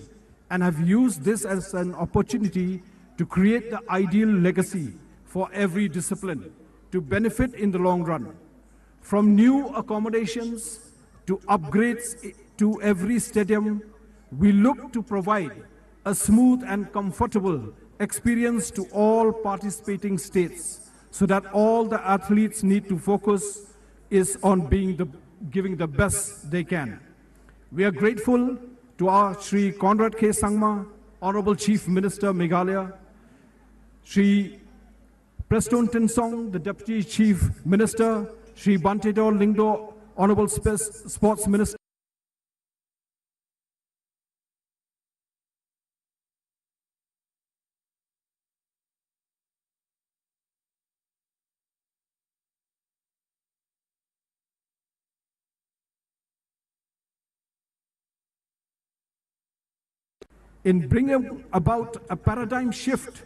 and have used this as an opportunity to create the ideal legacy for every discipline to benefit in the long run. From new accommodations to upgrades to every stadium, we look to provide a smooth and comfortable experience to all participating states, so that all the athletes need to focus is on giving the best they can. We are grateful to our Shri Conrad K. Sangma, Honorable Chief Minister Meghalaya, Shri Preston Tinsong, the Deputy Chief Minister, Shri Bantedor Lingdo, Honorable Sports Minister, in bringing about a paradigm shift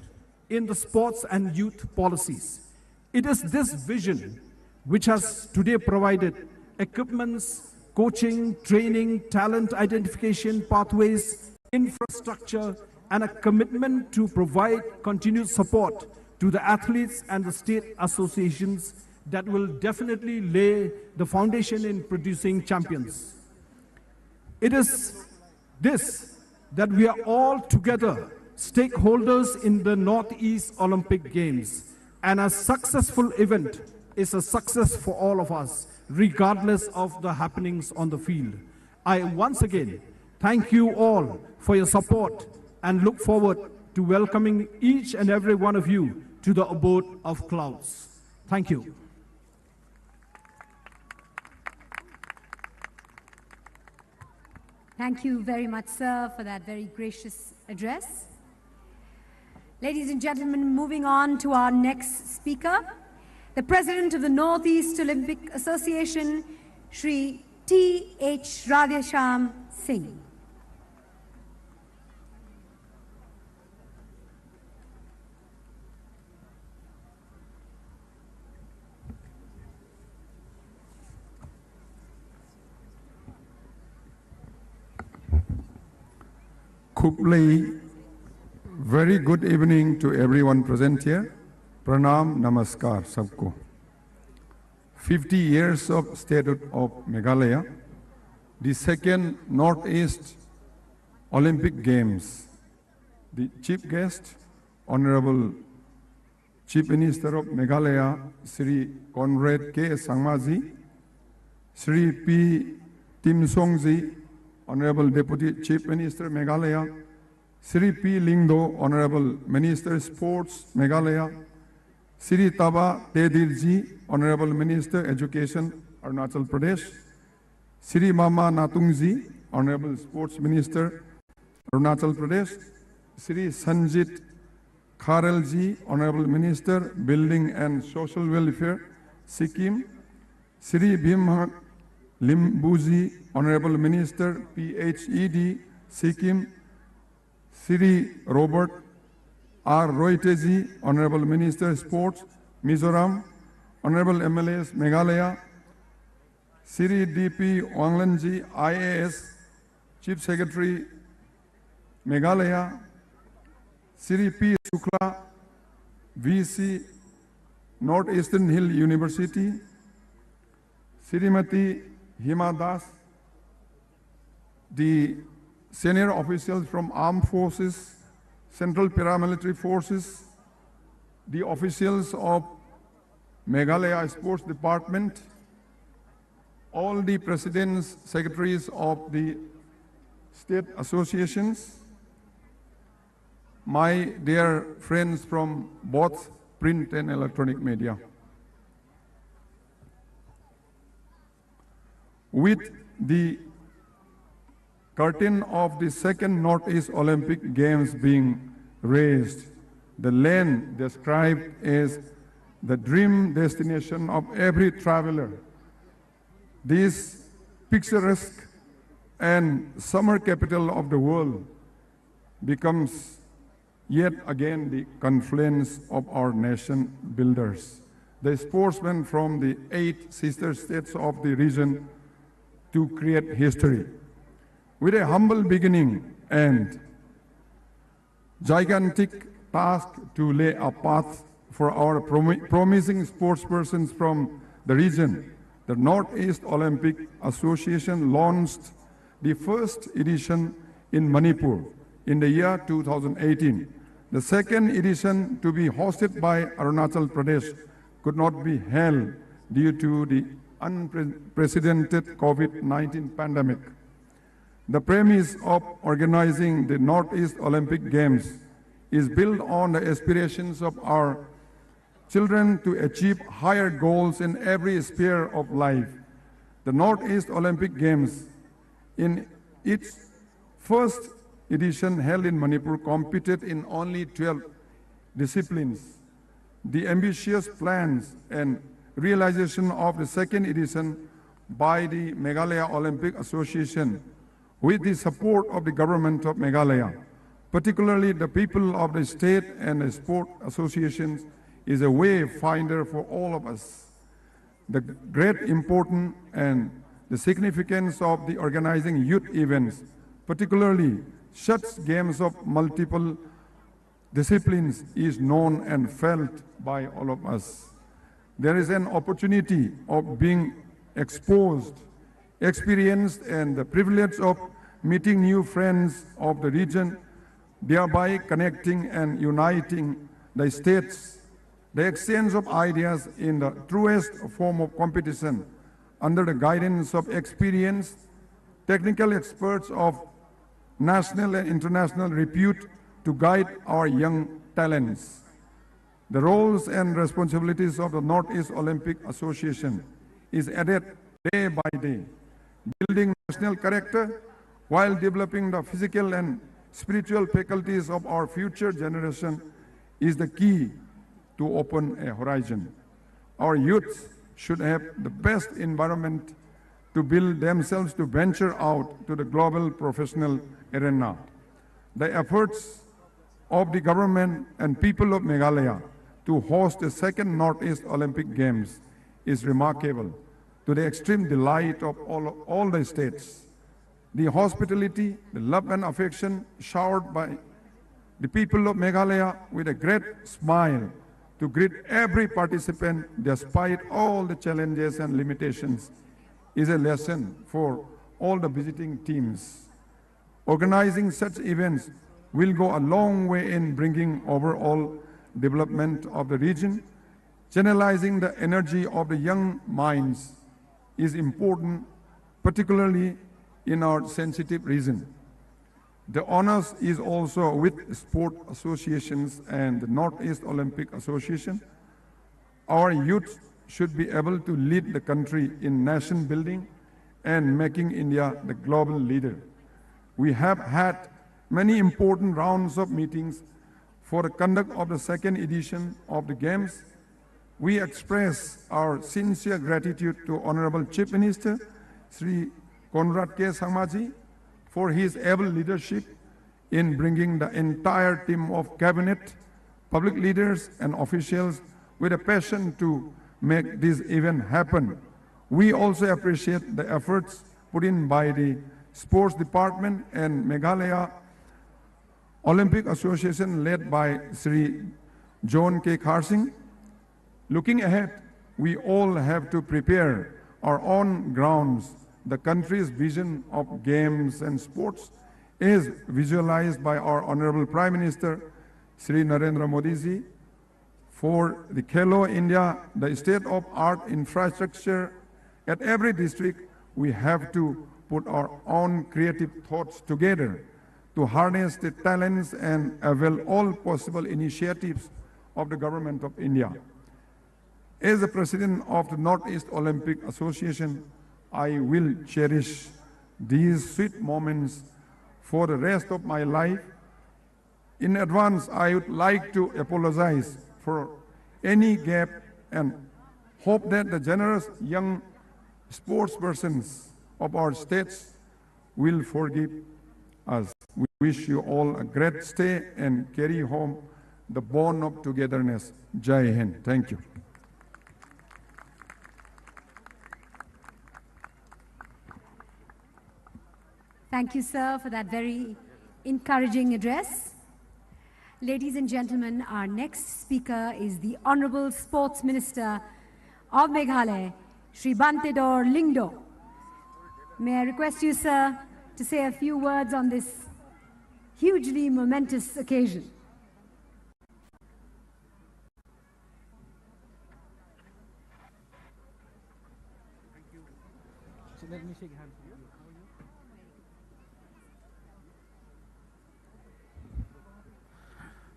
in the sports and youth policies. It is this vision which has today provided equipments, coaching, training, talent identification, pathways, infrastructure, and a commitment to provide continued support to the athletes and the state associations that will definitely lay the foundation in producing champions. It is this that we are all together stakeholders in the Northeast Olympic Games, and a successful event is a success for all of us, regardless of the happenings on the field. I once again thank you all for your support and look forward to welcoming each and every one of you to the abode of clouds. Thank you. Thank you very much, sir, for that very gracious address. Ladies and gentlemen, moving on to our next speaker, the President of the Northeast Olympic Association, Shri T.H. Radheshyam Singh. Kuplai, very good evening to everyone present here. Pranam, namaskar, sabko. 50 years of statehood of Meghalaya, the second Northeast Olympic Games. The chief guest, Honorable Chief Minister of Meghalaya, Sri Conrad K. Sangma-ji, Sri P. Tim Song-ji, Honorable Deputy Chief Minister Meghalaya, Sri P. Lingdo, Honorable Minister Sports, Meghalaya. Sri Taba Tedirji, Honorable Minister Education, Arunachal Pradesh. Sri Mama Natungji, Honorable Sports Minister, Arunachal Pradesh. Sri Sanjit Kharelji, Honorable Minister, Building and Social Welfare, Sikkim. Sri Bhimha Limbuji, Honorable Minister, PHED, Sikkim. Sri Robert R. Royteji, Honorable Minister, Sports, Mizoram. Honorable MLAs, Meghalaya. Sri D.P. Wanglanji, IAS, Chief Secretary, Meghalaya. Sri P. Shukla, VC, Northeastern Hill University. Srimati Hima Das, the senior officials from Armed Forces, Central Paramilitary Forces, the officials of Meghalaya Sports Department, all the presidents, secretaries of the state associations, my dear friends from both print and electronic media. With the curtain of the second Northeast Olympic Games being raised, the land described as the dream destination of every traveler, this picturesque and summer capital of the world becomes yet again the confluence of our nation builders, the sportsmen from the 8 sister states of the region to create history. With a humble beginning and gigantic task to lay a path for our promising sportspersons from the region, the Northeast Olympic Association launched the first edition in Manipur in the year 2018. The second edition, to be hosted by Arunachal Pradesh, could not be held due to the unprecedented COVID-19 pandemic. The premise of organizing the Northeast Olympic Games is built on the aspirations of our children to achieve higher goals in every sphere of life. The Northeast Olympic Games, in its first edition held in Manipur, competed in only 12 disciplines. The ambitious plans and realization of the second edition by the Meghalaya Olympic Association, with the support of the government of Meghalaya, particularly the people of the state and the sport associations, is a wayfinder for all of us. The great importance and the significance of the organizing youth events, particularly such games of multiple disciplines, is known and felt by all of us. There is an opportunity of being exposed, experienced, and the privilege of meeting new friends of the region, thereby connecting and uniting the states. The exchange of ideas in the truest form of competition under the guidance of experienced technical experts of national and international repute to guide our young talents. The roles and responsibilities of the Northeast Olympic Association is added day by day, building national character while developing the physical and spiritual faculties of our future generation is the key to open a horizon. Our youth should have the best environment to build themselves to venture out to the global professional arena. The efforts of the government and people of Meghalaya to host the second Northeast Olympic Games is remarkable, to the extreme delight of all the states. The hospitality, the love and affection showered by the people of Meghalaya with a great smile to greet every participant despite all the challenges and limitations is a lesson for all the visiting teams. Organizing such events will go a long way in bringing overall development of the region. Channelizing the energy of the young minds is important, particularly in our sensitive region. The honors is also with sport associations and the Northeast Olympic Association. Our youth should be able to lead the country in nation building and making India the global leader. We have had many important rounds of meetings for the conduct of the second edition of the Games. We express our sincere gratitude to Honorable Chief Minister, Sri Conrad K. Sangmaji, for his able leadership in bringing the entire team of cabinet, public leaders and officials with a passion to make this event happen. We also appreciate the efforts put in by the Sports Department and Meghalaya Olympic Association led by Sri John K. Karsing. Looking ahead, we all have to prepare our own grounds. The country's vision of games and sports is visualized by our Honorable Prime Minister, Sri Narendra Modi ji. For the Khelo India, the state-of-art infrastructure at every district, we have to put our own creative thoughts together to harness the talents and avail all possible initiatives of the Government of India. As the President of the Northeast Olympic Association, I will cherish these sweet moments for the rest of my life. In advance, I would like to apologize for any gap and hope that the generous young sportspersons of our states will forgive us. We wish you all a great stay and carry home the bond of togetherness. Jai Hind. Thank you. Thank you, sir, for that very encouraging address. Ladies and gentlemen, our next speaker is the Honorable Sports Minister of Meghalaya, Shri Bantedor Lingdo. May I request you, sir, to say a few words on this hugely momentous occasion. So let me shake hands.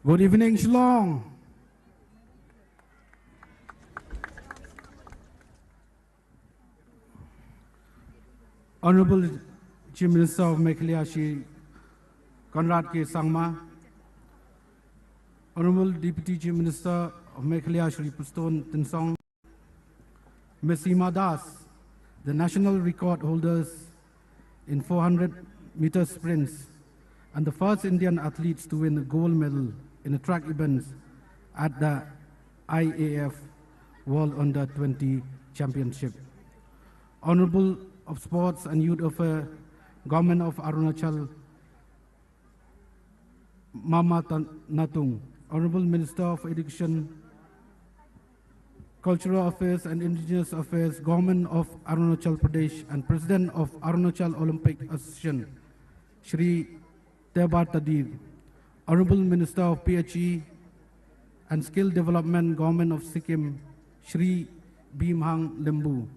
Good evening, Shillong. Honorable Chief Minister of Meghalaya, Shri Conrad K. Sangma, Honorable Deputy Chief Minister of Meghalaya, Shri Puston Tinsong, Ms. Seema Das, the national record holders in 400-meter sprints, and the first Indian athletes to win a gold medal in the track events at the IAF World Under 20 Championship. Honorable of Sports and Youth Affairs, Government of Arunachal, Mama Natung, Honorable Minister of Education, Cultural Affairs and Indigenous Affairs, Government of Arunachal Pradesh, and President of Arunachal Olympic Association, Shri Teba Tadir, Honorable Minister of PHE and Skill Development, Government of Sikkim, Shri Bhimhang Limbu,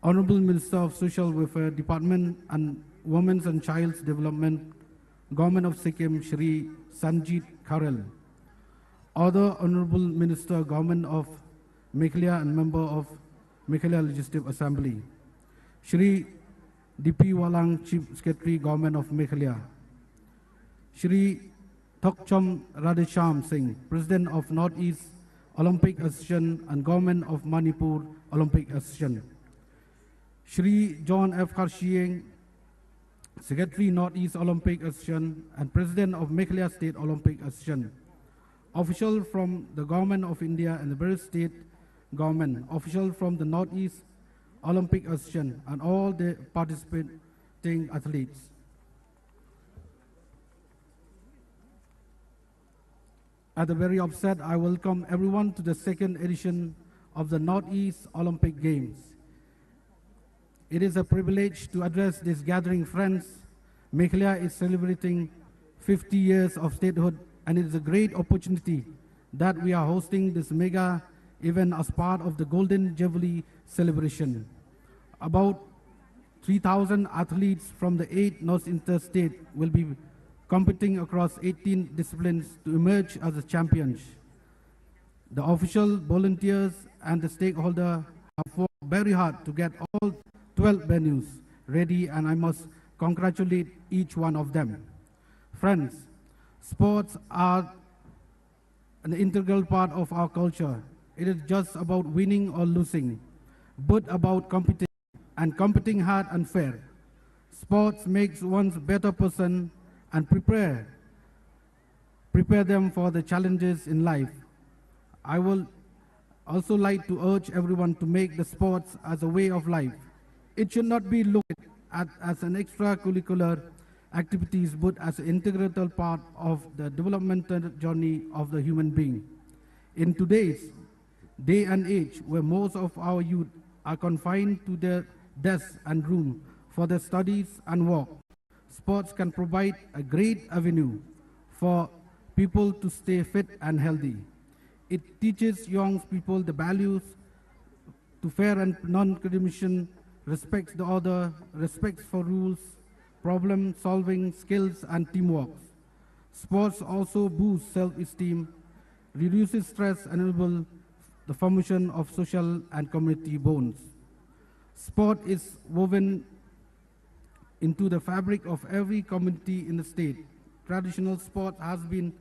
Honorable Minister of Social Welfare Department and Women's and Child's Development, Government of Sikkim, Shri Sanjit Kharel, other Honorable Minister, Government of Meghalaya and Member of Meghalaya Legislative Assembly, Shri D.P. Walang, Chief Secretary, Government of Meghalaya, Shri Thokchom Radhesham Singh, President of Northeast Olympic Association and Government of Manipur Olympic Association, Shri John F. Karshieng, Secretary Northeast Olympic Association and President of Meghalaya State Olympic Association, official from the Government of India and the various state government, official from the Northeast Olympic Association and all the participating athletes. At the very outset, I welcome everyone to the second edition of the Northeast Olympic Games. It is a privilege to address this gathering friends. Meghalaya is celebrating 50 years of statehood, and it is a great opportunity that we are hosting this mega event as part of the Golden Jubilee celebration. About 3,000 athletes from the 8 North Interstate will be competing across 18 disciplines to emerge as a champions. The official, volunteers, and the stakeholder have worked very hard to get all 12 venues ready, and I must congratulate each one of them. Friends, sports are an integral part of our culture. It is just about winning or losing, but about competing, and competing hard and fair. Sports makes one a better person and prepare them for the challenges in life. I will also like to urge everyone to make the sports as a way of life. It should not be looked at as an extracurricular activities, but as an integral part of the developmental journey of the human being. In today's day and age, where most of our youth are confined to their desks and room for their studies and work, sports can provide a great avenue for people to stay fit and healthy. It teaches young people the values to fair and non-discrimination, respects the other, respects for rules, problem-solving skills, and teamwork. Sports also boosts self-esteem, reduces stress, and enables the formation of social and community bonds. Sport is woven into the fabric of every community in the state. Traditional sport has been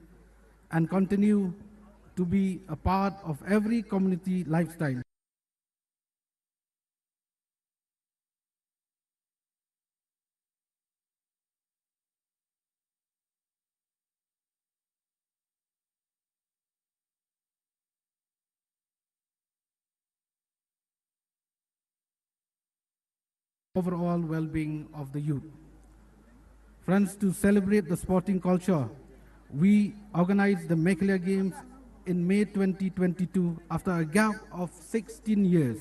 and continue to be a part of every community lifestyle. Overall well-being of the youth. Friends, to celebrate the sporting culture, we organized the Meghalaya Games in May 2022 after a gap of 16 years.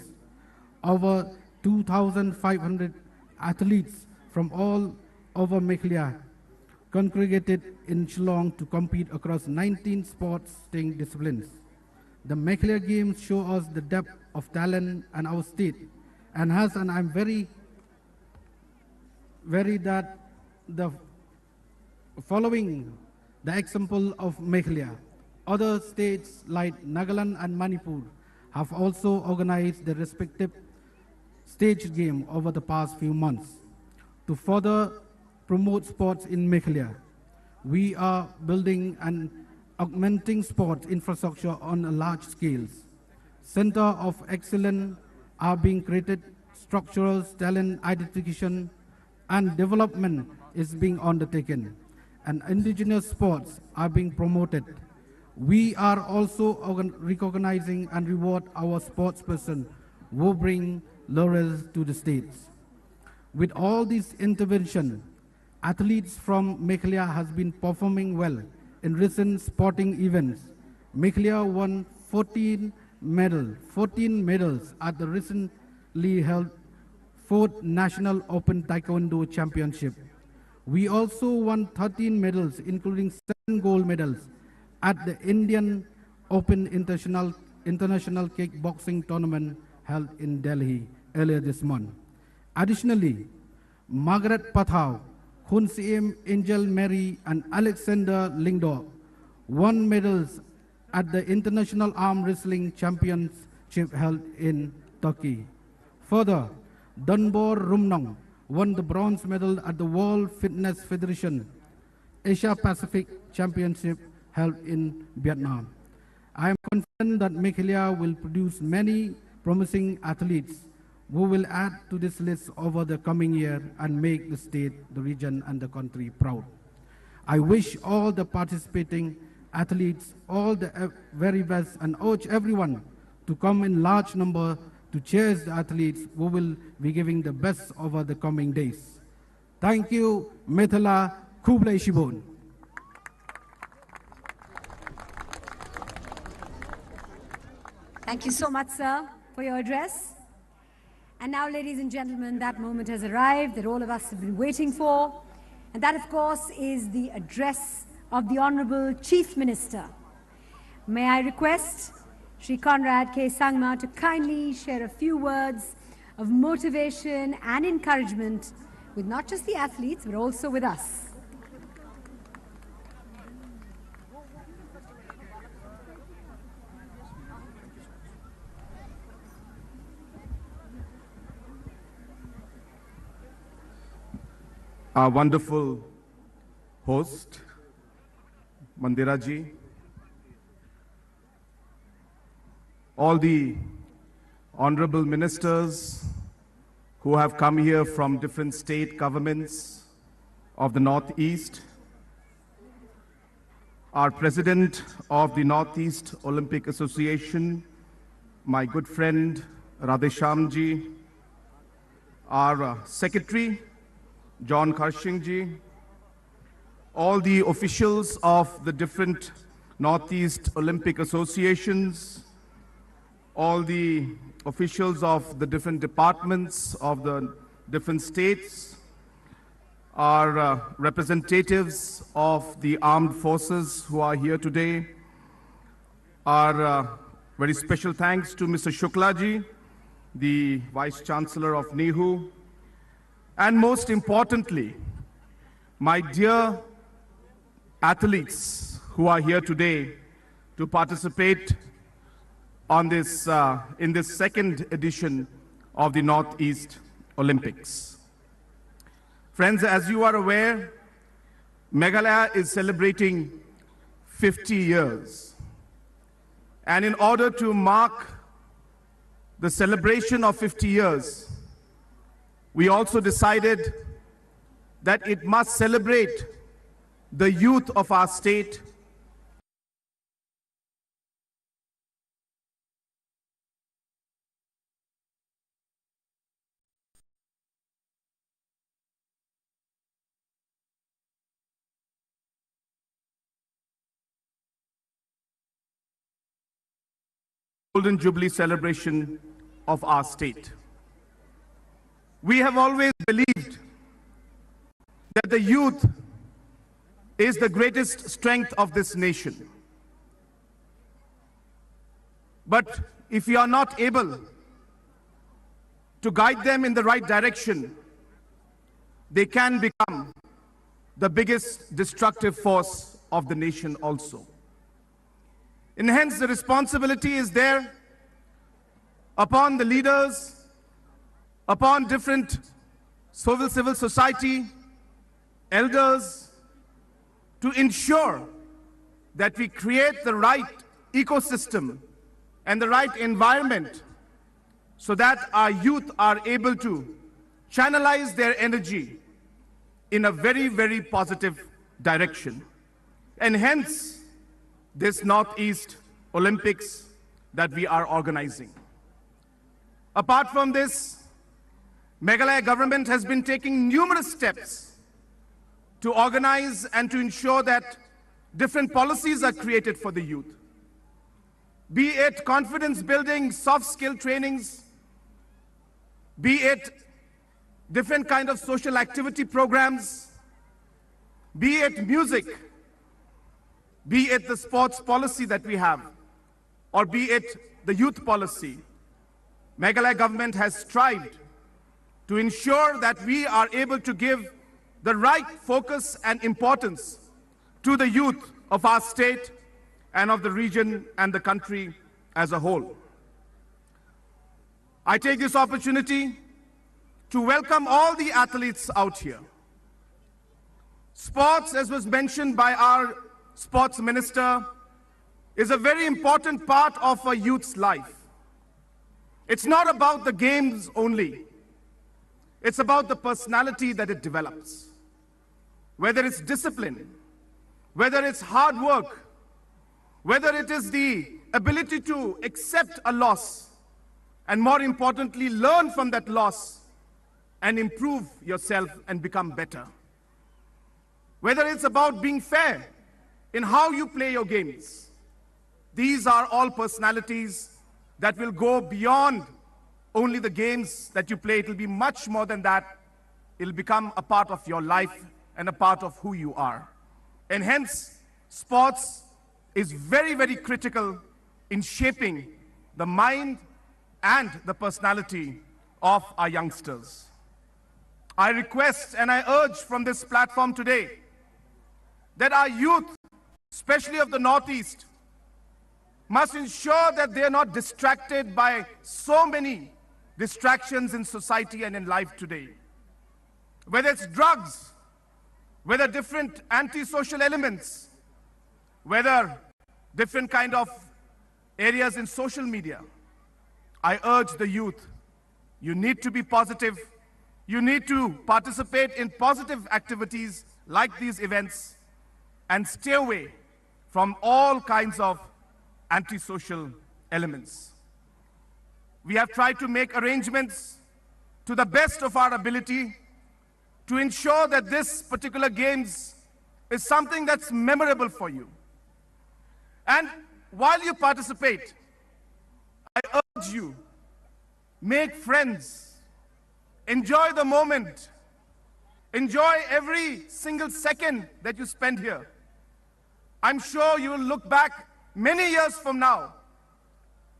Over 2,500 athletes from all over Meghalaya congregated in Shillong to compete across 19 sporting disciplines. The Meghalaya Games show us the depth of talent in our state, and I'm very that the following the example of Meghalaya, other states like Nagaland and Manipur have also organized their respective stage game over the past few months. To further promote sports in Meghalaya, we are building and augmenting sports infrastructure on a large scale. Center of Excellence are being created, structural talent identification and development is being undertaken, and indigenous sports are being promoted. We are also recognizing and reward our sportspersons who bring laurels to the states. With all this intervention, athletes from Meghalaya has been performing well in recent sporting events. Meghalaya won 14 medals at the recently held 4th National Open Taekwondo Championship. We also won 13 medals, including 7 gold medals at the Indian Open International Kickboxing Tournament held in Delhi earlier this month. Additionally, Margaret Pathau, Hun Siem, Angel Mary, and Alexander Lingdor won medals at the International Arm Wrestling Championship held in Turkey. Further, Dunbar Rumnong won the bronze medal at the World Fitness Federation Asia Pacific Championship held in Vietnam. I am confident that Meghalaya will produce many promising athletes who will add to this list over the coming year and make the state, the region, and the country proud. I wish all the participating athletes all the very best and urge everyone to come in large number to cheer the athletes who will be giving the best over the coming days. Thank you, Methala Kublai Shibon. Thank you so much, sir, for your address. And now, ladies and gentlemen, that moment has arrived that all of us have been waiting for. And that, of course, is the address of the Honorable Chief Minister. May I request Shri Conrad K. Sangma to kindly share a few words of motivation and encouragement with not just the athletes, but also with us. our wonderful host, Mandira ji, all the honorable ministers who have come here from different state governments of the Northeast, our president of the Northeast Olympic Association, my good friend Radhesham ji, our secretary, John Karshing ji, all the officials of the different Northeast Olympic Associations, all the officials of the different departments of the different states, our representatives of the armed forces who are here today, our very special thanks to Mr. Shukla ji, the Vice Chancellor of NEHU, and most importantly, my dear athletes who are here today to participate on this, in this second edition of the Northeast Olympics. Friends, as you are aware, Meghalaya is celebrating 50 years. And in order to mark the celebration of 50 years, we also decided that it must celebrate the youth of our state, Golden Jubilee celebration of our state. We have always believed that the youth is the greatest strength of this nation. But if we are not able to guide them in the right direction, they can become the biggest destructive force of the nation also. And hence the responsibility is there upon the leaders, upon different civil society, elders, to ensure that we create the right ecosystem and the right environment so that our youth are able to channelize their energy in a very, very positive direction. And hence, this Northeast Olympics that we are organizing. Apart from this, Meghalaya government has been taking numerous steps to organize and to ensure that different policies are created for the youth. Be it confidence building, soft skill trainings, be it different kind of social activity programs, be it music, be it the sports policy that we have, or be it the youth policy. Meghalaya government has strived to ensure that we are able to give the right focus and importance to the youth of our state and of the region and the country as a whole. I take this opportunity to welcome all the athletes out here. Sports, as was mentioned by our sports minister, is a very important part of a youth's life. It's not about the games only. It's about the personality that it develops. Whether it's discipline, whether it's hard work, whether it is the ability to accept a loss, and more importantly, learn from that loss and improve yourself and become better. Whether it's about being fair in how you play your games. These are all personalities that will go beyond only the games that you play. It will be much more than that. It will become a part of your life and a part of who you are. And hence, sports is very, very critical in shaping the mind and the personality of our youngsters. I request and I urge from this platform today that our youth, especially of the Northeast, must ensure that they are not distracted by so many distractions in society and in life today. Whether it's drugs, whether different anti-social elements, whether different kind of areas in social media, I urge the youth, you need to be positive. You need to participate in positive activities like these events and stay away from all kinds of antisocial elements. We have tried to make arrangements to the best of our ability to ensure that this particular games is something that's memorable for you. And while you participate, I urge you, make friends, enjoy the moment, enjoy every single second that you spend here. I'm sure you will look back many years from now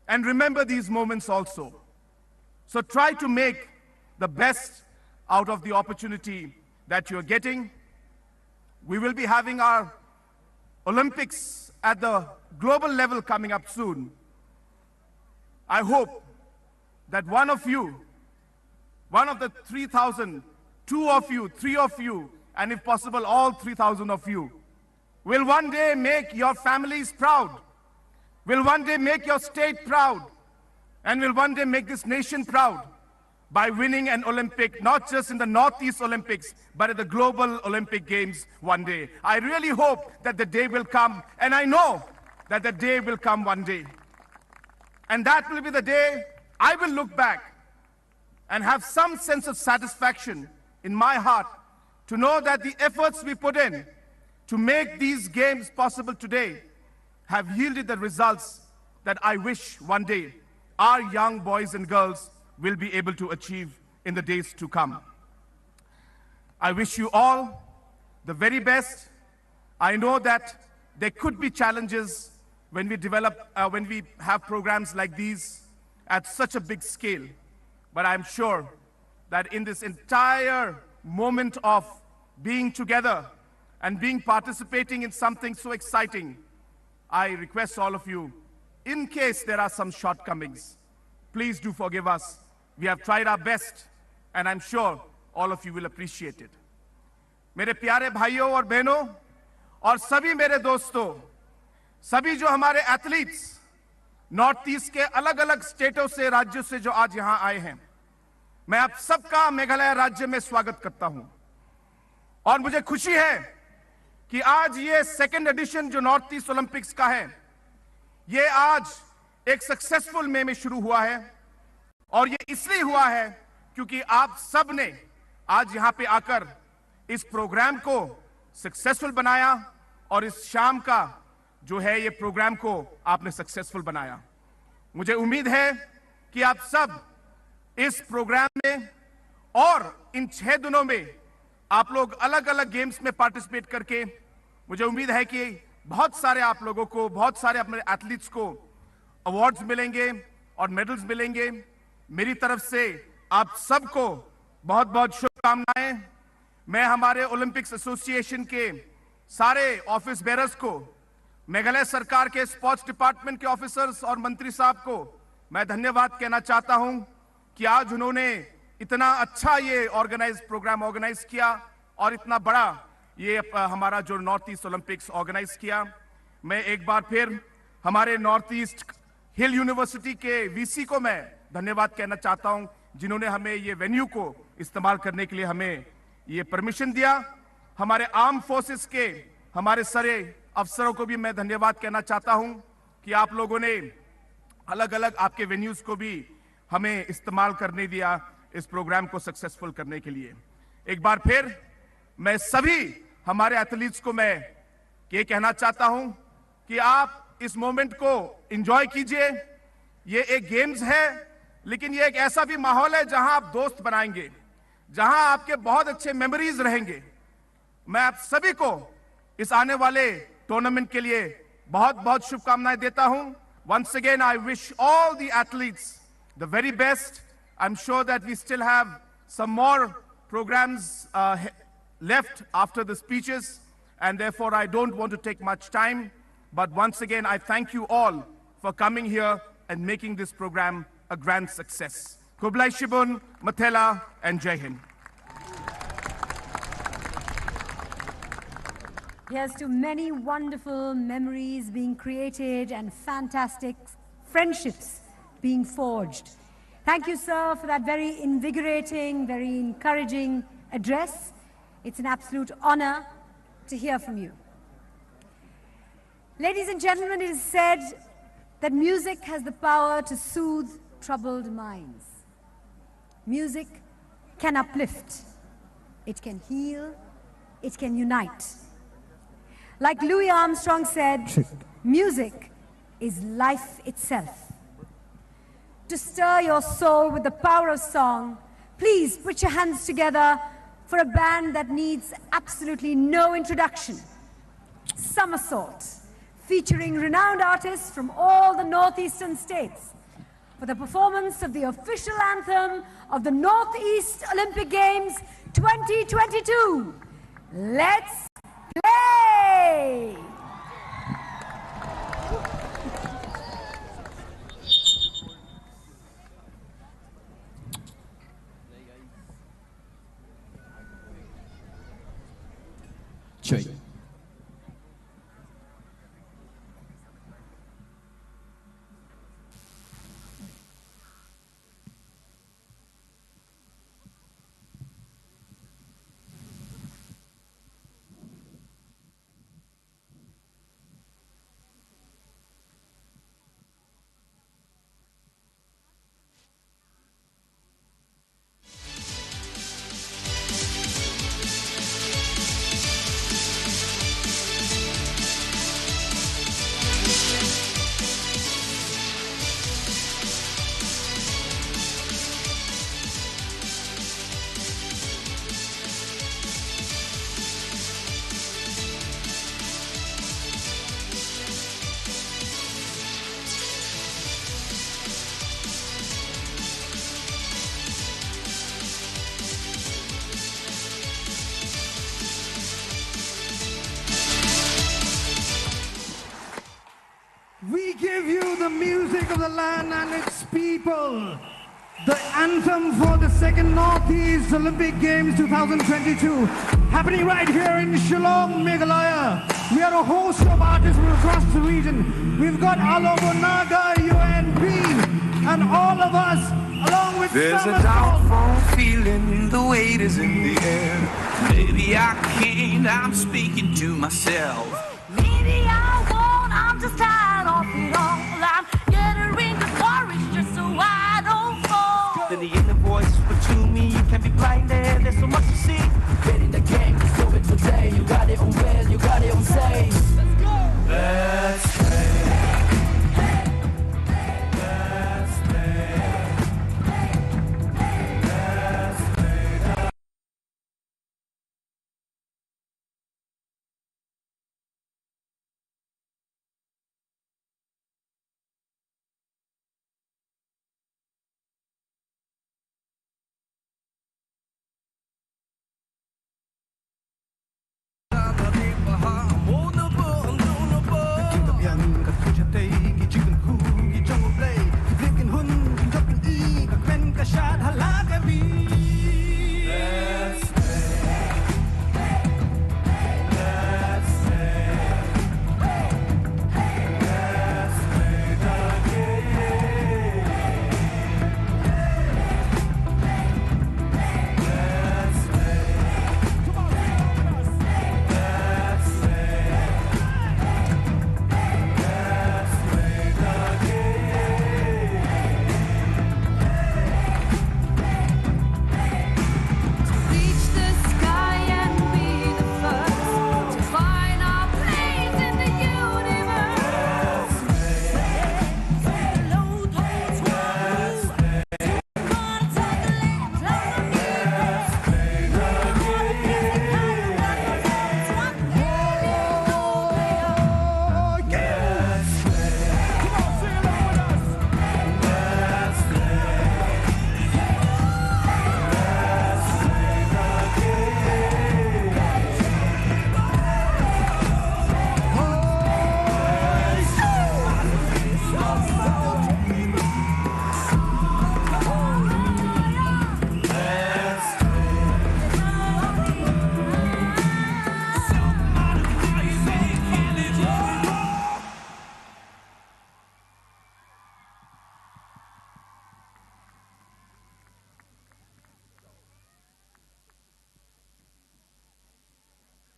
and remember these moments also. So try to make the best out of the opportunity that you're getting. We will be having our Olympics at the global level coming up soon. I hope that one of you, one of the 3,000, two of you, three of you, and if possible, all 3,000 of you, will one day make your families proud, will one day make your state proud, and will one day make this nation proud by winning an Olympic, not just in the Northeast Olympics, but at the Global Olympic Games one day. I really hope that the day will come, and I know that the day will come one day. And that will be the day I will look back and have some sense of satisfaction in my heart to know that the efforts we put in to make these games possible today have yielded the results that I wish one day our young boys and girls will be able to achieve in the days to come. I wish you all the very best. I know that there could be challenges when we have programs like these at such a big scale. But I'm sure that in this entire moment of being together and participating in something so exciting, I request all of you, in case there are some shortcomings, please do forgive us. We have tried our best, and I'm sure all of you will appreciate it. मेरे प्यारे भाइयों और बहनों और सभी मेरे दोस्तों, सभी जो हमारे एथलीट्स नॉर्थ ईस्ट के अलग अलग स्टेटों से, राज्यों से जो आज यहां आए हैं, मैं आप सबका मेघालय राज्य में स्वागत करता हूं। और मुझे खुशी है कि आज ये सेकंड एडिशन जो नॉर्थ ईस्ट ओलंपिक्स का है, ये आज एक सक्सेसफुल वे में शुरू हुआ है। और ये इसलिए हुआ है क्योंकि आप सब ने आज यहां पे आकर इस प्रोग्राम को सक्सेसफुल बनाया और इस शाम का जो है ये प्रोग्राम को आपने सक्सेसफुल बनाया। मुझे उम्मीद है कि आप सब इस प्रोग्राम में और इन 6 दिनों में आप लोग अलग अलग गेम्स में पार्टिसिपेट करके, मुझे उम्मीद है कि बहुत सारे आप लोगों को, बहुत सारे अपने एथलीट्स को अवार्ड्स मिलेंगे और मेडल्स मिलेंगे। मेरी तरफ से आप सबको बहुत बहुत शुभकामनाएं। मैं हमारे ओलंपिक्स एसोसिएशन के सारे ऑफिस बेरर्स को, मेघालय सरकार के स्पोर्ट्स डिपार्टमेंट के ऑफिसर्स और मंत्री साहब को मैं धन्यवाद कहना चाहता हूं कि आज उन्होंने इतना अच्छा ये प्रोग्राम ऑर्गेनाइज किया और इतना बड़ा ये हमारा जो नॉर्थ ईस्ट ओलंपिक्स ऑर्गेनाइज किया। मैं एक बार फिर हमारे नॉर्थ ईस्ट हिल यूनिवर्सिटी के वीसी को मैं धन्यवाद कहना चाहता हूं, जिन्होंने हमें ये वेन्यू को इस्तेमाल करने के लिए हमें ये परमिशन दिया। हमारे आर्म फोर्सेस के हमारे सारे अफसरों को भी मैं धन्यवाद कहना चाहता हूं कि आप लोगों ने अलग अलग आपके वेन्यूज को भी हमें इस्तेमाल करने दिया इस प्रोग्राम को सक्सेसफुल करने के लिए। एक बार फिर मैं सभी हमारे एथलीट्स को मैं ये कहना चाहता हूं कि आप इस मोमेंट को एंजॉय कीजिए। ये एक गेम्स है, लेकिन ये एक ऐसा भी माहौल है जहां आप दोस्त बनाएंगे, जहां आपके बहुत अच्छे मेमोरीज रहेंगे। मैं आप सभी को इस आने वाले टूर्नामेंट के लिए बहुत बहुत शुभकामनाएं देता हूं। Once again, I wish all the athletes the very best. I'm sure that we still have some more programs left after the speeches, and therefore I don't want to take much time. But once again, I thank you all for coming here and making this program a grand success. Kublai Shibun, Mathela, and Jai Hind. Here's to many wonderful memories being created and fantastic friendships being forged. Thank you, sir, for that very invigorating, very encouraging address. It's an absolute honor to hear from you. Ladies and gentlemen, it is said that music has the power to soothe troubled minds. Music can uplift, it can heal, it can unite. Like Louis Armstrong said, music is life itself. To stir your soul with the power of song, please put your hands together for a band that needs absolutely no introduction. Somersault, featuring renowned artists from all the northeastern states, for the performance of the official anthem of the Northeast Olympic Games 2022. Let's play! Check. We give you the music of the land and its people. The anthem for the second Northeast Olympic Games 2022. Happening right here in Shillong, Meghalaya. We are a host of artists from across the region. We've got Alobo Naga, UNP, and all of us, along with There's a Somersault. doubtful feeling, the weight is in the air. Maybe I can't, I'm speaking to myself. Maybe I won't, I'm just tired of it all. I'm gathering the courage just so I don't fall. Then the inner voice whisper to me, you can't be blinded, there's so much to see. Get in the game, do it today. You got it on well, you got it on safe. Let's go! Let's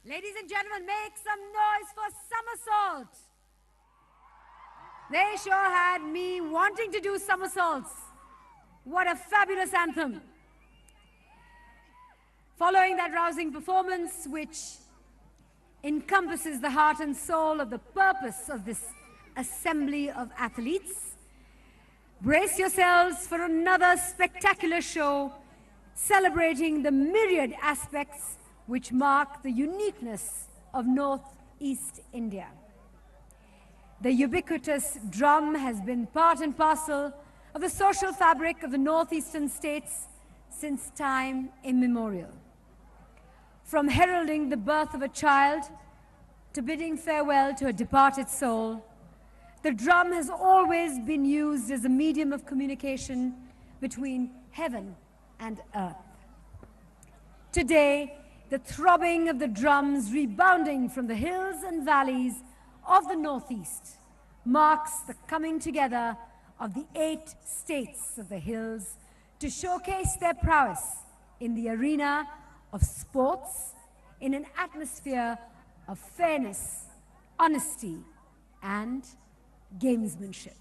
Ladies and gentlemen, make some noise for Somersault. They sure had me wanting to do somersaults. What a fabulous anthem. Following that rousing performance, which encompasses the heart and soul of the purpose of this assembly of athletes, brace yourselves for another spectacular show celebrating the myriad aspects which mark the uniqueness of Northeast India. The ubiquitous drum has been part and parcel of the social fabric of the northeastern states since time immemorial. From heralding the birth of a child to bidding farewell to a departed soul, the drum has always been used as a medium of communication between heaven and earth. Today, the throbbing of the drums rebounding from the hills and valleys of the Northeast marks the coming together of the 8 states of the hills to showcase their prowess in the arena of sports in an atmosphere of fairness, honesty, and gamesmanship.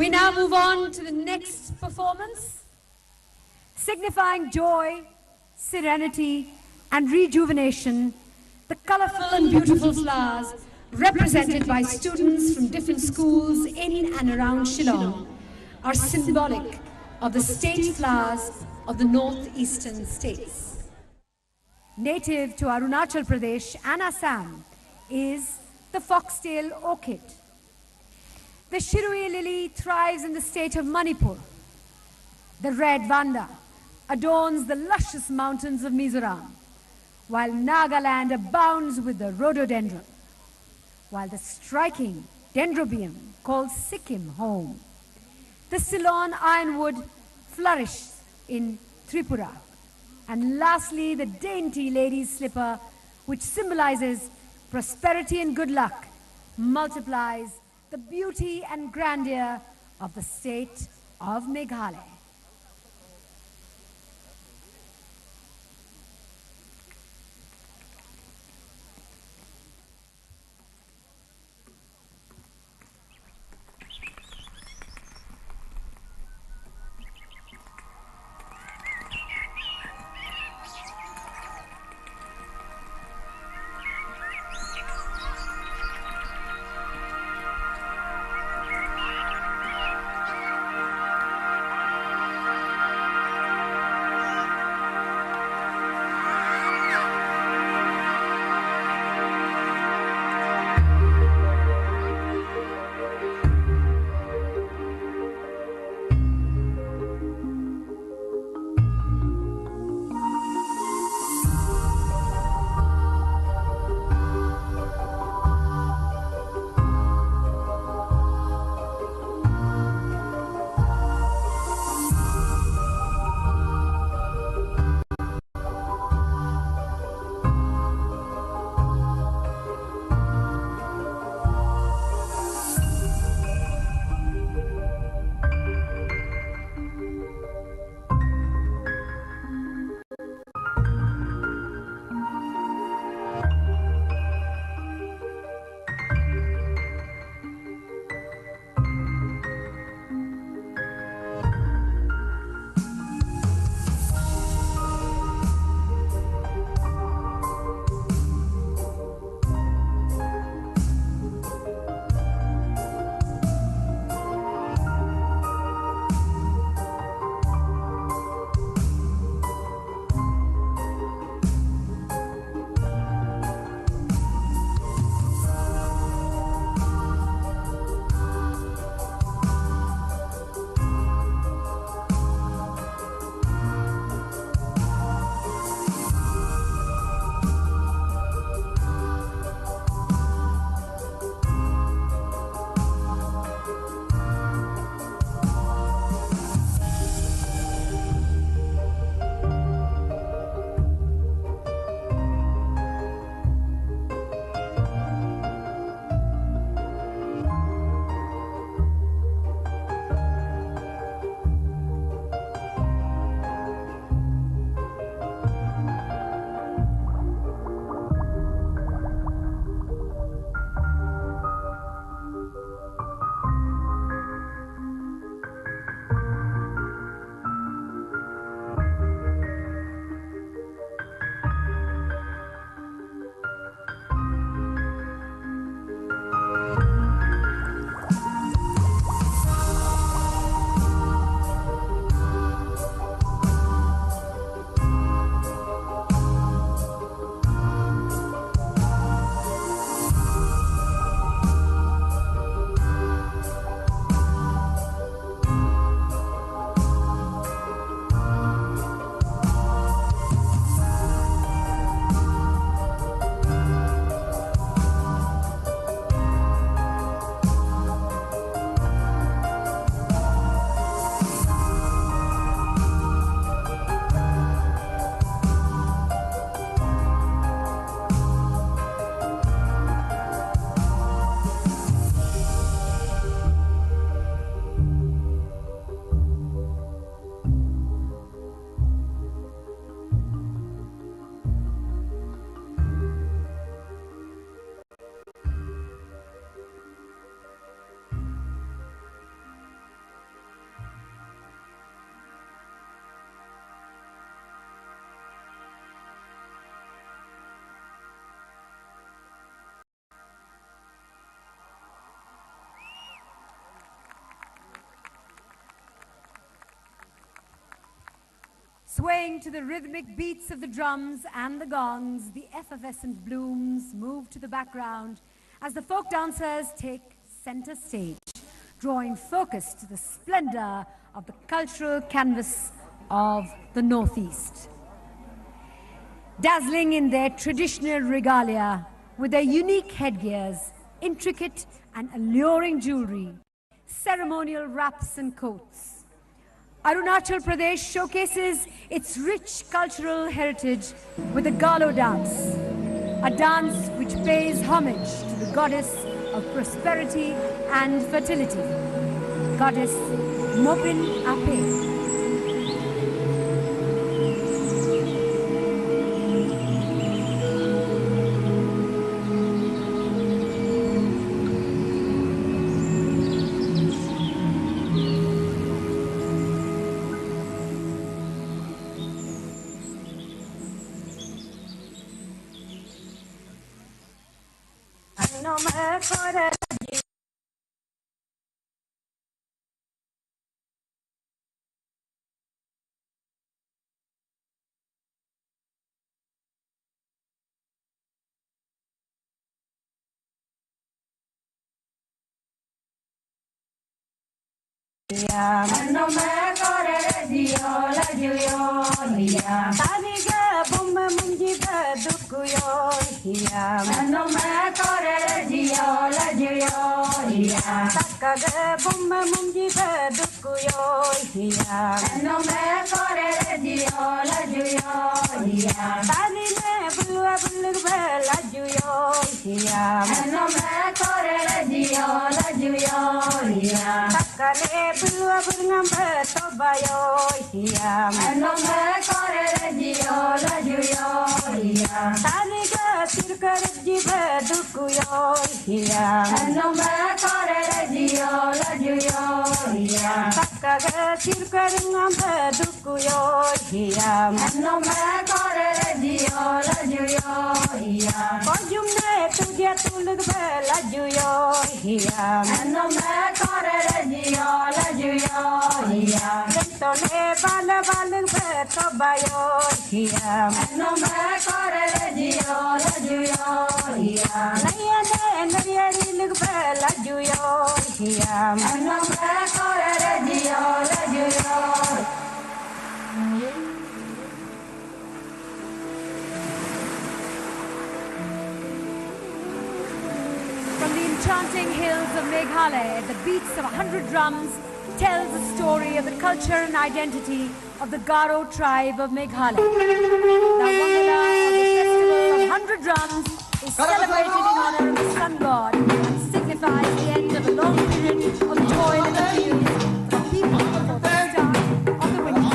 We now move on to the next performance, signifying joy, serenity, and rejuvenation. The colorful and beautiful flowers represented by students from different schools in and around Shillong are symbolic of the state flowers of the northeastern states. Native to Arunachal Pradesh and Assam is the foxtail orchid. The Shirui lily thrives in the state of Manipur. The red vanda adorns the luscious mountains of Mizoram, while Nagaland abounds with the rhododendron, while the striking dendrobium calls Sikkim home. The Ceylon ironwood flourishes in Tripura. And lastly, the dainty lady's slipper, which symbolizes prosperity and good luck, multiplies the beauty and grandeur of the state of Meghalaya. Swaying to the rhythmic beats of the drums and the gongs, the effervescent blooms move to the background as the folk dancers take center stage, drawing focus to the splendor of the cultural canvas of the Northeast. Dazzling in their traditional regalia, with their unique headgears, intricate and alluring jewelry, ceremonial wraps and coats, Arunachal Pradesh showcases its rich cultural heritage with the Galo dance, a dance which pays homage to the goddess of prosperity and fertility, goddess Mopin Ape. No me corre Dio la juyo hiya tani ga bum munji ga dukuyo hiya no me corre Dio la juyo hiya takka ga bum munji ga dukuyo hiya no me corre Dio la juyo hiya tani ne bulwa bulug ba la juyo hiya no me corre Dio la juyo hiya takka ne bulwa bulngam ba to bayo hiya no me corre Dio la juyo hiya tani ga tirkar jibe dukuyo hiya no me corre Dio la juyo hiya takka ga tirkar ngam ba dukuyo hiya no me corre Dio la juyo hiya kojum ne tudia tulug ba la juyo hiya no me corre Dio la juyo hiya lento ne bala balug ba to bayo hiya no me corre Dio la juyo hiya naya ne nariya lug ba la juyo hiya no me corre Dio la juyo. From the enchanting hills of Meghalaya, the beats of 100 drums tells the story of the culture and identity of the Garo tribe of Meghalaya. The Wangala of the festival of 100 drums is celebrated in honor of the sun god and signifies the end of a long period of toil in the fields for the people before the start of the winter.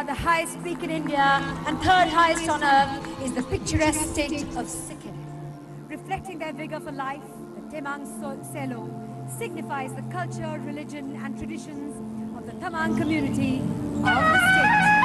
The highest peak in India and third highest on earth is the picturesque state of Sikkim. Reflecting their vigor for life, the Temang Selo signifies the culture, religion and traditions of the Tamang community of the state.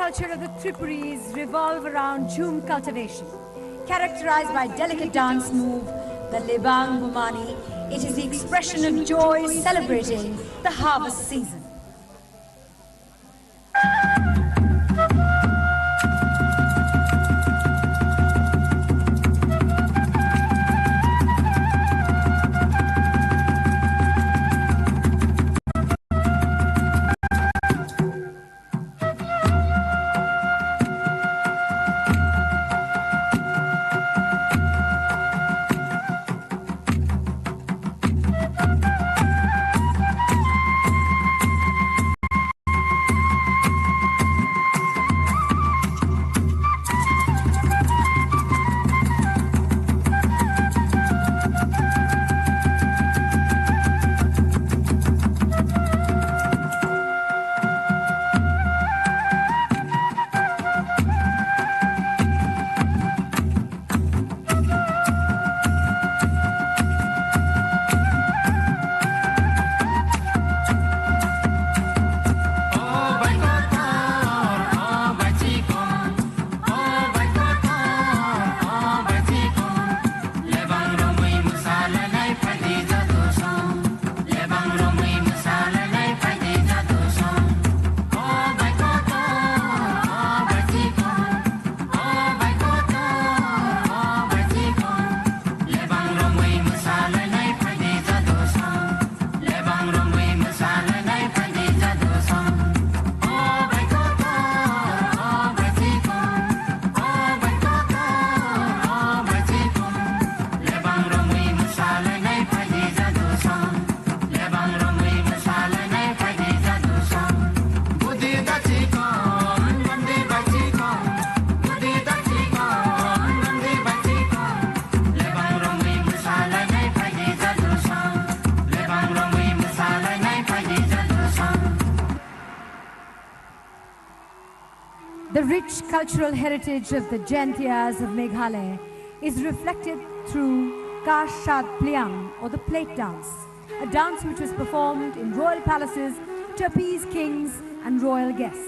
culture of the Tripuris revolve around jhum cultivation. Characterized by delicate dance move, the Lebang Bumani, it is the expression of joy celebrating the harvest season. The rich cultural heritage of the Jaintias of Meghalaya is reflected through Kashat Pliang, or the plate dance, a dance which was performed in royal palaces to appease kings and royal guests.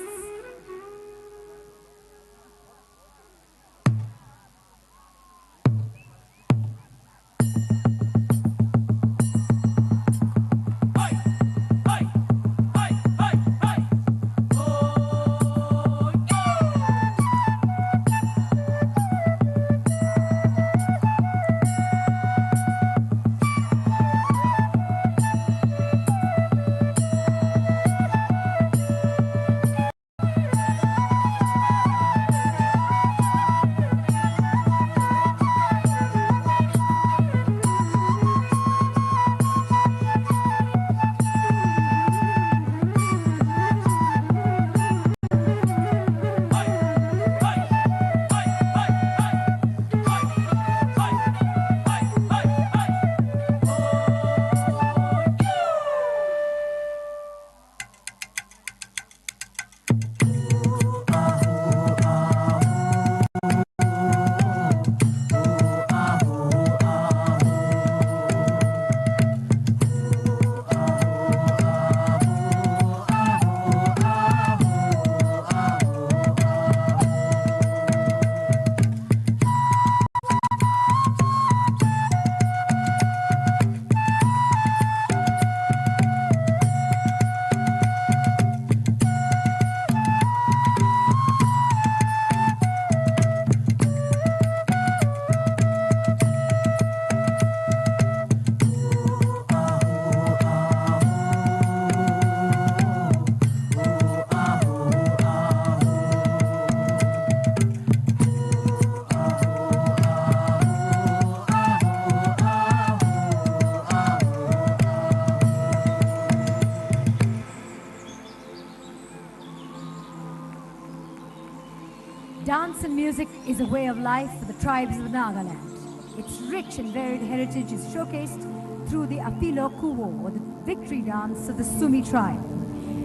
Dance and music is a way of life for the tribes of Nagaland. Its rich and varied heritage is showcased through the Apilo Kuwo, or the victory dance of the Sumi tribe.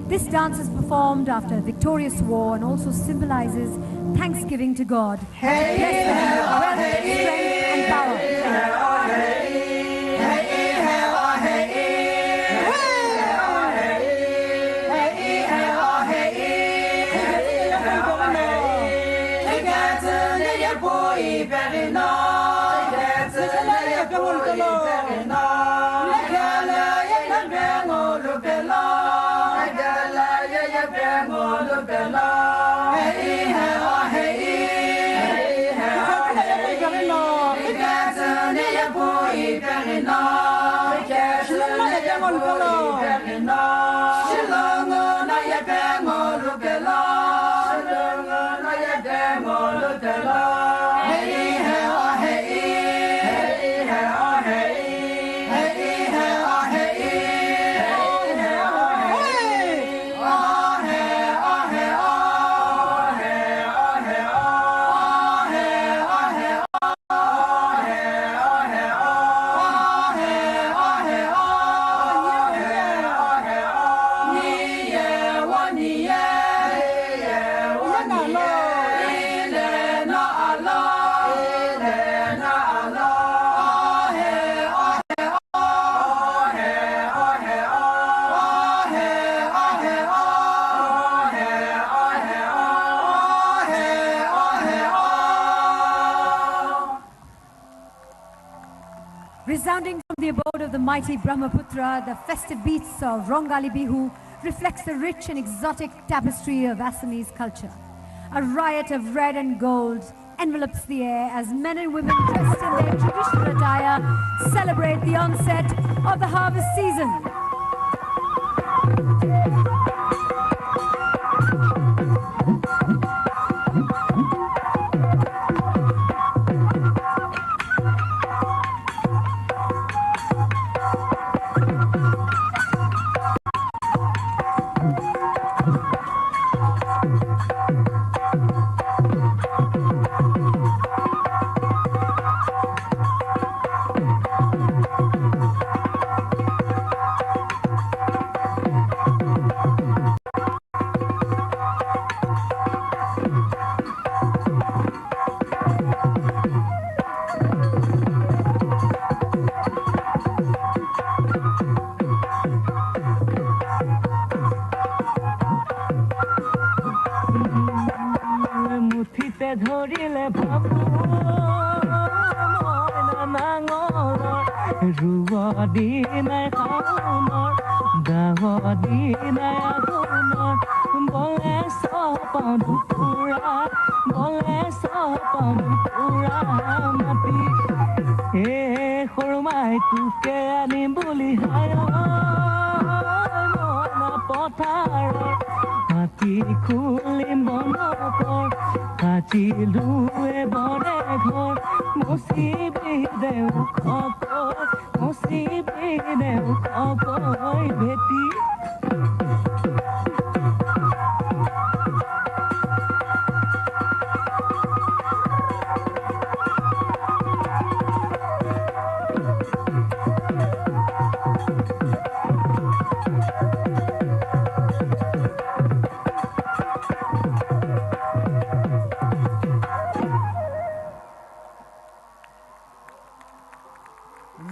This dance is performed after a victorious war and also symbolizes thanksgiving to God. Bless them with wealth, strength and power. Resounding from the abode of the mighty Brahmaputra, the festive beats of Rongali Bihu reflects the rich and exotic tapestry of Assamese culture. A riot of red and gold envelops the air as men and women dressed in their traditional attire celebrate the onset of the harvest season.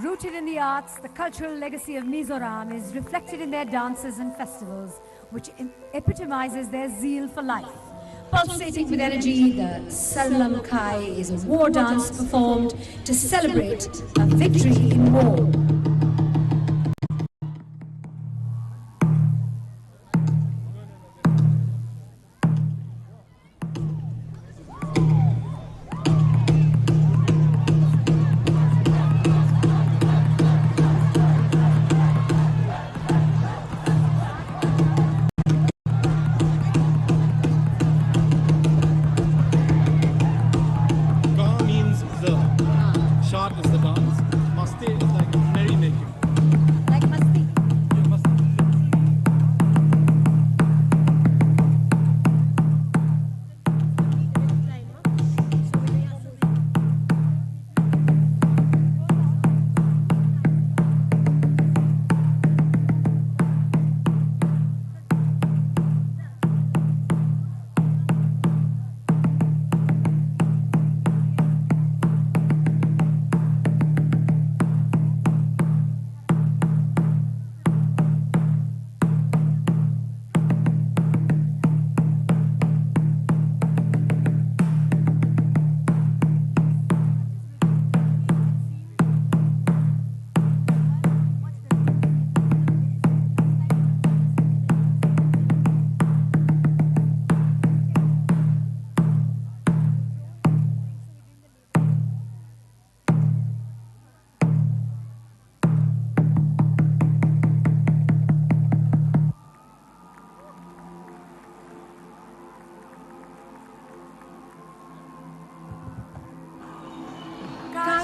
Rooted in the arts, the cultural legacy of Mizoram is reflected in their dances and festivals, which epitomizes their zeal for life. Pulsating with energy, the Sallam Kai is a war dance performed to celebrate a victory in war. Ka means the. Short is the dance. Maste is like merry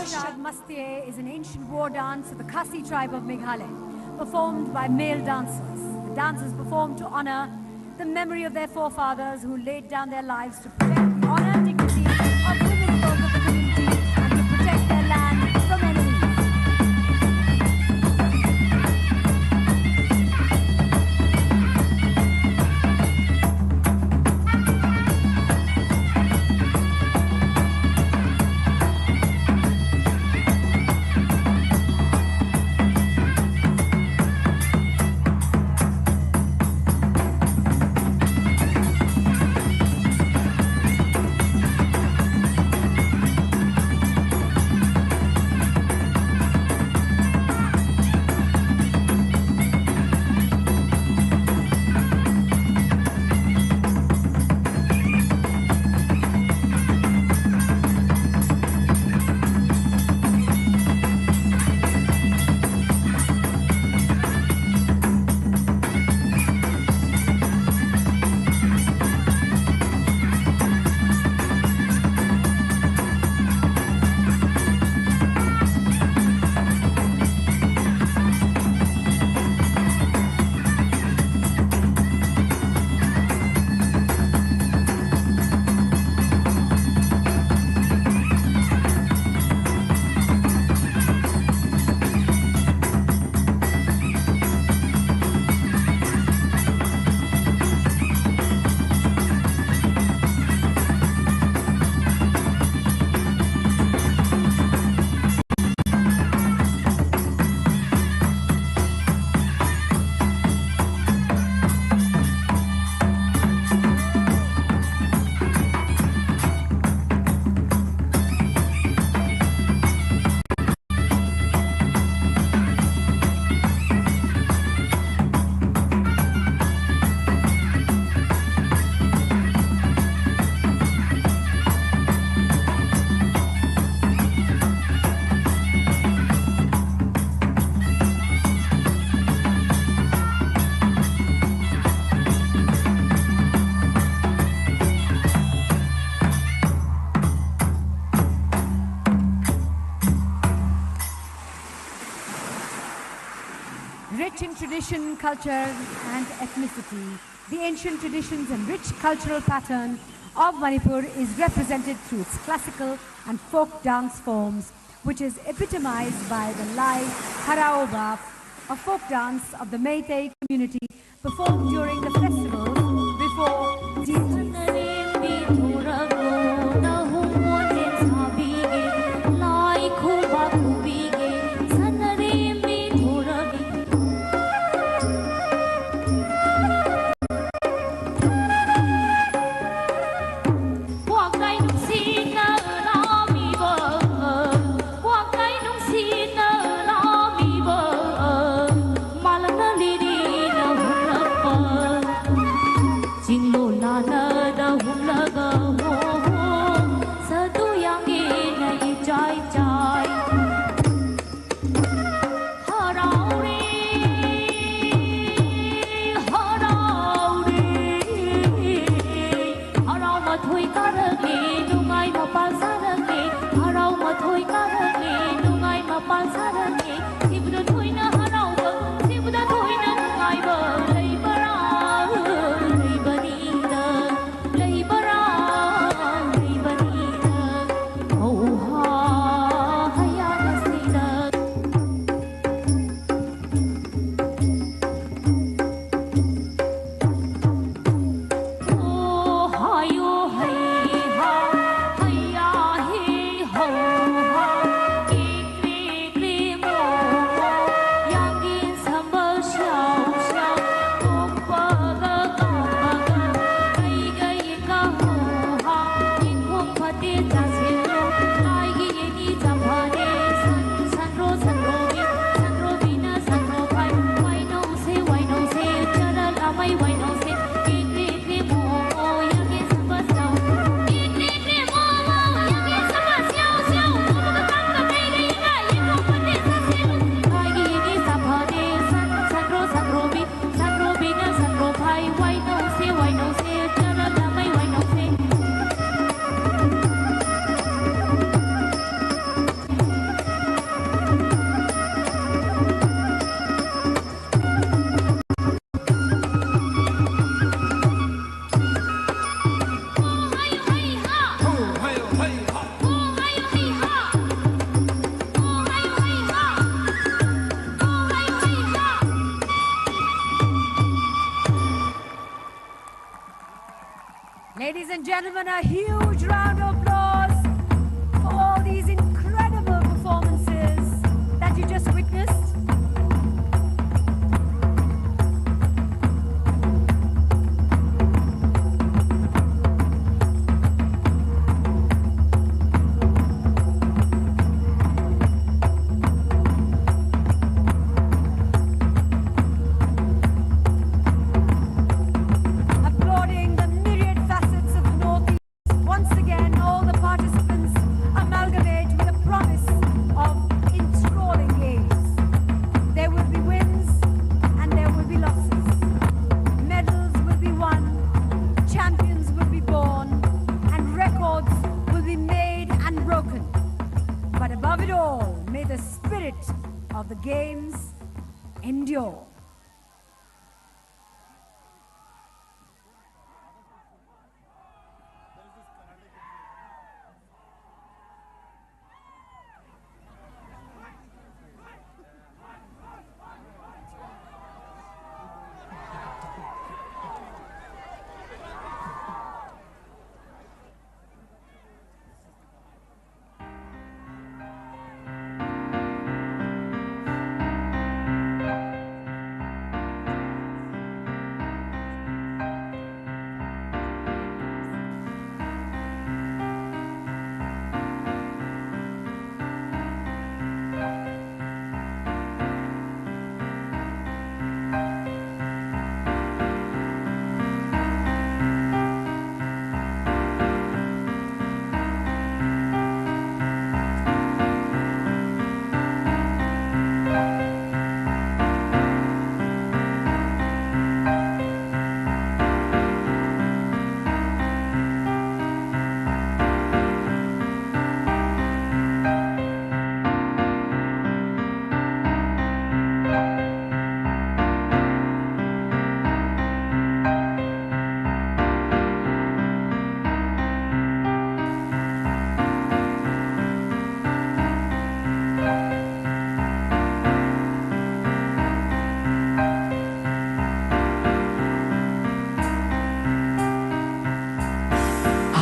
Mastye is an ancient war dance of the Khasi tribe of Meghalaya, performed by male dancers. The dances performed to honor the memory of their forefathers who laid down their lives to protect the honor and dignity of women folk of the community and to protect their land from enemies. Rich in tradition, culture and ethnicity, the ancient traditions and rich cultural pattern of Manipur is represented through its classical and folk dance forms, which is epitomized by the Lai Haraoba, a folk dance of the Meitei community performed during the festivals before deities. gentlemen, a huge round of applause for all these incredible performances that you just witnessed. Applauding the myriad facets of the Northeast, once again all the participants amalgamate with a promise of enthralling games. There will be wins and there will be losses. Medals will be won, champions will be born, and records will be made and broken. But above it all, may the spirit of the games endure.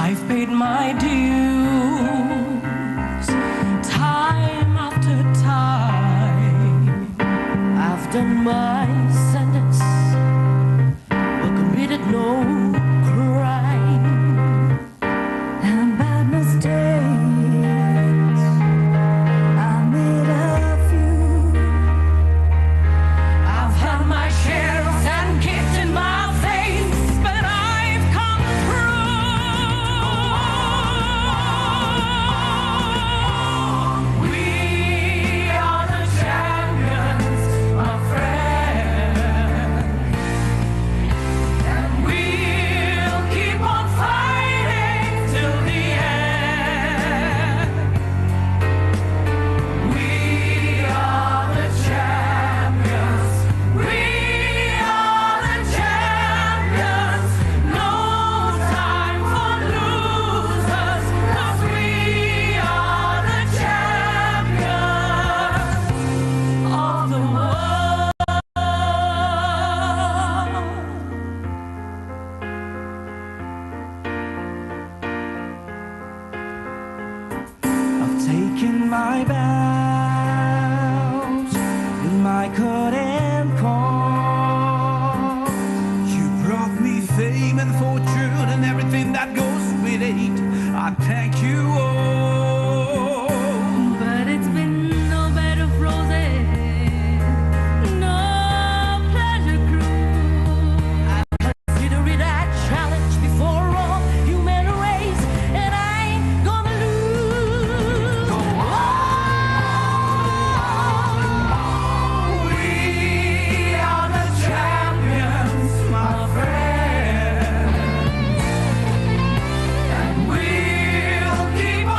I've paid my dues time after time. I've done my sentence, but committed no crime. And bad mistakes, I made a few. I've had my share of sand kicked in my face, but I've come through. We are the champions, my friend, and we'll keep on fighting till the end. We are the champions. We are the champions. No time for losers, 'cause we are the champions of the world. I've taken my bows with my cut and call. You brought me fame and fortune and everything that goes with it. I thank you all. But it's been no bed of roses, no pleasure cruise. I consider it a challenge before all human race, and I ain't gonna lose. We are the champions, my friend, and we'll keep on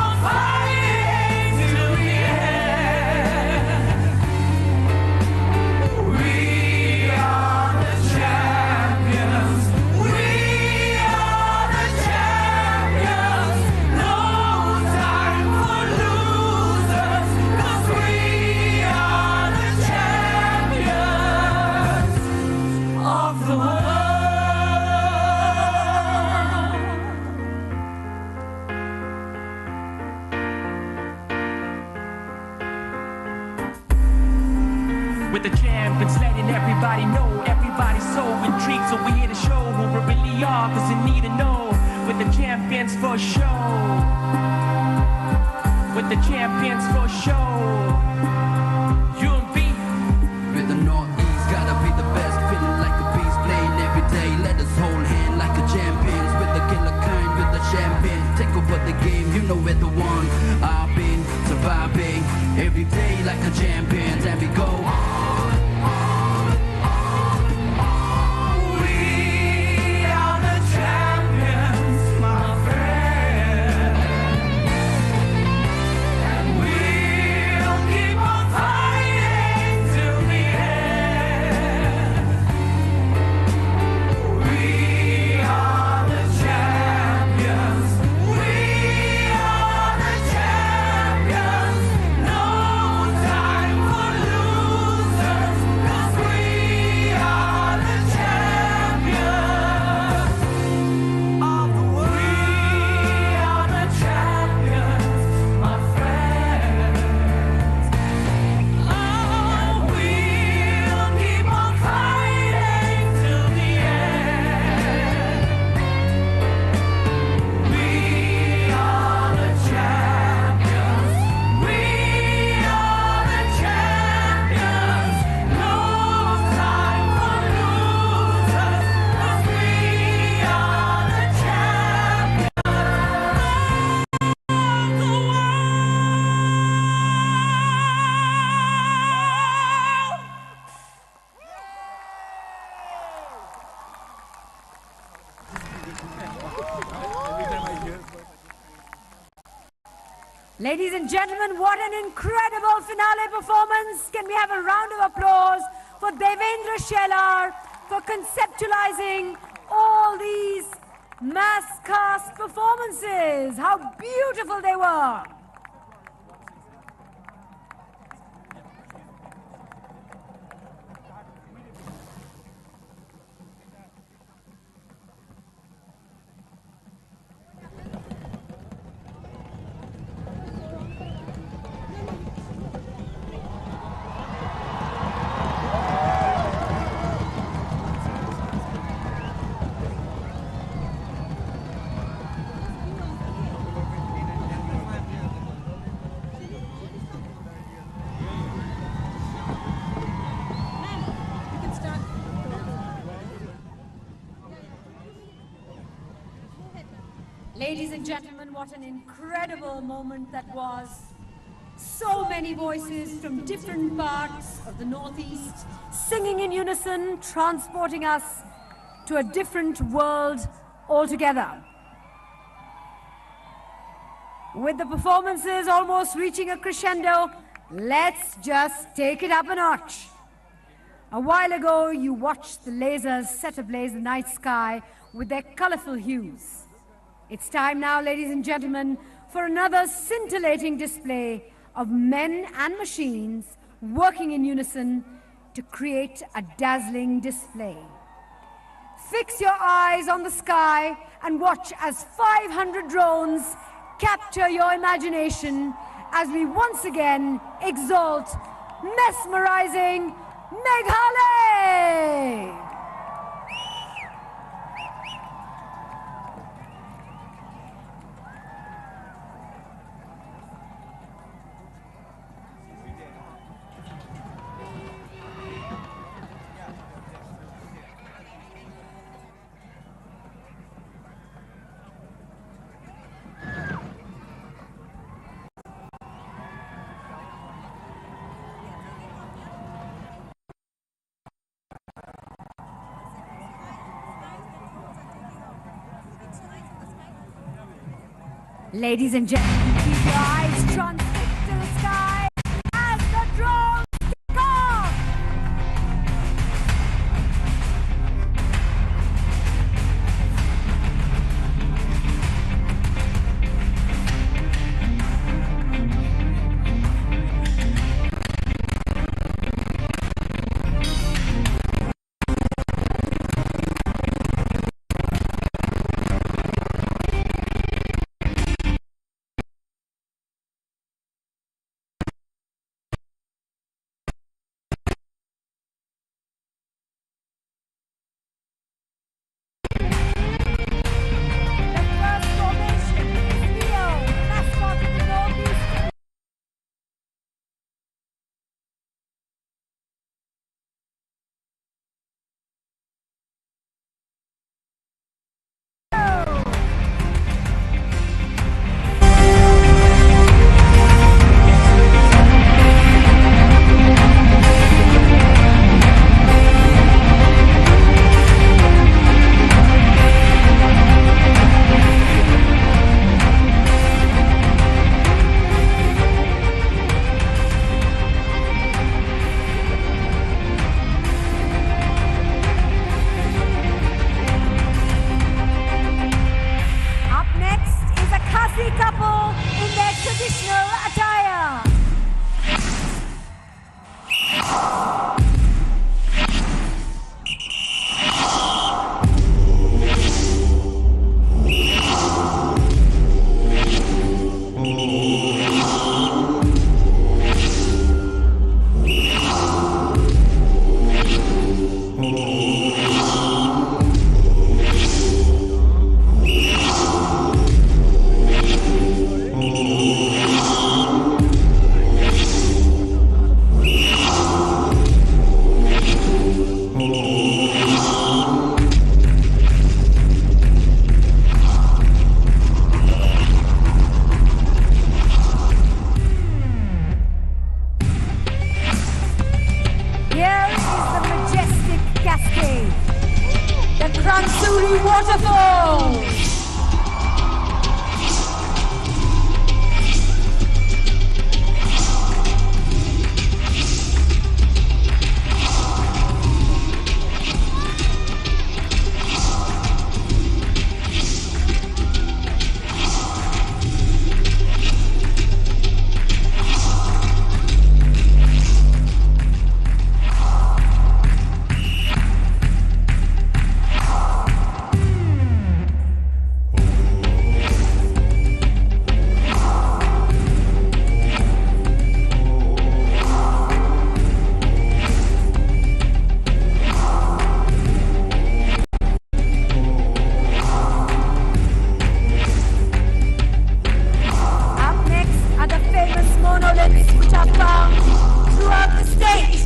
with the champions, letting everybody know. Everybody's so intrigued, so we here to show who we really are, cause you need to know. With the champions for show. With the champions for show. You and B. With the Northeast, gotta be the best, feeling like a beast, playing every day. Let us hold hand like a champions, with the killer kind, with the champagne. Take over the game, you know we're the one. I've been surviving every day like a champions, and we go. Ladies and gentlemen, what an incredible finale performance. Can we have a round of applause for Devendra Shelar for conceptualizing all these mass cast performances. How beautiful they were. Ladies and gentlemen, what an incredible moment that was. So many voices from different parts of the Northeast singing in unison, transporting us to a different world altogether. With the performances almost reaching a crescendo, let's just take it up a notch. A while ago, you watched the lasers set ablaze the night sky with their colorful hues. It's time now, ladies and gentlemen, for another scintillating display of men and machines working in unison to create a dazzling display. Fix your eyes on the sky and watch as 500 drones capture your imagination as we once again exalt mesmerizing Meghalaya! Ladies and gentlemen, keep your eyes transfixed to the sky as the drone sexy couple in their traditional attire. Here is the majestic cascade, the Kransuri waterfall. Up next are the famous monoliths which are found throughout the state.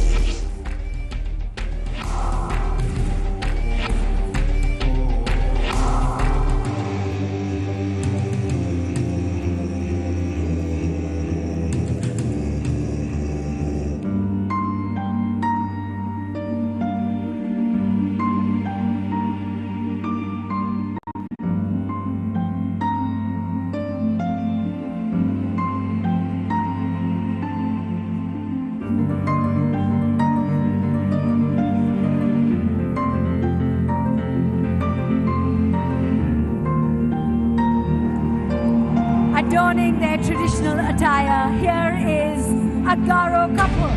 Adorning their traditional attire, here is a Garo couple.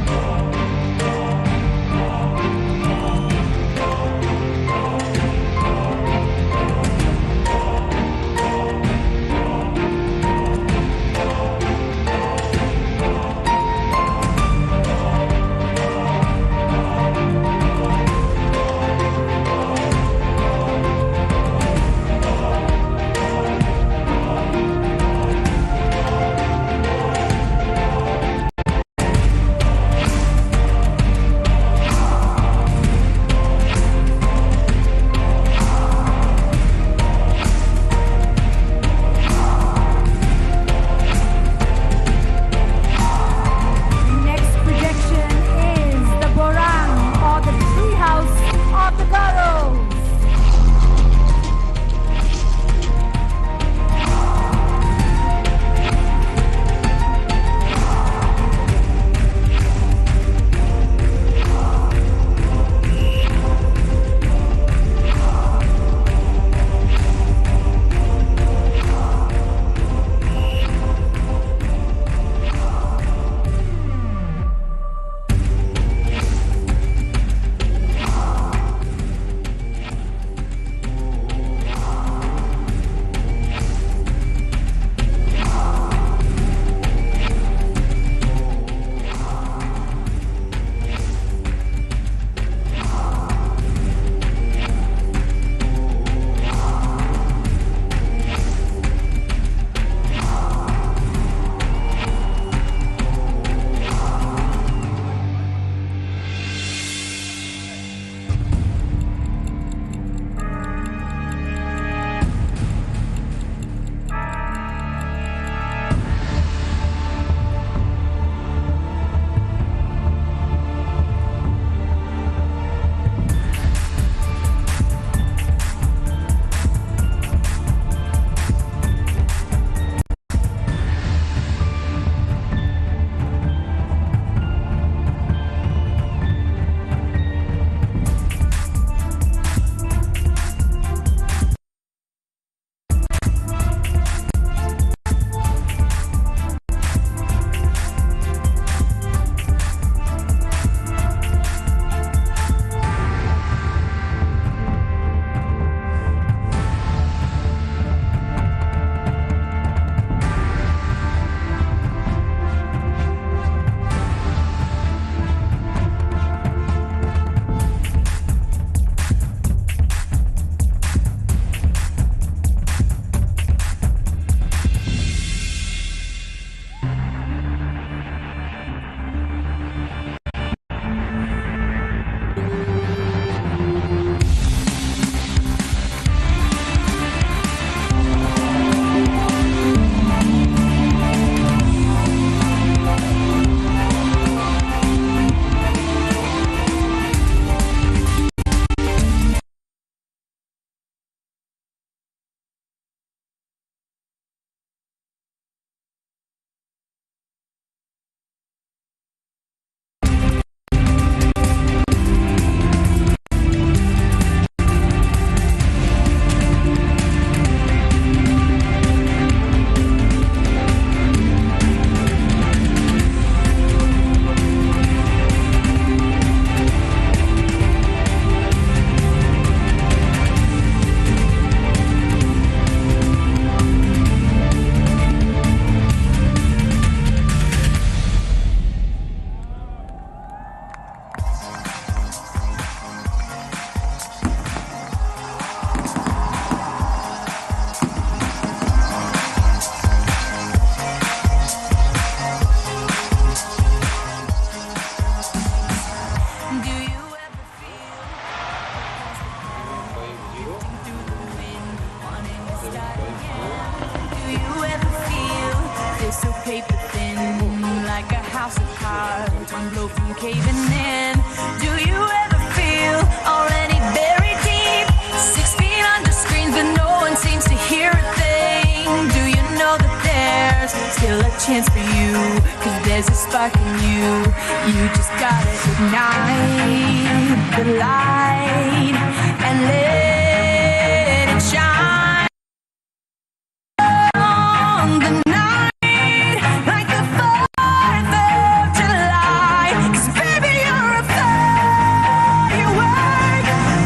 paper thin, like a house of cards, one blow from caving in. Do you ever feel already buried deep, 6 feet under screens, but no one seems to hear a thing? Do you know that there's still a chance for you? 'Cause there's a spark in you. You just gotta ignite the light and let it shine on the night like the 4th of July. 'Cause baby, you're a firework.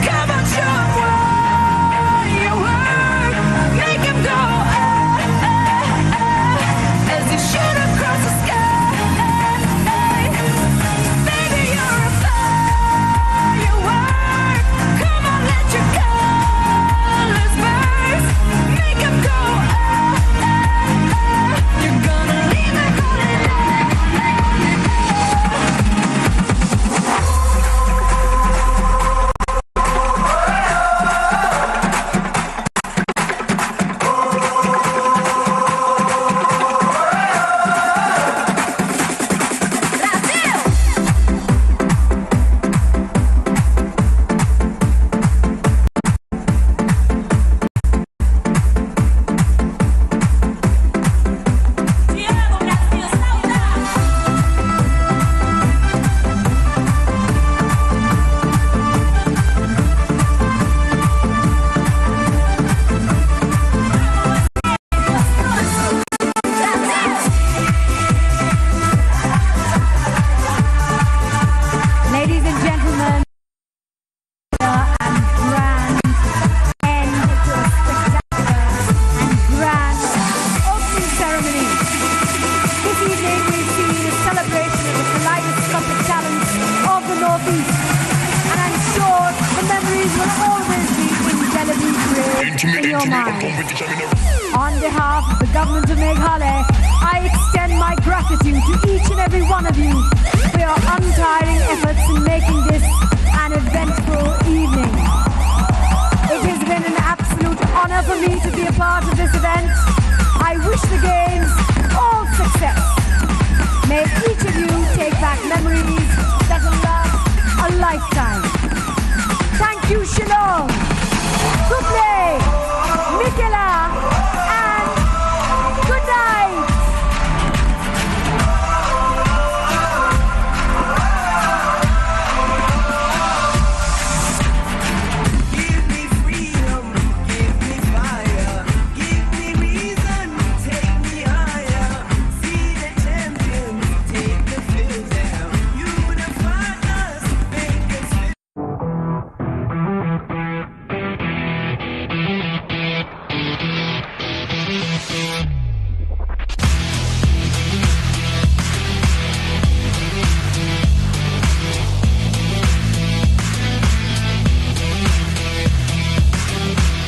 Come on, show 'em what you work. Make 'em go as you shoot across the sky. Baby, you're a firework. Come on, let your colors burst. Make 'em go you're gonna leave me calling Ladies and gentlemen, and grand end to a spectacular and grand opening ceremony. This evening we've seen a celebration of the kaleidoscopic talents of the Northeast, and I'm sure the memories will always be indelibly engraved in your mind. On behalf of the government of Meghalaya, I extend my gratitude to each and every one of you for your untiring efforts in making this an eventful evening. It has been an absolute honor for me to be a part of this event. I wish the Games